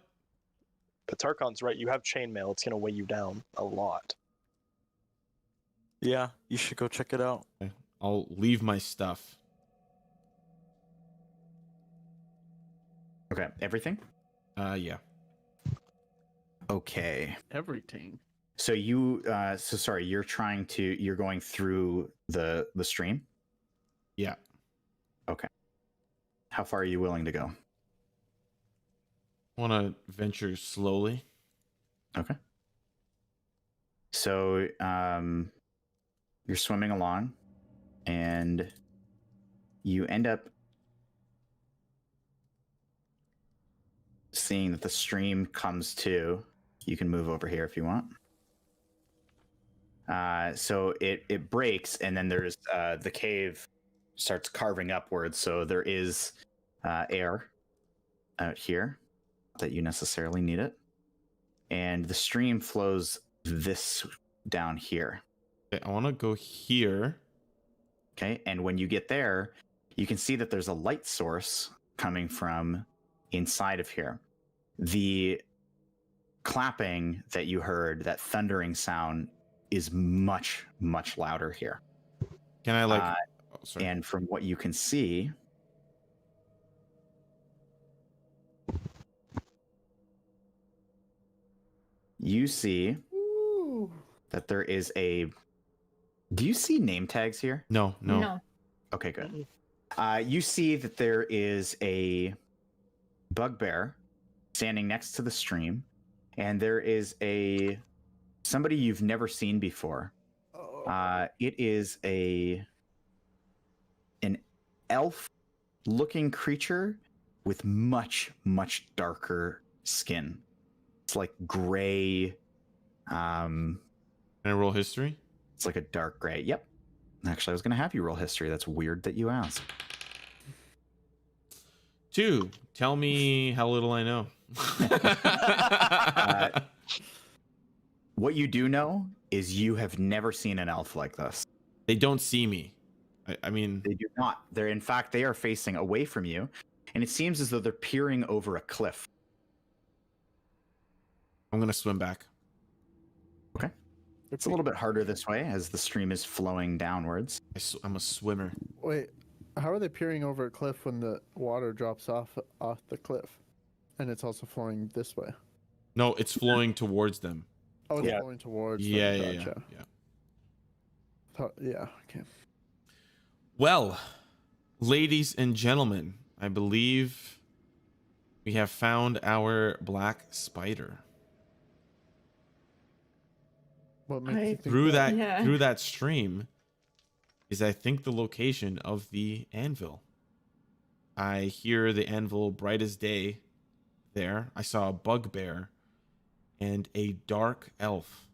But Tarkon's right. You have chainmail. It's gonna weigh you down a lot. Yeah, you should go check it out. Okay. I'll leave my stuff. Okay, everything? Yeah. Okay. Everything. So sorry, you're going through the stream? Yeah. Okay. How far are you willing to go? Want to venture slowly? Okay. So you're swimming along and you end up seeing that the stream comes to. You can move over here if you want. So it breaks, and then there's the cave starts carving upwards. So there is air out here that you necessarily need it, and the stream flows this down here. Okay, I want to go here. Okay, and when you get there, you can see that there's a light source coming from inside of here. The clapping that you heard, that thundering sound, is much, much louder here. Can I like? Sorry. And from what you can see, you see that there is a. Do you see name tags here? No. Okay, good. You see that there is a bugbear standing next to the stream, and there is somebody you've never seen before. It is an elf-looking creature with much, much darker skin. It's like gray. Can I roll history? It's like a dark gray. Yep. Actually, I was going to have you roll history. That's weird that you asked. 2. Tell me how little I know. What you do know is you have never seen an elf like this. They don't see me. I mean, They do not. In fact, they are facing away from you, and it seems as though they're peering over a cliff. I'm gonna swim back. It's a little bit harder this way as the stream is flowing downwards. I'm a swimmer. Wait, how are they peering over a cliff when the water drops off the cliff, and it's also flowing this way? No, it's flowing towards them. Oh, it's Yeah. flowing towards. Yeah, them. yeah, yeah, Gotcha. yeah. Yeah. Okay. Well, ladies and gentlemen, I believe we have found our black spider. What makes you think Through that Yeah. through that stream is, I think, the location of the anvil. I hear the anvil bright as day there. I saw a bugbear and a dark elf.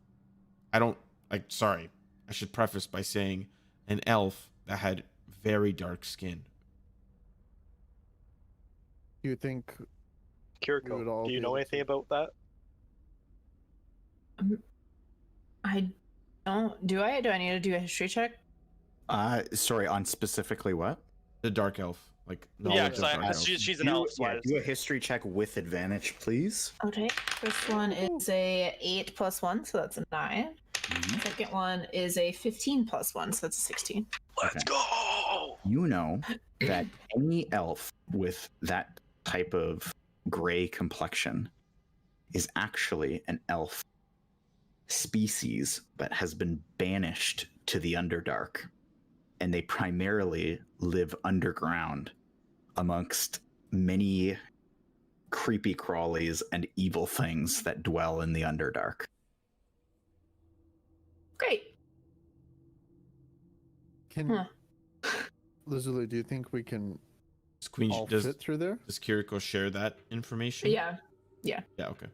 Sorry, I should preface by saying an elf that had very dark skin. You think? Kiriko, would all do you be know able anything to- about that? I don't. Do I? Do I need to do a history check? Sorry, on specifically what? The dark elf, like Yeah, knowledge of because dark elf. she's an elf. So Yeah, do a history check with advantage, please. Okay. First one is a 8 plus 1, so that's a 9. Second one is a 15 plus 1, so that's a 16. Let's go! You know that any elf with that type of gray complexion is actually an elf species that has been banished to the Underdark, and they primarily live underground amongst many creepy crawlies and evil things that dwell in the Underdark. Great. Can Huh. Lazuli, do you think we can Does Queen all does fit through there? Kiriko share that information? Yeah. Yeah. Okay.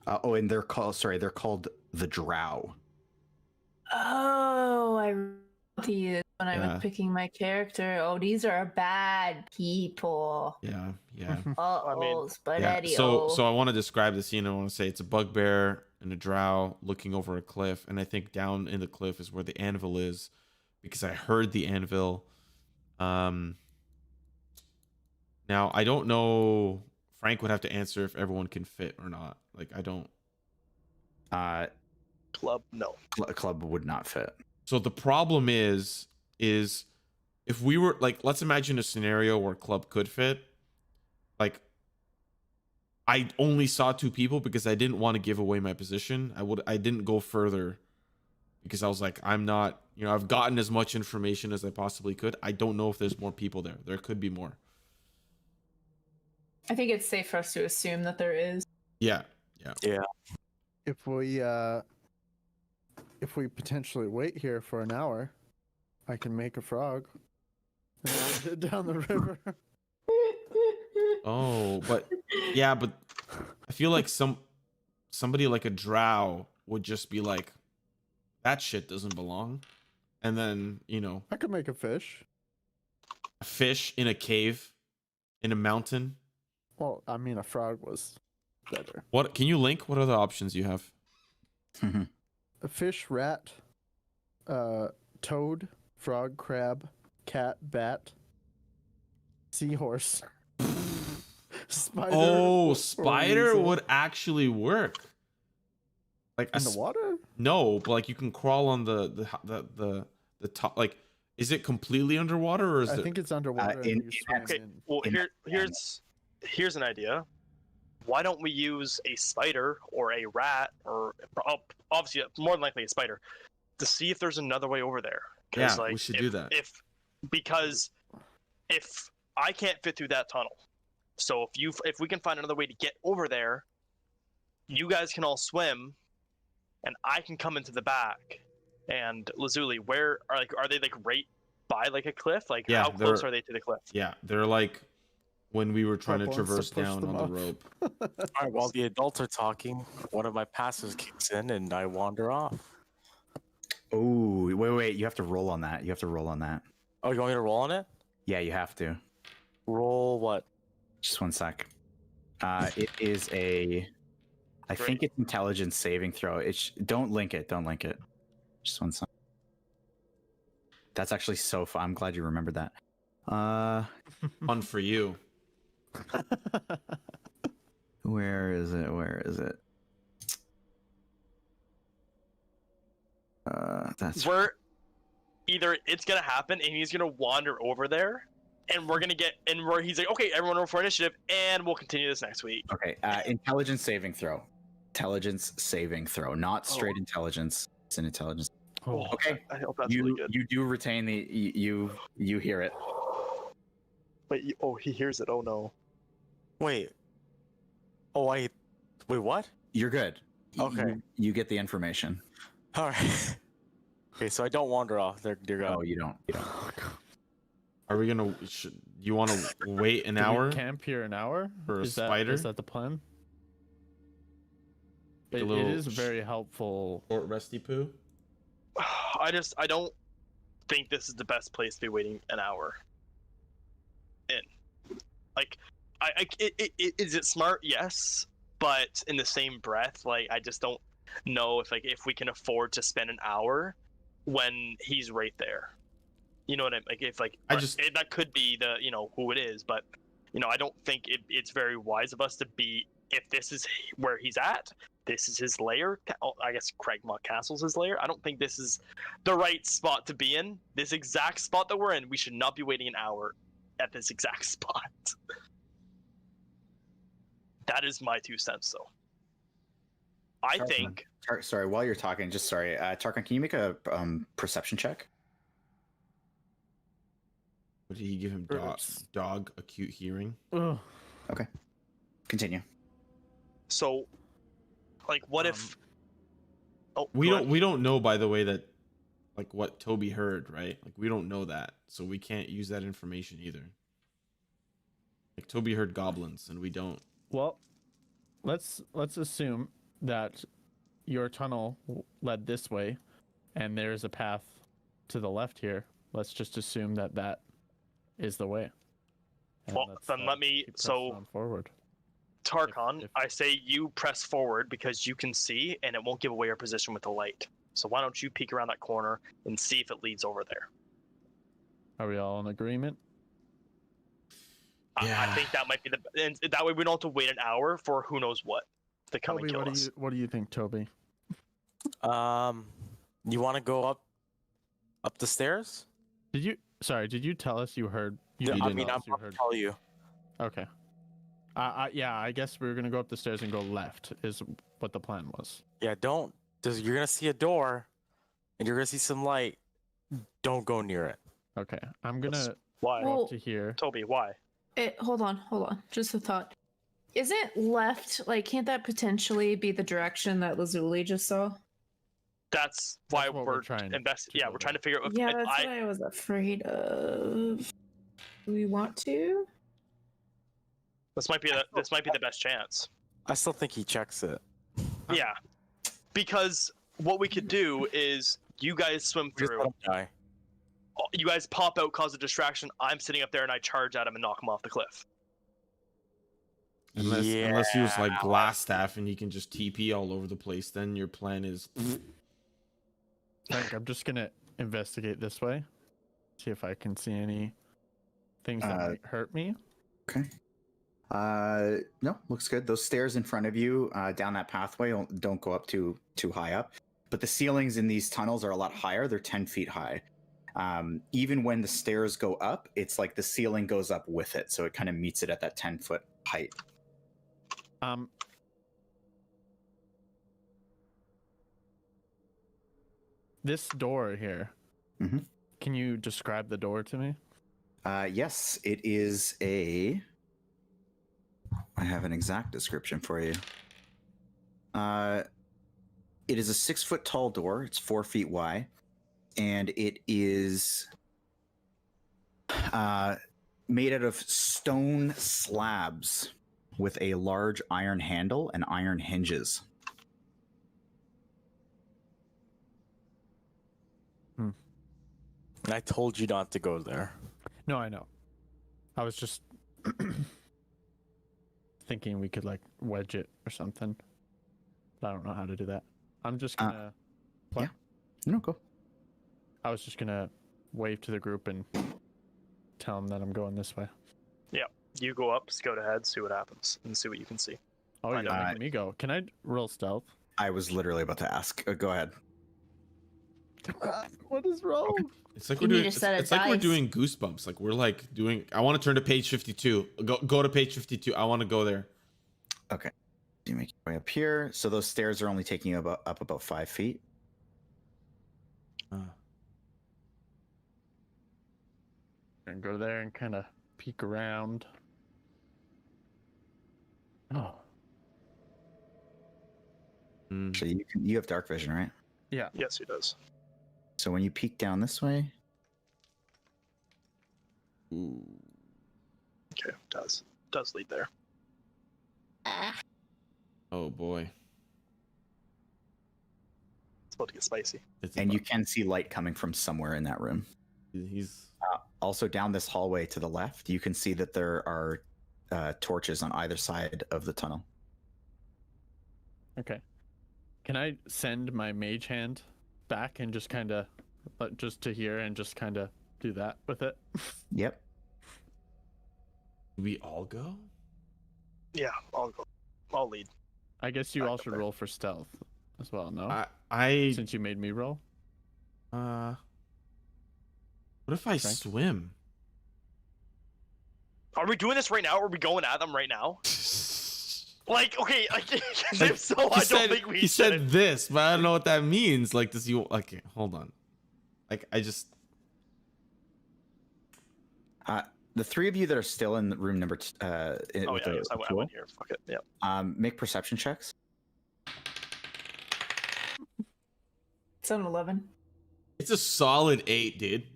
And they're called the Drow. Oh, I these when I Yeah. was picking my character. Oh, these are bad people. Yeah. Yeah. Oh, Yeah. Spaghetti. So I want to describe the scene. I want to say it's a bugbear and a drow looking over a cliff, and I think down in the cliff is where the anvil is, because I heard the anvil. Now I don't know. Phrank would have to answer if everyone can fit or not. Like, I don't. Club, no. Club would not fit. So the problem is if we were like, let's imagine a scenario where club could fit. Like, I only saw 2 people because I didn't want to give away my position. I didn't go further because I was like, I'm not, I've gotten as much information as I possibly could. I don't know if there's more people there. There could be more. I think it's safe for us to assume that there is. Yeah. If we potentially wait here for an hour, I can make a frog and head down the river. Oh, but I feel like somebody like a drow would just be like, that shit doesn't belong. And then, I could make a fish. a fish in a cave in a mountain. Well, I mean, a frog was better. What can you link? What other options you have? A fish, rat, toad, frog, crab, cat, bat, seahorse, spider. Oh, or spider weasel. would actually work. Like In the water? No, but like you can crawl on the top. Like, is it completely underwater or is I it? think it's underwater. and in- you swim Okay, in. well, In- here's an idea. Why don't we use a spider or a rat, or obviously more than likely a spider, to see if there's another way over there? Yeah, we should do that. Because if I can't fit through that tunnel, so if we can find another way to get over there, you guys can all swim, and I can come into the back. And Lazuli, where are they, like right by like a cliff? Like, Yeah, how close they're- are they to the cliff? Yeah, they're like when we were trying to Up wants to traverse push down them on up. the rope. All right, while the adults are talking, one of my passes kicks in and I wander off. Oh, wait. You have to roll on that. Oh, you want me to roll on it? Yeah, you have to. Roll what? Just one sec. It is I think it's intelligence saving throw. Don't link it. Just one sec. That's actually so fun. I'm glad you remembered that. Fun for you. Where is it? That's We're either it's gonna happen and he's gonna wander over there, and we're gonna get and where he's like, okay, everyone roll for initiative, and we'll continue this next week. okay. Intelligence saving throw. Intelligence saving throw, not straight intelligence. It's an intelligence. Oh, Okay, I hope that's you really good. you do retain the you hear it. Wait, oh, he hears it. Oh no. Wait. Oh, wait, what? You're good. Okay. You get the information. All right. Okay, so I don't wander off. Dear God. Oh, you don't. Are we gonna? You want to wait an do we hour? camp here an hour? For a Is spider? Is that the plan? Like a It little is very helpful. Short resty poo. I don't think this is the best place to be waiting an hour. Like, is it smart? Yes, but in the same breath, like I just don't know if we can afford to spend an hour when he's right there. You know what I mean? Like if that could be the who it is, but I don't think it's very wise of us to be if this is where he's at. This is his lair. I guess Cragmont Castle's his lair. I don't think this is the right spot to be in. This exact spot that we're in, we should not be waiting an hour at this exact spot. That is my 2 cents, though. I think. Sorry, while you're talking, Tarkon, can you make a perception check? What did he give him? Dog acute hearing. Ugh. Okay, continue. So, like, what if? Oh, We go don't. ahead. We don't know, by the way, that like what Toby heard, right? Like we don't know that, so we can't use that information either. Like Toby heard goblins, and we don't. Well, let's assume that your tunnel led this way, and there's a path to the left here. Let's just assume that is the way. And Well, let's, then let me. keep pressing on forward. Tarkon, if- I say you press forward because you can see, and it won't give away your position with the light. So why don't you peek around that corner and see if it leads over there? Are we all in agreement? I Yeah. think that might be and that way we don't have to wait an hour for who knows what to come Toby, and kill us. what do you think, Toby? You want to go up the stairs? Did you tell us you heard? Yeah, didn't I mean, tell I'm us you about heard. to tell you. Okay. Yeah, I guess we were gonna go up the stairs and go left. Is what the plan was. Yeah, you're gonna see a door, and you're gonna see some light. Don't go near it. Okay, I'm gonna Why? go Well- up to here. Toby, why? Hold on. Just a thought. Isn't left, like, can't that potentially be the direction that Lazuli just saw? That's why That's what we're we're trying investing. to Yeah, go we're trying to there. figure out. Yeah, that's what I was afraid of. Do we want to? This might be the best chance. I still think he checks it. Yeah, because what we could do is you guys swim Just through. let him die. You guys pop out, cause a distraction. I'm sitting up there and I charge at him and knock him off the cliff. Unless he was like glass staff and he can just TP all over the place, then your plan is. Frank, I'm just gonna investigate this way, see if I can see any things that might hurt me. Okay. No, looks good. Those stairs in front of you, down that pathway, don't go up too high up. But the ceilings in these tunnels are a lot higher. They're 10 feet high. Even when the stairs go up, it's like the ceiling goes up with it, so it kind of meets it at that 10-foot height. This door here. Mhm. Can you describe the door to me? Yes, it is a. I have an exact description for you. It is a 6-foot tall door. It's 4 feet wide, and it is made out of stone slabs with a large iron handle and iron hinges. And I told you not to go there. No, I know. I was just thinking we could like wedge it or something. But I don't know how to do that. I'm just gonna. What? yeah. No, go. I was just gonna wave to the group and tell them that I'm going this way. You go up, scout ahead, see what happens, and see what you can see. Oh, you're making me go. Can I roll stealth? I was literally about to ask. Go ahead. What is wrong? It's like You we're need doing. to set a It's like we're dice. doing Goosebumps. Like we're like doing. I want to turn to page 52. Go to page 52. I want to go there. Okay. You make your way up here. So those stairs are only taking you up about 5 feet. And go there and kind of peek around. Oh. So you have dark vision, right? Yeah. Yes, he does. So when you peek down this way, Ooh. Okay, does lead there. Oh boy. It's about to get spicy. and you can see light coming from somewhere in that room. He's. Also, down this hallway to the left, you can see that there are torches on either side of the tunnel. Okay. Can I send my mage hand back and just kind of, just to here and just kind of do that with it? Yep. We all go. Yeah, I'll go. I'll lead. I guess you Back all up should there. roll for stealth as well, no? I. Since you made me roll. What if I Frank? swim? Are we doing this right now? Or are we going at them right now? Like, okay, like, 'cause Like, if so, I don't think we he should. said this, but I don't know what that means. Like, does he? Okay, hold on. Like, I just. The three of you that are still in room number Oh with yeah, the yes, I pool, went here. Fuck it. Yeah. make perception checks. 7-Eleven. It's a solid 8, dude.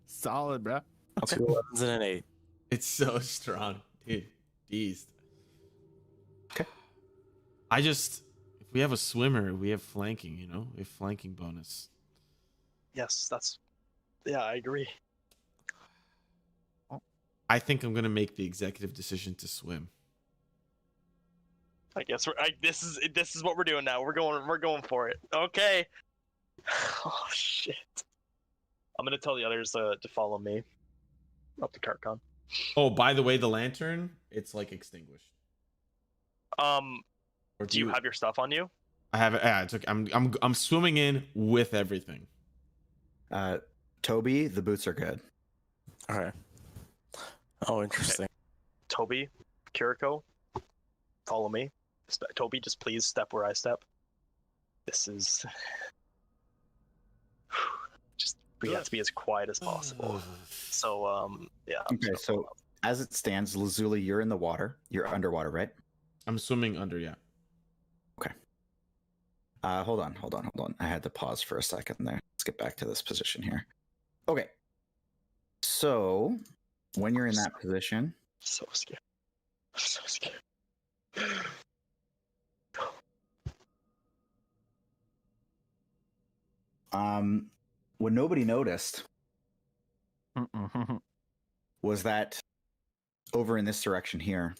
Solid, bro. Okay. 2 11s and an 8. It's so strong, dude. Beast. Okay. If we have a swimmer, we have flanking, you know? We have flanking bonus. Yes, that's. Yeah, I agree. I think I'm going to make the executive decision to swim. I guess this is what we're doing now. We're going for it. Okay. Oh shit. I'm gonna tell the others to follow me up to Tarkon. Oh, by the way, the lantern, it's like extinguished. Or Do you have your stuff on you? I have it. Yeah, it's okay. I'm swimming in with everything. Toby, the boots are good. Okay. Oh, interesting. Toby, Kiriko, follow me. Toby, just please step where I step. This is just we have to be as quiet as possible. So yeah. I'm Okay, just gonna so as it stands, Lazuli, you're in the water. You're underwater, right? I'm swimming under, yeah. Hold on. I had to pause for a second there. Let's get back to this position here. Okay. So when you're in that position, so scared. I'm so scared. what nobody noticed was that over in this direction here,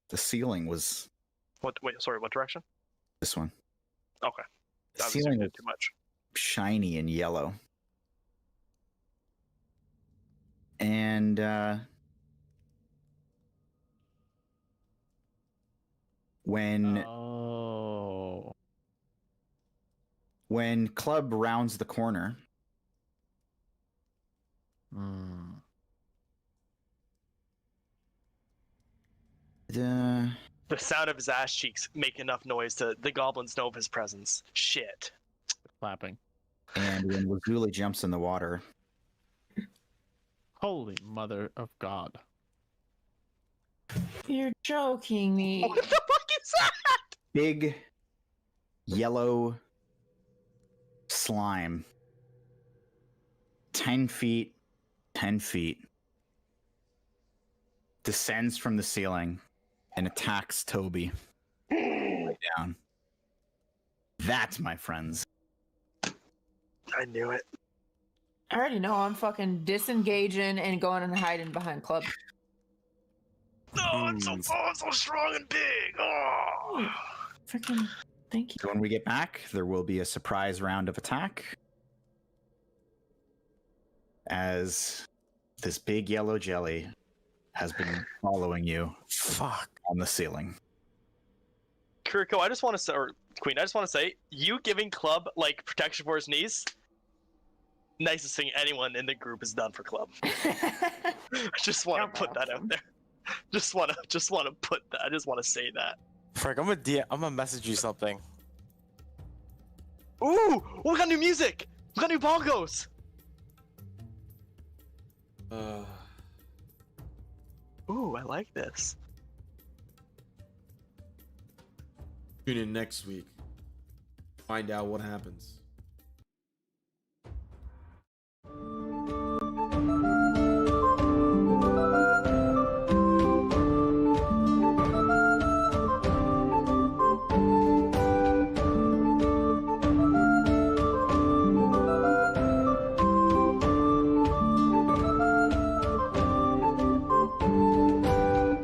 the ceiling was What? Wait, sorry. What direction? this one. Okay. The That was ceiling was too much. shiny and yellow. And when Club rounds the corner, The sound of his ass cheeks make enough noise to the goblins know of his presence. Shit. Clapping. and when Lazuli jumps in the water, Holy mother of God. You're joking me. What the fuck is that? big yellow slime, 10 feet, descends from the ceiling and attacks Toby right down. That, my friends, I knew it. I already know I'm fucking disengaging and going and hiding behind Club. No, I'm so strong and big. Oh. Freaking thank you. so when we get back, there will be a surprise round of attack as this big yellow jelly has been following you Fuck. on the ceiling. Kiriko, I just want to say, or Queen, I just want to say, you giving Club like protection for his knees, nicest thing anyone in the group has done for Club. I just want to put that out there. Just want to put that. I just want to say that. Frank, I'm gonna message you something. Ooh, we got new music. We got new bongos. Ooh, I like this. Tune in next week. Find out what happens.